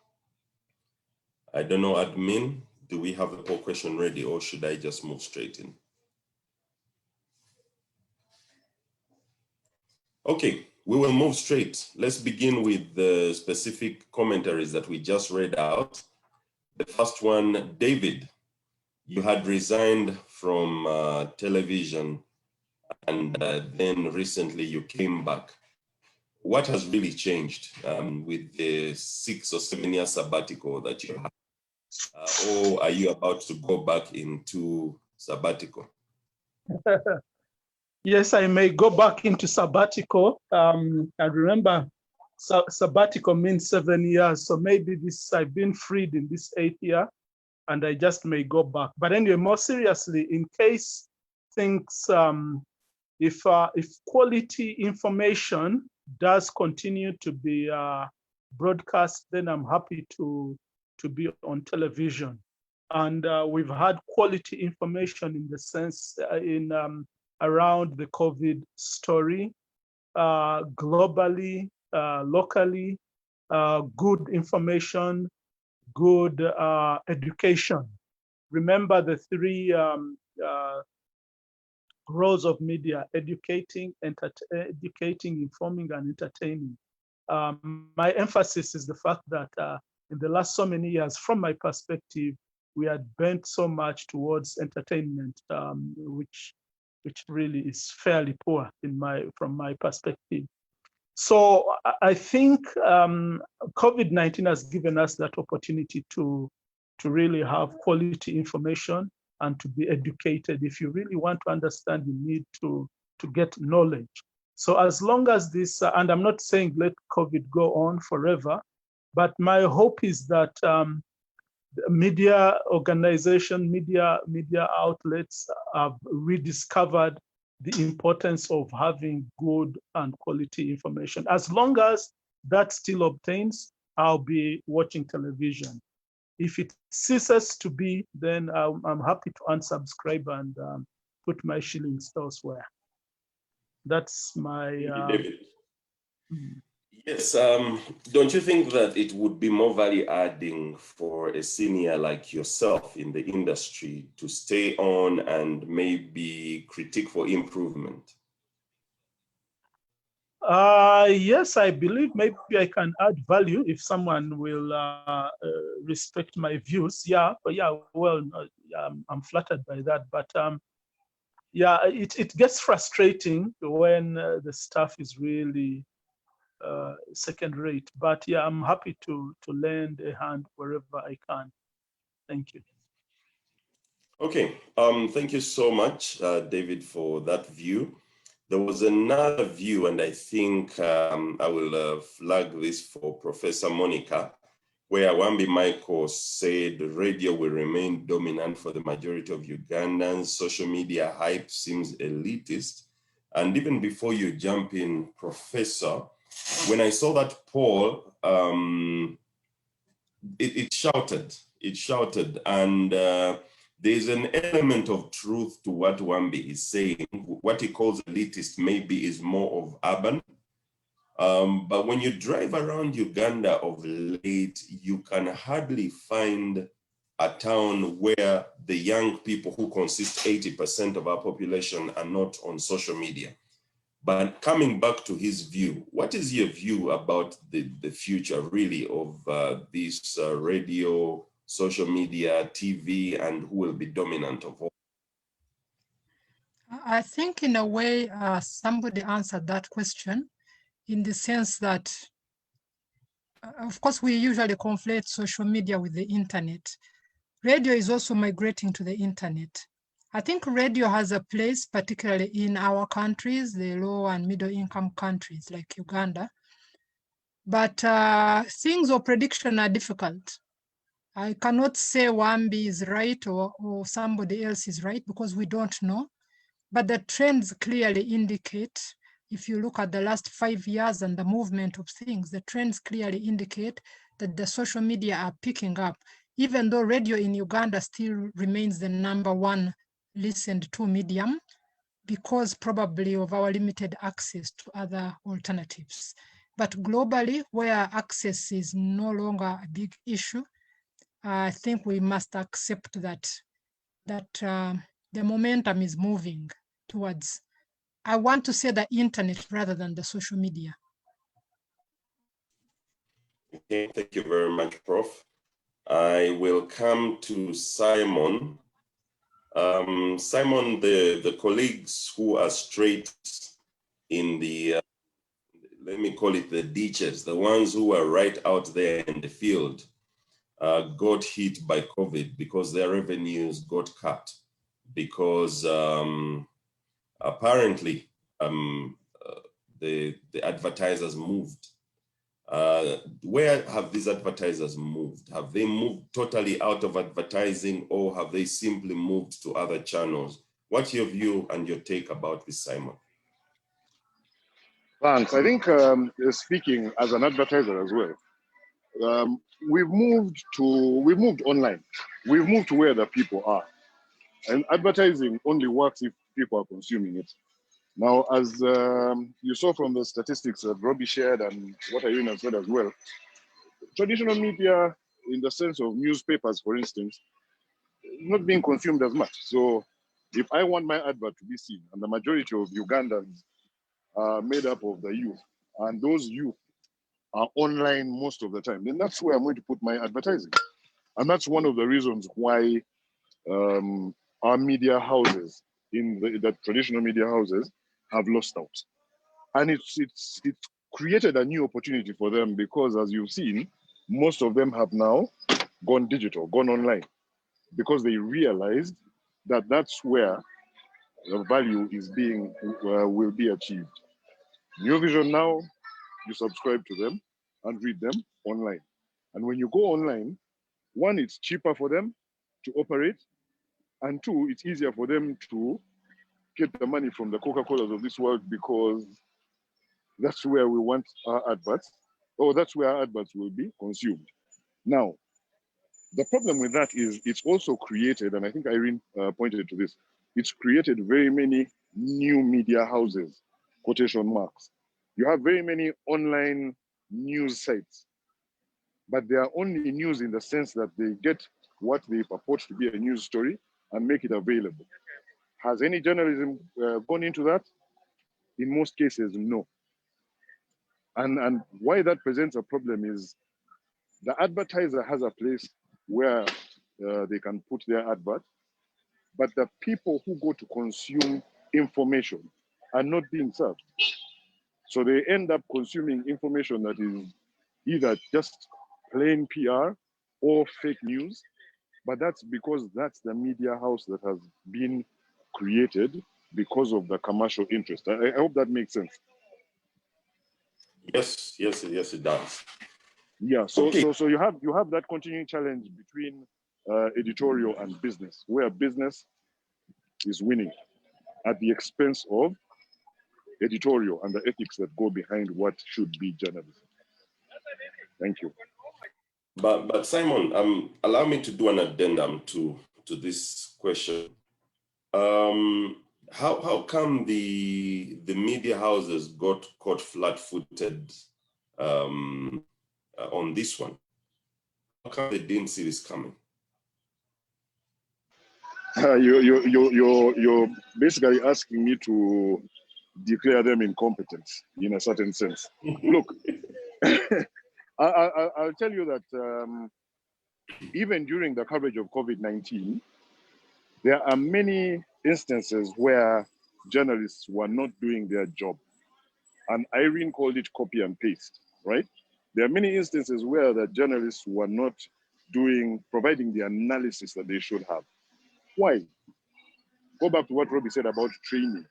I don't know, admin, do we have the poll question ready, or should I just move straight in? Okay, we will move straight. Let's begin with the specific commentaries that we just read out. The first one, David, you had resigned from television, and then recently you came back. What has really changed with the 6 or 7 year sabbatical that you have? Or are you about to go back into sabbatical? Yes, I may go back into sabbatical. And remember, sabbatical means 7 years. So maybe I've been freed in this 8th year, and I just may go back. But anyway, more seriously, in case things, if quality information does continue to be broadcast, then I'm happy to be on television. And we've had quality information in the sense around the COVID story, globally, locally, good information, good education. Remember the three roles of media: educating, informing, and entertaining. My emphasis is the fact that in the last so many years, from my perspective, we had bent so much towards entertainment, which really is fairly poor from my perspective. So I think COVID-19 has given us that opportunity to really have quality information and to be educated. If you really want to understand, you need to get knowledge. So as long as this, and I'm not saying let COVID go on forever, but my hope is that media organization, media outlets have rediscovered the importance of having good and quality information. As long as that still obtains, I'll be watching television. If it ceases to be, then I'm happy to unsubscribe and put my shillings elsewhere. That's my. David. Yes, don't you think that it would be more value adding for a senior like yourself in the industry to stay on and maybe critique for improvement? Yes, I believe maybe I can add value if someone will respect my views. Yeah, but yeah, well, I'm flattered by that. But yeah, it gets frustrating when the staff is really second rate. But yeah, I'm happy to lend a hand wherever I can. Thank you. Okay, thank you so much, David, for that view. There was another view, and I think I will flag this for Professor Monica, where Wambi Michael said radio will remain dominant for the majority of Ugandans. Social media hype seems elitist. And even before you jump in, Professor, when I saw that poll, it shouted, and there's an element of truth to what Wambi is saying. What he calls elitist maybe is more of urban. But when you drive around Uganda of late, you can hardly find a town where the young people who consist 80% of our population are not on social media. But coming back to his view, what is your view about the future really of this radio, social media, TV, and who will be dominant of all? I think in a way, somebody answered that question in the sense that, of course, we usually conflate social media with the internet. Radio is also migrating to the internet. I think radio has a place, particularly in our countries, the low and middle income countries like Uganda. But things of prediction are difficult. I cannot say Wambi is right or somebody else is right because we don't know. But the trends clearly indicate, if you look at the last 5 years and the movement of things, the trends clearly indicate that the social media are picking up, even though radio in Uganda still remains the #1 listened to medium because probably of our limited access to other alternatives. But globally, where access is no longer a big issue, I think we must accept that the momentum is moving towards, I want to say, the internet rather than the social media. Okay, thank you very much, Prof. I will come to Simon. Simon, the colleagues who are straight in the, let me call it the ditches, the ones who are right out there in the field, got hit by COVID because their revenues got cut because apparently the advertisers moved. Where have these advertisers moved? Have they moved totally out of advertising or have they simply moved to other channels? What's your view and your take about this, Simon? Thanks. I think speaking as an advertiser as well, we've moved online. We've moved to where the people are. And advertising only works if people are consuming it. Now, as you saw from the statistics that Robbie shared and what Irene has said as well, traditional media, in the sense of newspapers, for instance, not being consumed as much. So If I want my advert to be seen, and the majority of Ugandans are made up of the youth, and those youth are online most of the time, then that's where I'm going to put my advertising. And that's one of the reasons why our media houses, the traditional media houses, have lost out. And it's created a new opportunity for them because, as you've seen, most of them have now gone digital, gone online, because they realized that that's where the value is will be achieved. New Vision now, you subscribe to them and read them online. And when you go online, one, it's cheaper for them to operate, and two, it's easier for them to get the money from the Coca-Colas of this world, because that's where we want our adverts, or that's where our adverts will be consumed. Now, the problem with that is it's also created, and I think Irene pointed to this, it's created very many new media houses, quotation marks. You have very many online news sites, but they are only news in the sense that they get what they purport to be a news story and make it available. Has any journalism gone into that? In most cases, no. And why that presents a problem is the advertiser has a place where they can put their advert, but the people who go to consume information are not being served. So they end up consuming information that is either just plain PR or fake news, but that's because that's the media house that has been created because of the commercial interest. I hope that makes sense. Yes, it does. Yeah, so Okay. so you have that continuing challenge between editorial and business, where business is winning at the expense of editorial and the ethics that go behind what should be journalism. Thank you. But Simon, allow me to do an addendum to this question. How come the media houses got caught flat-footed on this one? How come they didn't see this coming? You're basically asking me to declare them incompetent in a certain sense. Look, I'll tell you that even during the coverage of COVID-19, there are many instances where journalists were not doing their job. And Irene called it copy and paste, right? There are many instances where the journalists were not providing the analysis that they should have. Why? Go back to what Robbie said about training.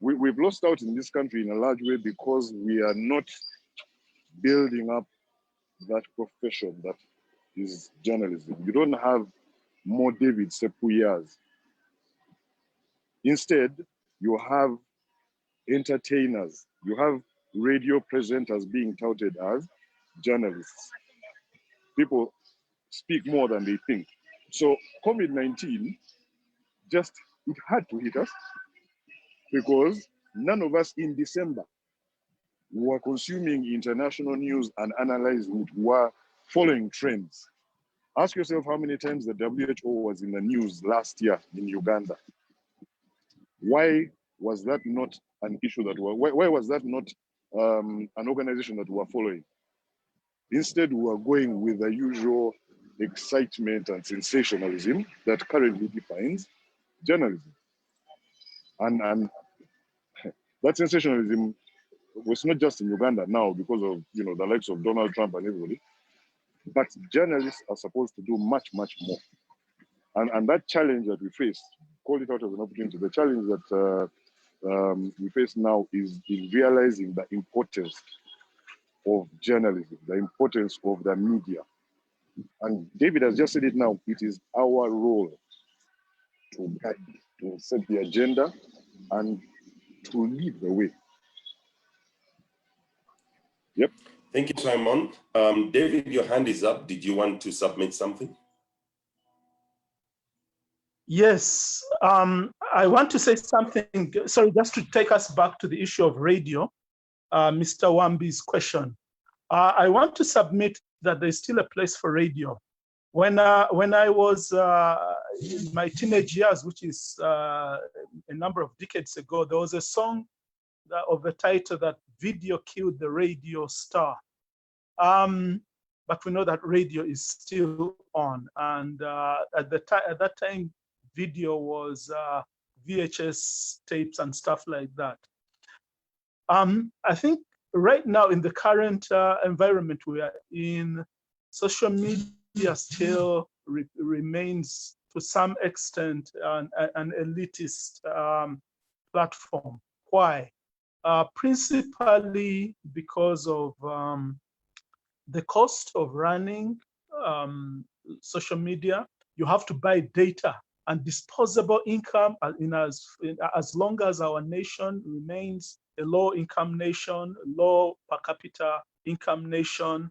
We've lost out in this country in a large way because we are not building up that profession that is journalism. You don't have more David Sepuyas. Instead, you have entertainers. You have radio presenters being touted as journalists. People speak more than they think. So COVID-19 it had to hit us, because none of us in December were consuming international news and analyzing it, were following trends. Ask yourself how many times the WHO was in the news last year in Uganda. Why was that not an issue why was that not an organization that we were following? Instead, we were going with the usual excitement and sensationalism that currently defines journalism. And that sensationalism was not just in Uganda now because of the likes of Donald Trump and everybody, but journalists are supposed to do much, much more. And that challenge that we face, call it out as an opportunity, the challenge that we face now is in realizing the importance of journalism, the importance of the media. And David has just said it now, it is our role to guide, to set the agenda and to lead the way. Yep. Thank you, Simon. David, your hand is up. Did you want to submit something? Yes, I want to say something. Sorry, just to take us back to the issue of radio, Mr. Wambi's question. I want to submit that there's still a place for radio. When I was in my teenage years, which is a number of decades ago, there was a song of the title that "Video Killed the Radio Star." But we know that radio is still on, and at that time, video was VHS tapes and stuff like that. I think right now in the current environment we are in, social media still remains to some extent an elitist platform. Why? Principally because of the cost of running social media. You have to buy data and disposable income as long as our nation remains a low-income nation, low per capita income nation.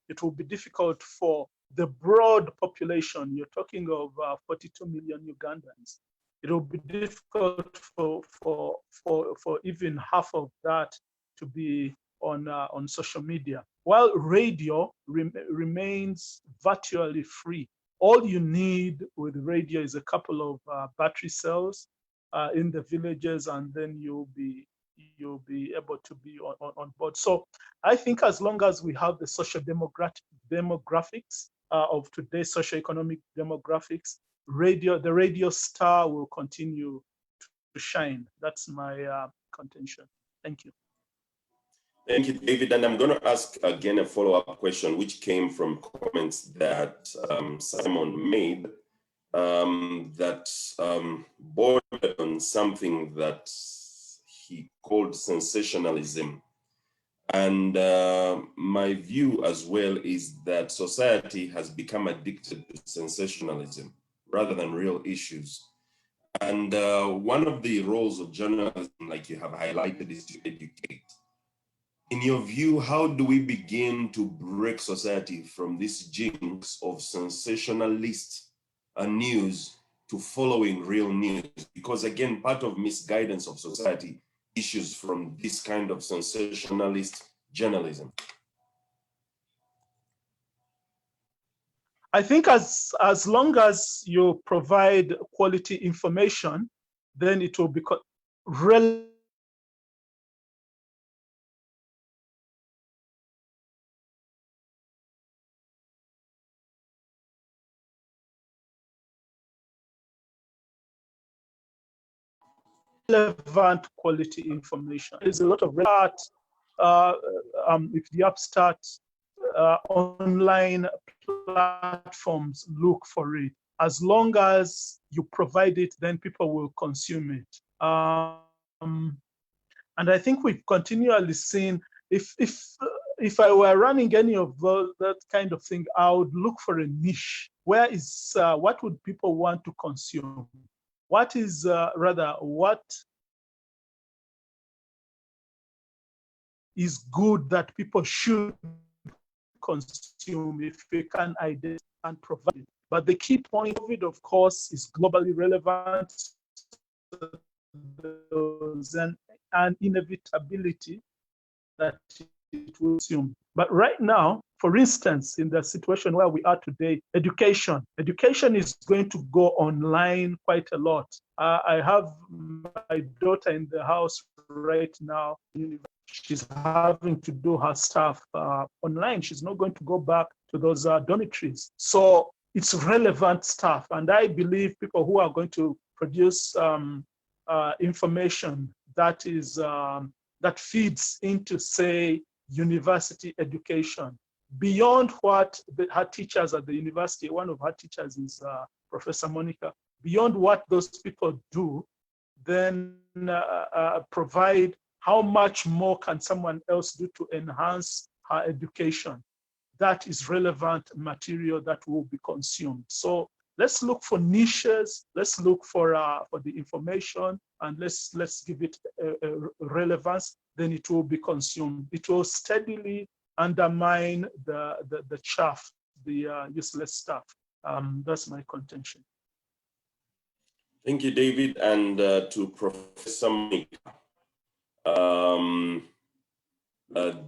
It will be difficult for the broad population. You're talking of 42 million Ugandans. It will be difficult for even half of that to be on social media. While radio remains virtually free. All you need with radio is a couple of battery cells in the villages, and then you'll be able to be on board. So I think as long as we have the social demographics of today's socioeconomic demographics, the radio star will continue to shine. That's my contention. Thank you. Thank you, David. And I'm going to ask again a follow-up question, which came from comments that Simon made that bordered on something that he called sensationalism. And my view as well is that society has become addicted to sensationalism rather than real issues. And one of the roles of journalism, like you have highlighted, is to educate. In your view, how do we begin to break society from this jinx of sensationalist news to following real news? Because again, part of misguidance of society issues from this kind of sensationalist journalism. I think as long as you provide quality information, then it will become relevant. Relevant quality information. There's a lot of if the upstart online platforms look for it. As long as you provide it, then people will consume it. And I think we've continually seen, if I were running any of that kind of thing, I would look for a niche. Where is what would people want to consume? What is what is good that people should consume if we can identify and provide it? But the key point of it, of course, is globally relevant. There's an inevitability that it will consume. But right now, for instance, in the situation where we are today, education is going to go online quite a lot. I have my daughter in the house right now. She's having to do her stuff online. She's not going to go back to those dormitories. So it's relevant stuff. And I believe people who are going to produce information that is that feeds into, say, university education, beyond what her teachers at the university, one of her teachers is Professor Monica, beyond what those people do, then provide how much more can someone else do to enhance her education. That is relevant material that will be consumed. So let's look for niches, let's look for the information, and let's give it a relevance, then it will be consumed. It will steadily undermine the chaff, the useless stuff. That's my contention. Thank you, David, and to Professor Monica.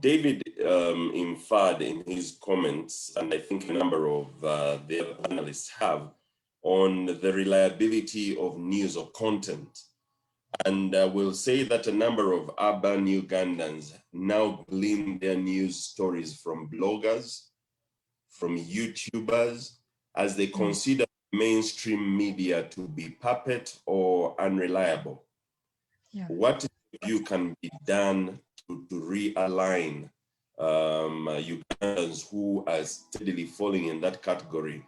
David, inferred in his comments, and I think a number of the other panelists have, on the reliability of news or content. And we'll say that a number of urban Ugandans now glean their news stories from bloggers, from YouTubers, as they consider mainstream media to be puppet or unreliable. Yeah. What you can be done to realign Ugandans who are steadily falling in that category?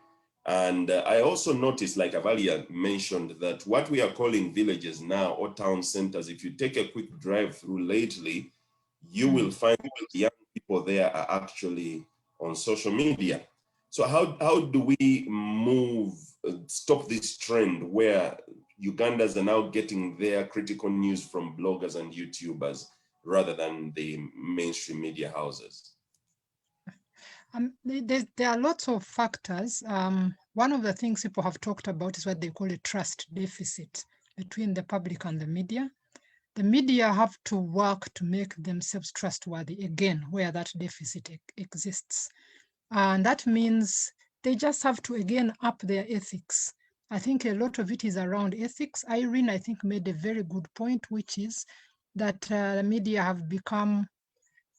And I also noticed, like Avalia mentioned, that what we are calling villages now or town centers, if you take a quick drive through lately, you will find young people there are actually on social media. So how do we stop this trend where Ugandans are now getting their critical news from bloggers and YouTubers rather than the mainstream media houses? There are lots of factors. One of the things people have talked about is what they call a trust deficit between the public and the media. The media have to work to make themselves trustworthy again, where that deficit exists. And that means they just have to, again, up their ethics. I think a lot of it is around ethics. Irene, I think, made a very good point, which is that the media have become,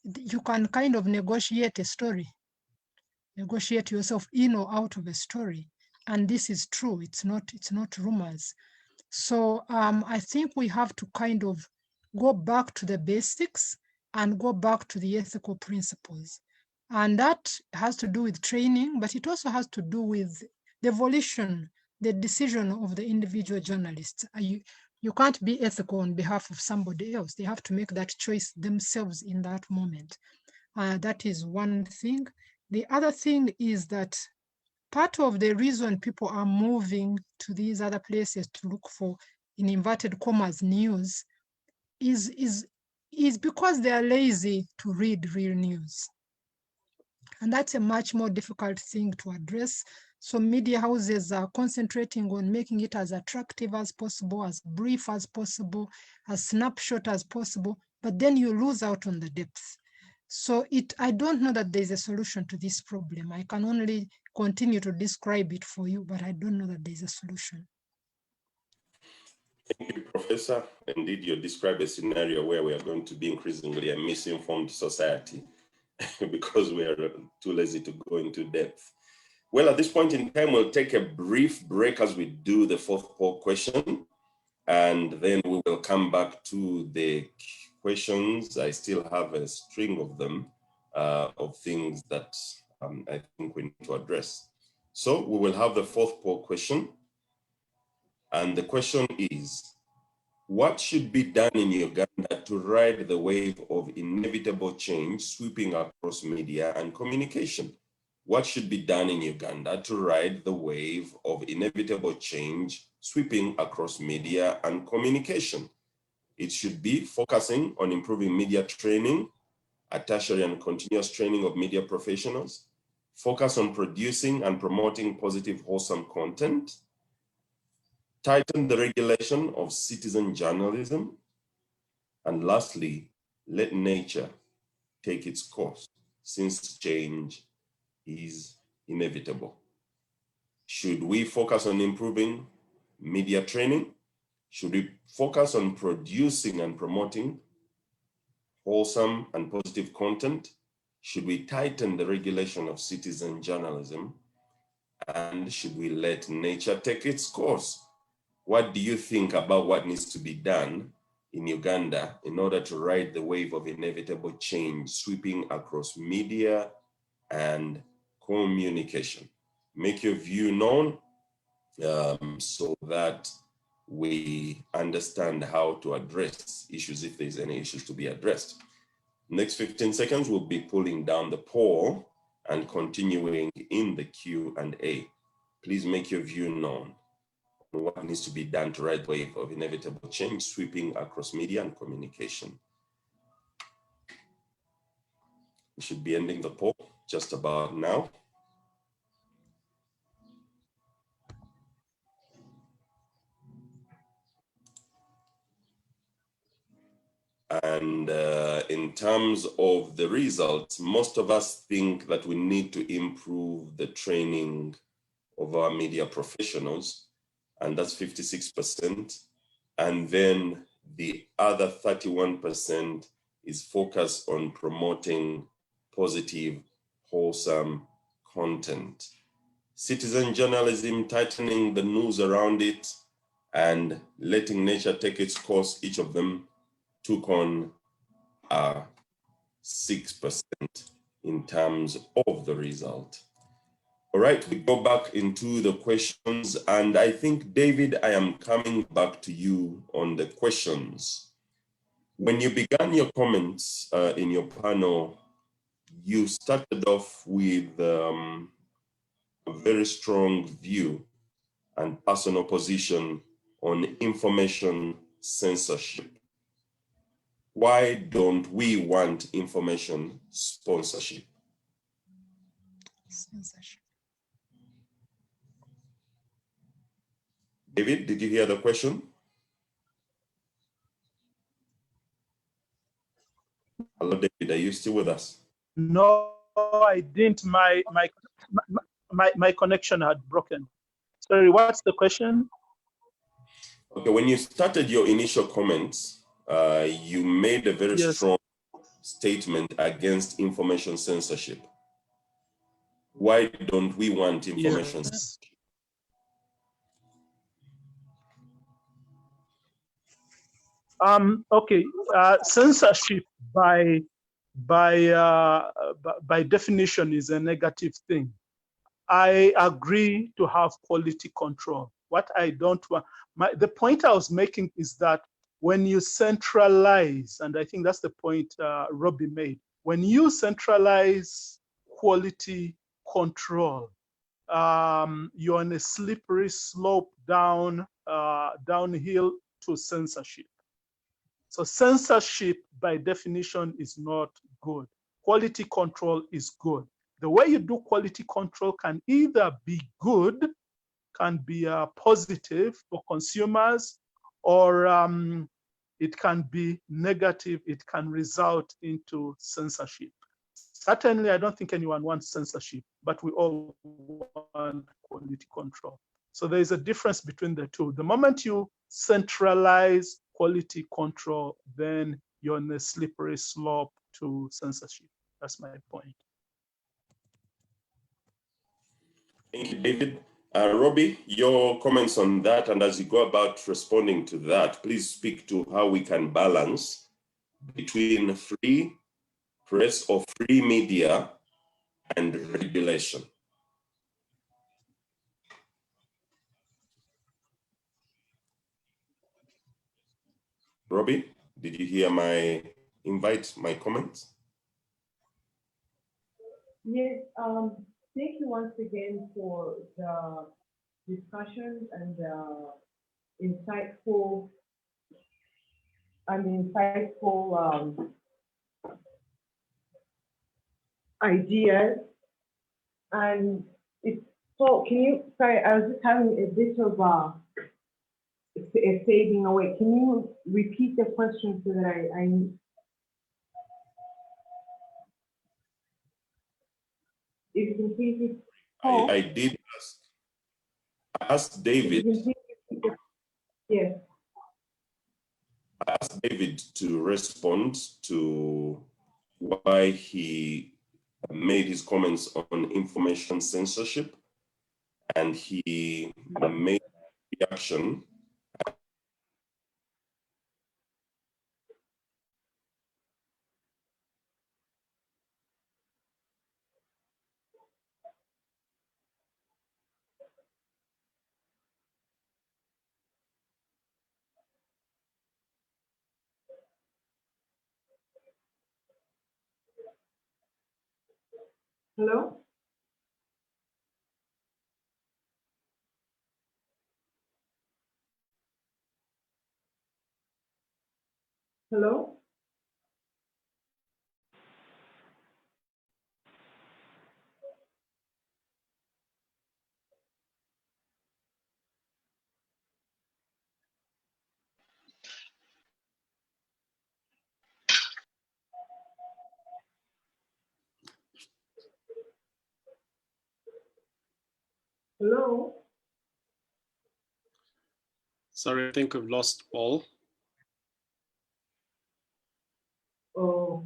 you can kind of negotiate a story, negotiate yourself in or out of a story. And this is true, it's not rumors. So I think we have to kind of go back to the basics and go back to the ethical principles. And that has to do with training, but it also has to do with the volition, the decision of the individual journalists. You can't be ethical on behalf of somebody else. They have to make that choice themselves in that moment. That is one thing. The other thing is that part of the reason people are moving to these other places to look for, in inverted commas, news is because they are lazy to read real news. And that's a much more difficult thing to address. So media houses are concentrating on making it as attractive as possible, as brief as possible, as snapshot as possible, but then you lose out on the depth. So I don't know that there's a solution to this problem. I can only continue to describe it for you, but I don't know that there's a solution. Thank you, Professor. Indeed, you describe a scenario where we are going to be increasingly a misinformed society because we are too lazy to go into depth. Well, at this point in time, we'll take a brief break as we do the fourth poll question, and then we will come back to the questions. I still have a string of them, of things that I think we need to address. So we will have the fourth poll question. And the question is, what should be done in Uganda to ride the wave of inevitable change sweeping across media and communication? What should be done in Uganda to ride the wave of inevitable change sweeping across media and communication? It should be focusing on improving media training, a tertiary and continuous training of media professionals, focus on producing and promoting positive, wholesome content, tighten the regulation of citizen journalism, and lastly, let nature take its course, since change is inevitable. Should we focus on improving media training? Should we focus on producing and promoting wholesome and positive content? Should we tighten the regulation of citizen journalism? And should we let nature take its course? What do you think about what needs to be done in Uganda in order to ride the wave of inevitable change sweeping across media and communication? Make your view known so that we understand how to address issues if there's any issues to be addressed. Next 15 seconds, we'll be pulling down the poll and continuing in the Q&A. Please make your view known on what needs to be done to ride the wave of inevitable change sweeping across media and communication. We should be ending the poll just about now. And in terms of the results, most of us think that we need to improve the training of our media professionals, and that's 56%. And then the other 31% is focused on promoting positive, wholesome content. Citizen journalism, tightening the noose around it, and letting nature take its course, each of them took on 6% in terms of the result. All right, we go back into the questions, and I think, David, I am coming back to you on the questions. When you began your comments in your panel, you started off with a very strong view and personal position on information censorship. Why don't we want information sponsorship? Censorship. David, did you hear the question? Hello, David, are you still with us? No, I didn't. My connection had broken. Sorry, what's the question? Okay, when you started your initial comments, you made a very strong statement against information censorship. Why don't we want information censorship? Okay, censorship by definition is a negative thing. I agree to have quality control. What I don't want, the point I was making is that when you centralize, and I think that's the point Robbie made, when you centralize quality control, you're on a slippery slope downhill to censorship. So censorship by definition is not good. Quality control is good. The way you do quality control can either be good, can be positive for consumers, or it can be negative. It can result into censorship. Certainly, I don't think anyone wants censorship, but we all want quality control. So there is a difference between the two. The moment you centralize quality control, then you're on a slippery slope to censorship. That's my point. Thank you, David. Robbie, your comments on that, and as you go about responding to that, please speak to how we can balance between free press or free media and regulation. Robbie, did you hear my invite, my comments? Yes, thank you once again for the discussion and insightful ideas. And it's so, sorry, I was just having a bit of a fading away. Can you repeat the question so that I if you can please repeat. I did ask David. Yes. I asked David to respond to why he made his comments on information censorship, and he made a reaction. Hello? Hello? Hello? Sorry, I think we've lost Paul. Oh.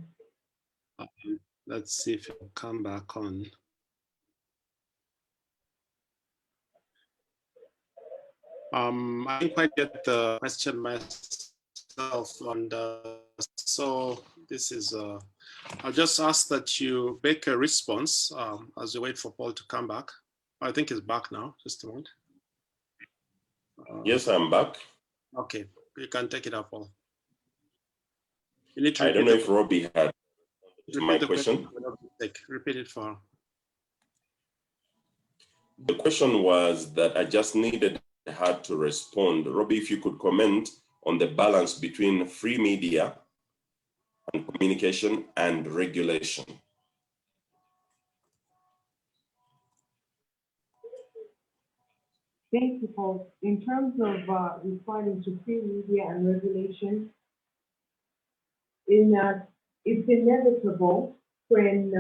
Let's see if he'll come back on. I didn't quite get the question myself, and so this is, I'll just ask that you make a response as you wait for Paul to come back. I think he's back now, just a moment. Yes, I'm back. Okay, you can take it up, Paul. You need to I don't know if Robbie had my question. Repeat it for her. The question was that I just needed her to respond. Robbie, if you could comment on the balance between free media and communication and regulation. Thank you, Paul. In terms of responding to free media and regulation, it's inevitable when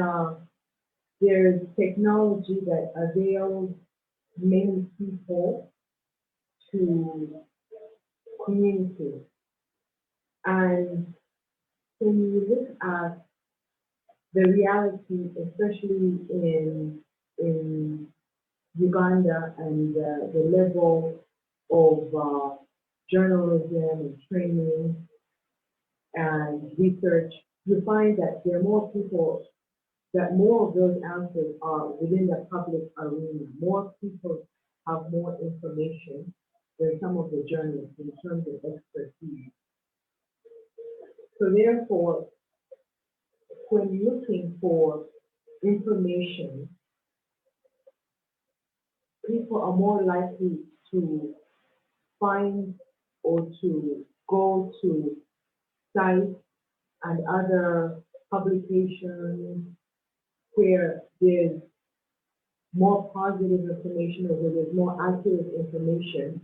there's technology that avails many people to communicate. And when you look at the reality, especially in Uganda and the level of journalism and training and research, you find that there are more people, that more of those answers are within the public arena. More people have more information than some of the journalists in terms of expertise. So therefore, when looking for information, people are more likely to find or to go to sites and other publications where there's more positive information or where there's more accurate information.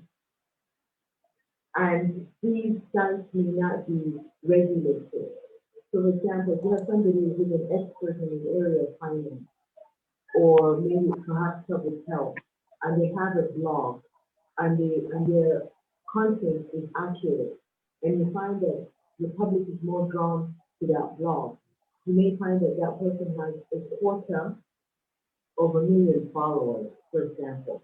And these sites may not be regulated. So for example, if you have somebody who's an expert in the area of finance, or maybe perhaps public health, and they have a blog, and their content is accurate, and you find that the public is more drawn to that blog, you may find that that person has 250,000 followers, for example.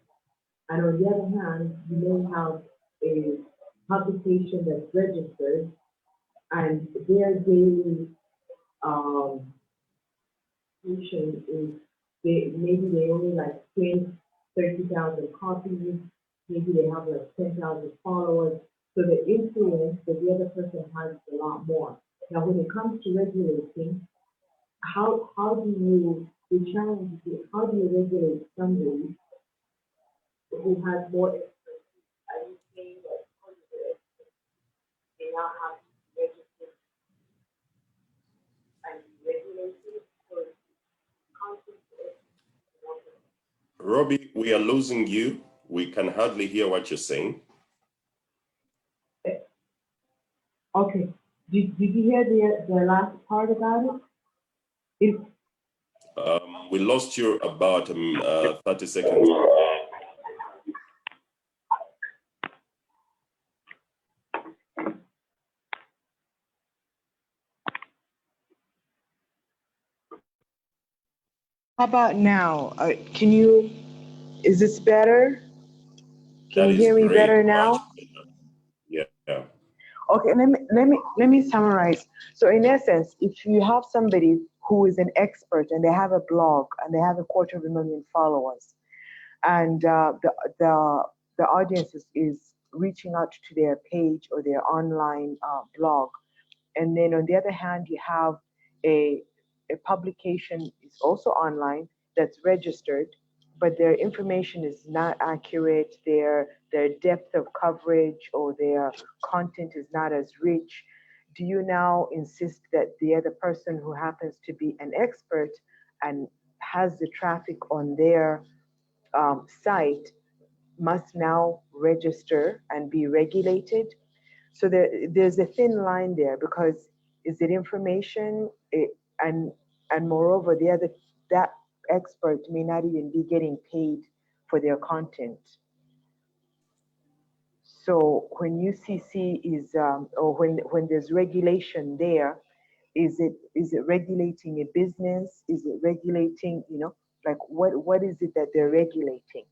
And on the other hand, you may have a publication that's registered, and their daily publication is maybe they only like 30,000 copies, maybe they have like 10,000 followers. So the influence that the other person has is a lot more. Now, when it comes to regulating, how do you, the challenge is, how do you regulate somebody who has more expertise? Are you saying that they now have to register and be regulated for content? Robbie, we are losing you. We can hardly hear what you're saying. Okay. Did you hear the last part about it? We lost you about 30 seconds. How about now? Is this better? Can you hear me better now? Yeah. Okay, let me summarize. So in essence, if you have somebody who is an expert and they have a blog and they have 250,000 followers, and the audience is reaching out to their page or their online blog, and then on the other hand, you have a publication is also online that's registered, but their information is not accurate, their depth of coverage or their content is not as rich. Do you now insist that the other person who happens to be an expert and has the traffic on their site must now register and be regulated? So there's a thin line there, because is it information, and moreover, that expert may not even be getting paid for their content. So when UCC is, or when there's regulation there, is it regulating a business? Is it regulating, like what is it that they're regulating?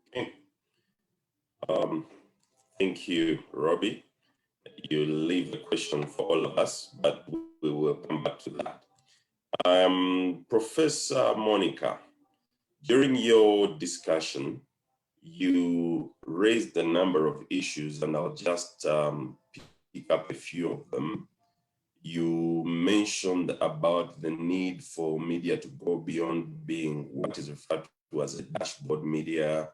Okay. Thank you, Robbie. You leave the question for all of us, but we will come back to that. Professor Monica, during your discussion, you raised a number of issues, and I'll just pick up a few of them. You mentioned about the need for media to go beyond being what is referred to as a dashboard media.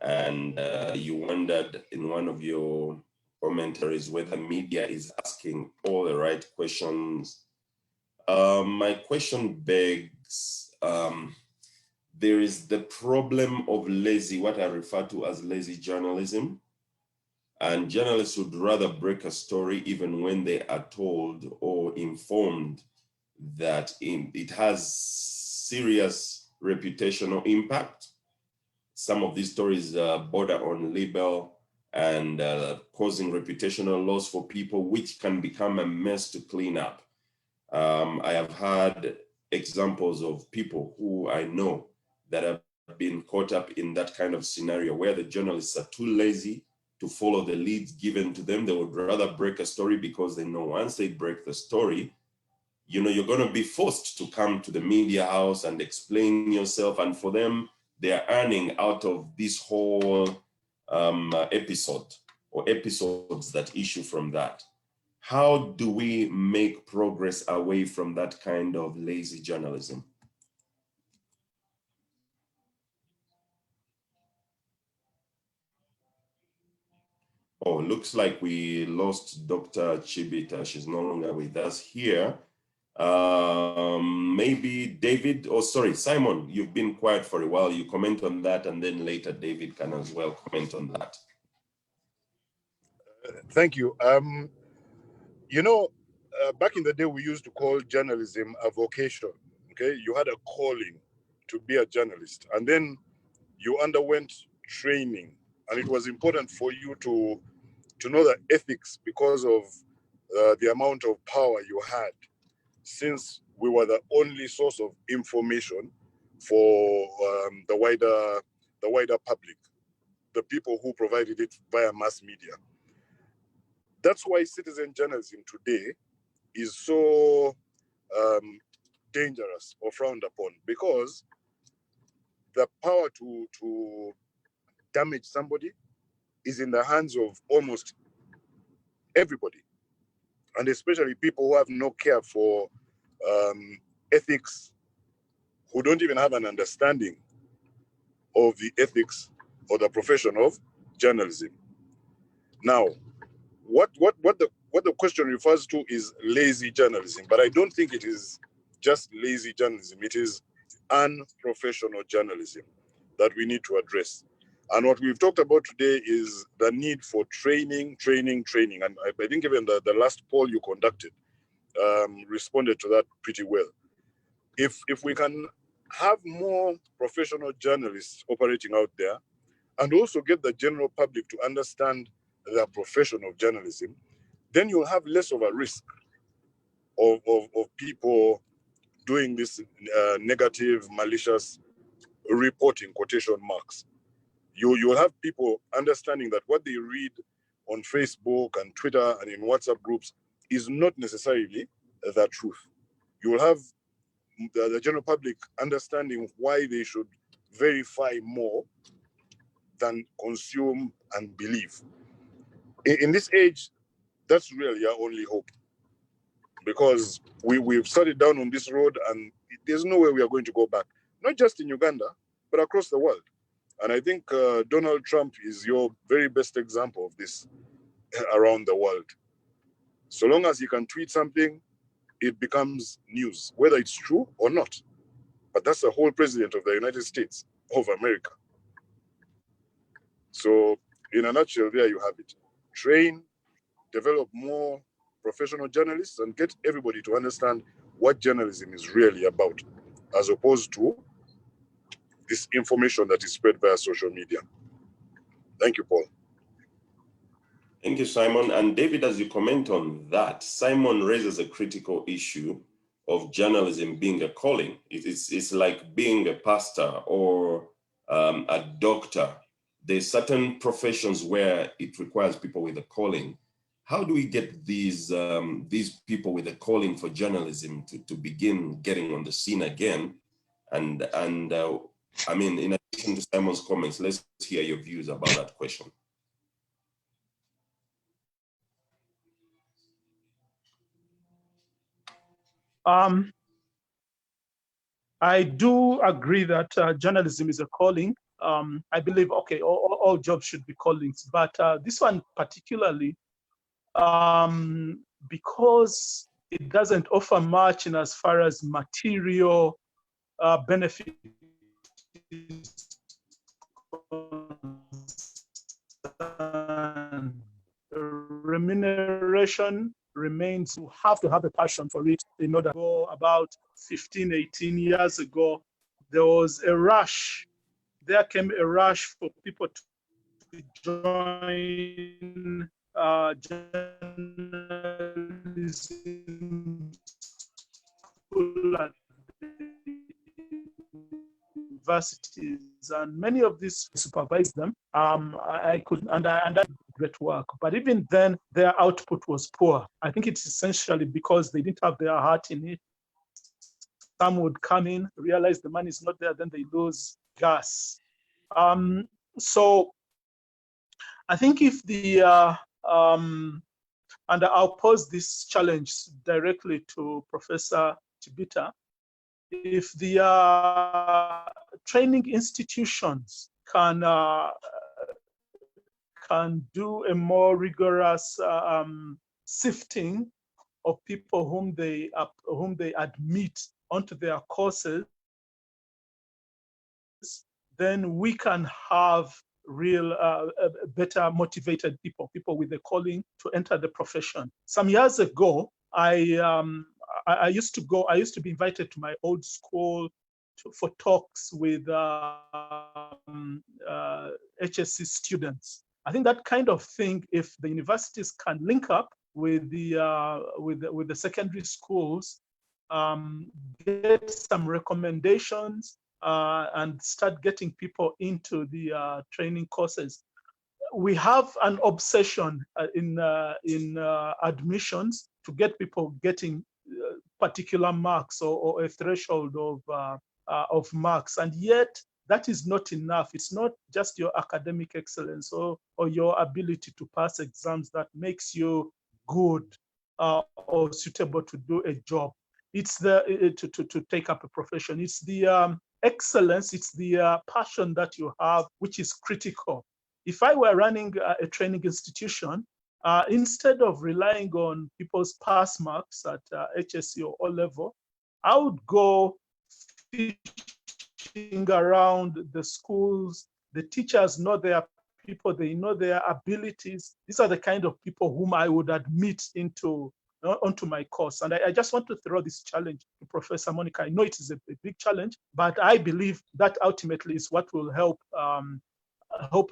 And you wondered in one of your commentaries whether media is asking all the right questions. My question begs, there is the problem of what I refer to as lazy journalism. And journalists would rather break a story even when they are told or informed that it has serious reputational impact. Some of these stories border on libel and causing reputational loss for people, which can become a mess to clean up. I have had examples of people who I know that have been caught up in that kind of scenario where the journalists are too lazy to follow the leads given to them. They would rather break a story because they know once they break the story, you're going to be forced to come to the media house and explain yourself. And for them, they're earning out of this whole episode or episodes that issue from that. How do we make progress away from that kind of lazy journalism? Oh, looks like we lost Dr. Chibita. She's no longer with us here. Maybe David, Simon, you've been quiet for a while. You comment on that, and then later David can as well comment on that. Thank you. Back in the day, we used to call journalism a vocation. Okay, you had a calling to be a journalist, and then you underwent training, and it was important for you to know the ethics because of the amount of power you had, since we were the only source of information for the wider public, the people who provided it via mass media. That's why citizen journalism today is so dangerous or frowned upon, because the power to damage somebody is in the hands of almost everybody, and especially people who have no care for ethics, who don't even have an understanding of the ethics or the profession of journalism. Now, what the question refers to is lazy journalism, but I don't think it is just lazy journalism. It is unprofessional journalism that we need to address. And what we've talked about today is the need for training. And I think even the last poll you conducted responded to that pretty well. If we can have more professional journalists operating out there, and also get the general public to understand the profession of journalism, then you'll have less of a risk of people doing this negative, malicious reporting, quotation marks. You'll have people understanding that what they read on Facebook and Twitter and in WhatsApp groups is not necessarily the truth. You will have the general public understanding why they should verify more than consume and believe. In this age, that's really our only hope, because we've started down on this road and there's no way we are going to go back, not just in Uganda, but across the world. And I think Donald Trump is your very best example of this around the world. So long as you can tweet something, it becomes news, whether it's true or not. But that's the whole president of the United States of America. So in a nutshell, there you have it. Train, develop more professional journalists, and get everybody to understand what journalism is really about, as opposed to this information that is spread via social media. Thank you, Paul. Thank you, Simon. And David, as you comment on that, Simon raises a critical issue of journalism being a calling. It's like being a pastor or a doctor. There's certain professions where it requires people with a calling. How do we get these people with a calling for journalism to begin getting on the scene again? And I mean, in addition to Simon's comments, let's hear your views about that question. I do agree that journalism is a calling. I believe, okay, all jobs should be callings, but this one particularly, because it doesn't offer much in as far as material benefit is concerned. Remuneration remains. You have to have a passion for it in order to go. About 15, 18 years ago, there was a rush. There came a rush for people to join journalism school at universities, and many of these supervised them. I could, and I did great work, but even then, their output was poor. I think it's essentially because they didn't have their heart in it. Some would come in, realize the money is not there, then they lose gas. So I think if the and I'll pose this challenge directly to Professor Chibita. If the training institutions can do a more rigorous sifting of people whom they admit onto their courses, then we can have real better motivated people with a calling to enter the profession. Some years ago, I used to be invited to my old school for talks with HSC students. I think that kind of thing, if the universities can link up with the secondary schools, get some recommendations and start getting people into the training courses. We have an obsession in admissions to get people getting particular marks or a threshold of marks, and yet that is not enough. It's not just your academic excellence or your ability to pass exams that makes you good or suitable to do a job. It's to take up a profession. It's the excellence, it's the passion that you have, which is critical. If I were running a training institution, instead of relying on people's pass marks at HSC or O level, I would go fishing around the schools. The teachers know their people, they know their abilities. These are the kind of people whom I would admit onto my course. And I just want to throw this challenge to Professor Monica. I know it is a big challenge, but I believe that ultimately is what will help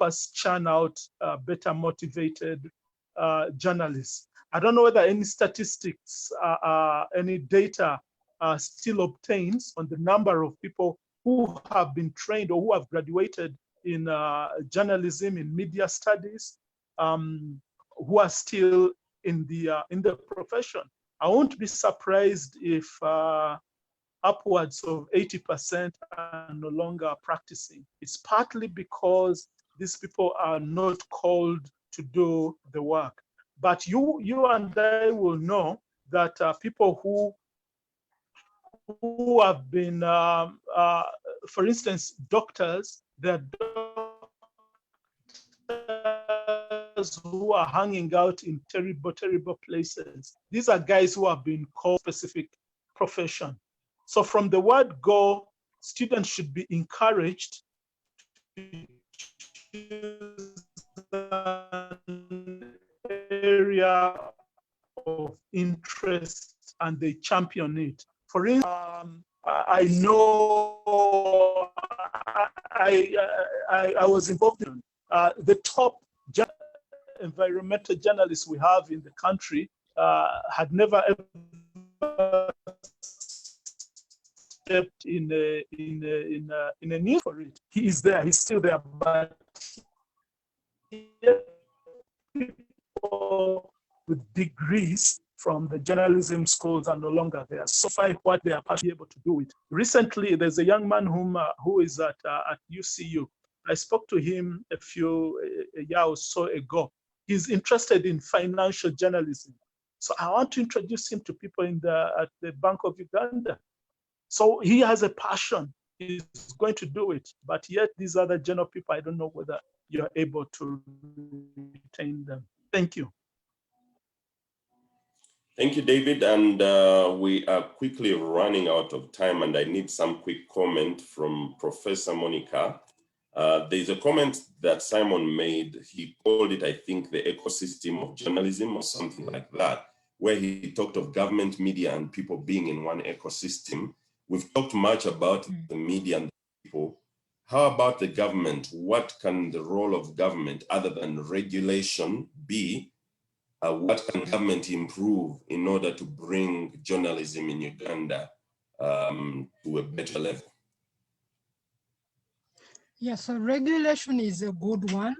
us churn out better motivated journalists. I don't know whether any statistics, any data still obtains on the number of people who have been trained or who have graduated in journalism, in media studies, who are still in the profession. I won't be surprised if upwards of 80% are no longer practicing. It's partly because these people are not called to do the work. But you and I will know that people who have been, for instance, doctors, they're doctors who are hanging out in terrible, terrible places. These are guys who have been called specific profession. So from the word go, students should be encouraged to choose an area of interest and they champion it. For instance, I know I was involved in the top environmental journalists we have in the country had never ever stepped in a news for it. He is there, he's still there, but people with degrees from the journalism schools are no longer there. So far, what they are passionate able to do it. Recently, there's a young man who is at UCU. I spoke to him a year or so ago. He's interested in financial journalism. So I want to introduce him to people at the Bank of Uganda. So he has a passion. He's going to do it. But yet these other general people, I don't know whether you're able to retain them. Thank you. Thank you, David. And we are quickly running out of time, and I need some quick comment from Professor Monica. There's a comment that Simon made. He called it, I think, the ecosystem of journalism or something like that, where he talked of government, media, and people being in one ecosystem. We've talked much about the media and the people. How about the government? What can the role of government, other than regulation, be? What can government improve in order to bring journalism in Uganda to a better level? Yeah, so regulation is a good one.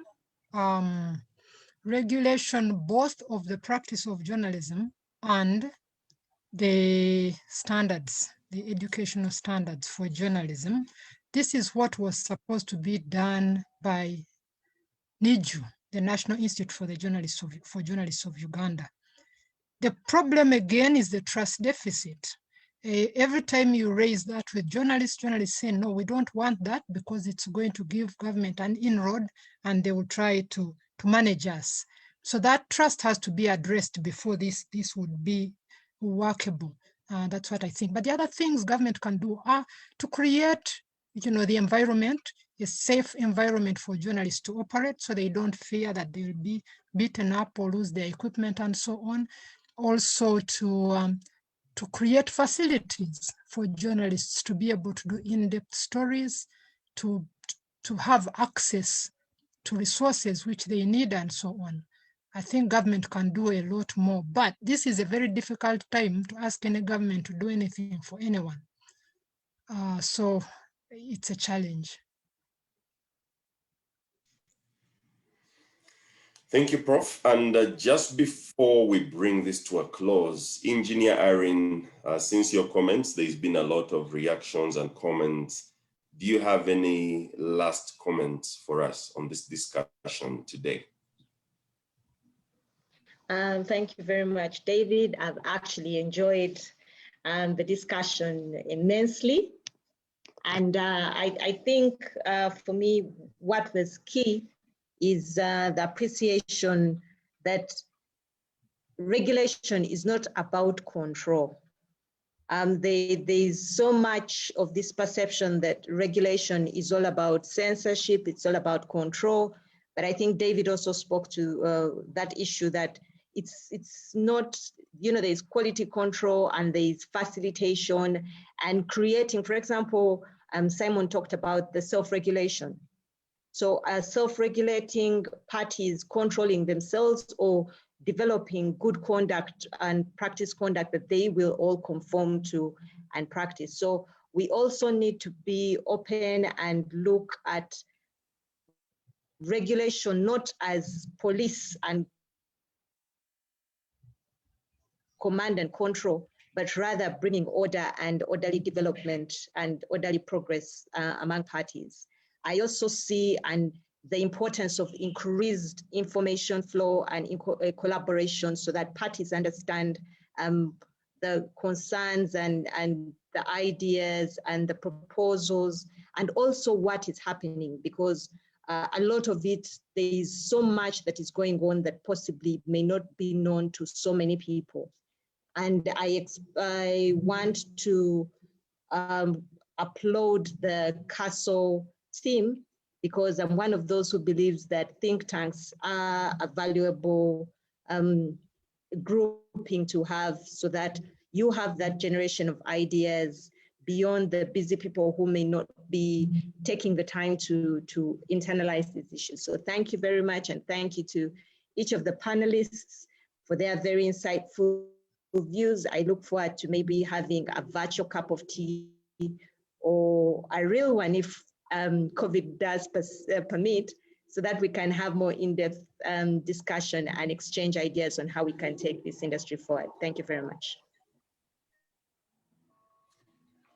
Regulation both of the practice of journalism and the standards, the educational standards for journalism. This is what was supposed to be done by NIJU, the National Institute for Journalists of Uganda. The problem again is the trust deficit. Every time you raise that with journalists say, no, we don't want that because it's going to give government an inroad and they will try to manage us. So that trust has to be addressed before this would be workable. That's what I think. But the other things government can do are to create, the environment, a safe environment for journalists to operate so they don't fear that they will be beaten up or lose their equipment and so on. Also to create facilities for journalists to be able to do in-depth stories, to have access to resources which they need and so on. I think government can do a lot more, but this is a very difficult time to ask any government to do anything for anyone. So it's a challenge. Thank you, Prof. And just before we bring this to a close, Engineer Irene, since your comments, there's been a lot of reactions and comments. Do you have any last comments for us on this discussion today? Thank you very much, David. I've actually enjoyed the discussion immensely. And I think for me, what was key is the appreciation that regulation is not about control. There's so much of this perception that regulation is all about censorship, it's all about control. But I think David also spoke to that issue that it's not, there's quality control and there's facilitation and creating, for example, Simon talked about the self-regulation. So self-regulating parties controlling themselves or developing good conduct and practice conduct that they will all conform to and practice. So we also need to be open and look at regulation not as police and command and control, but rather bringing order and orderly development and orderly progress among parties. I also see the importance of increased information flow and collaboration so that parties understand the concerns and the ideas and the proposals and also what is happening, because a lot of it, there is so much that is going on that possibly may not be known to so many people. And I want to applaud the CASO team, because I'm one of those who believes that think tanks are a valuable grouping to have so that you have that generation of ideas beyond the busy people who may not be taking the time to internalize these issues. So thank you very much, and thank you to each of the panelists for their very insightful views. I look forward to maybe having a virtual cup of tea or a real one if COVID does permit, so that we can have more in-depth discussion and exchange ideas on how we can take this industry forward. Thank you very much.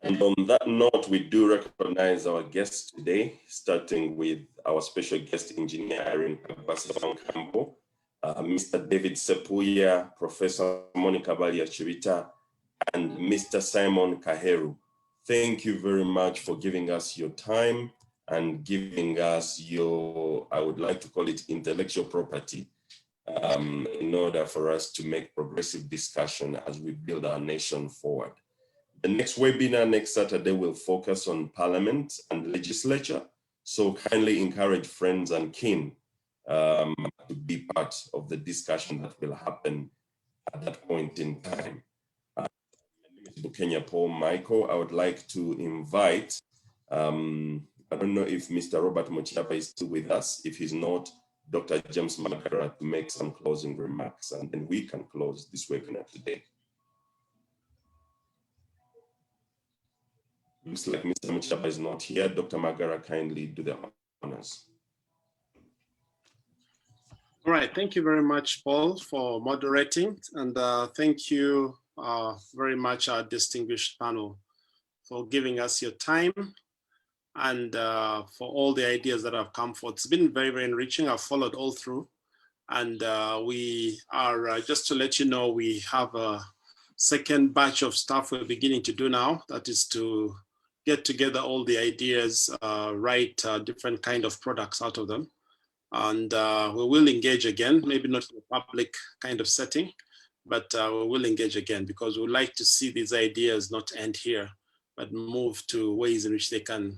And on that note, we do recognize our guests today, starting with our special guest engineer, Irene Kabasa-Kambo, Mr. David Sepuya, Professor Monica Balia-Chivita, and Mr. Simon Kaheru. Thank you very much for giving us your time and giving us your, I would like to call it intellectual property, in order for us to make progressive discussion as we build our nation forward. The next webinar next Saturday will focus on Parliament and Legislature. So kindly encourage friends and kin to be part of the discussion that will happen at that point in time. Kenya Paul Michael, I would like to invite, I don't know if Mr. Robert Mochiapa is still with us. If he's not, Dr. James Magara to make some closing remarks, and then we can close this webinar today. Looks like Mr. Mochiapa is not here. Dr. Magara, kindly do the honors. All right, thank you very much, Paul, for moderating, and thank you very much, our distinguished panel, for giving us your time and for all the ideas that have come forth. It's been very, very enriching. I've followed all through, and we are, just to let you know, we have a second batch of stuff we're beginning to do now. That is to get together all the ideas, write different kind of products out of them. And we will engage again, maybe not in a public kind of setting, but we will engage again, because we would like to see these ideas not end here, but move to ways in which they can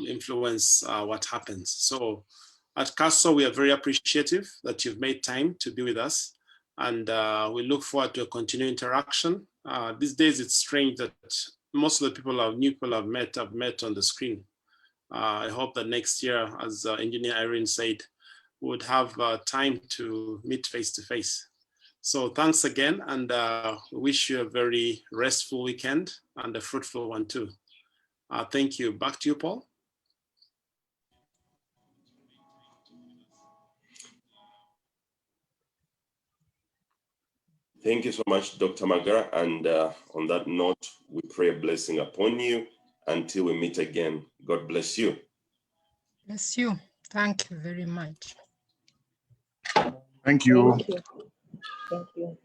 influence what happens. So at CASO, we are very appreciative that you've made time to be with us, and we look forward to a continued interaction. These days, it's strange that most of the people I've met on the screen. I hope that next year, as Engineer Irene said, we would have time to meet face to face. So thanks again, and we wish you a very restful weekend and a fruitful one too. Thank you. Back to you, Paul. Thank you so much, Dr. Magara. And on that note, we pray a blessing upon you until we meet again. God bless you. Bless you. Thank you very much. Thank you. Thank you. Thank you.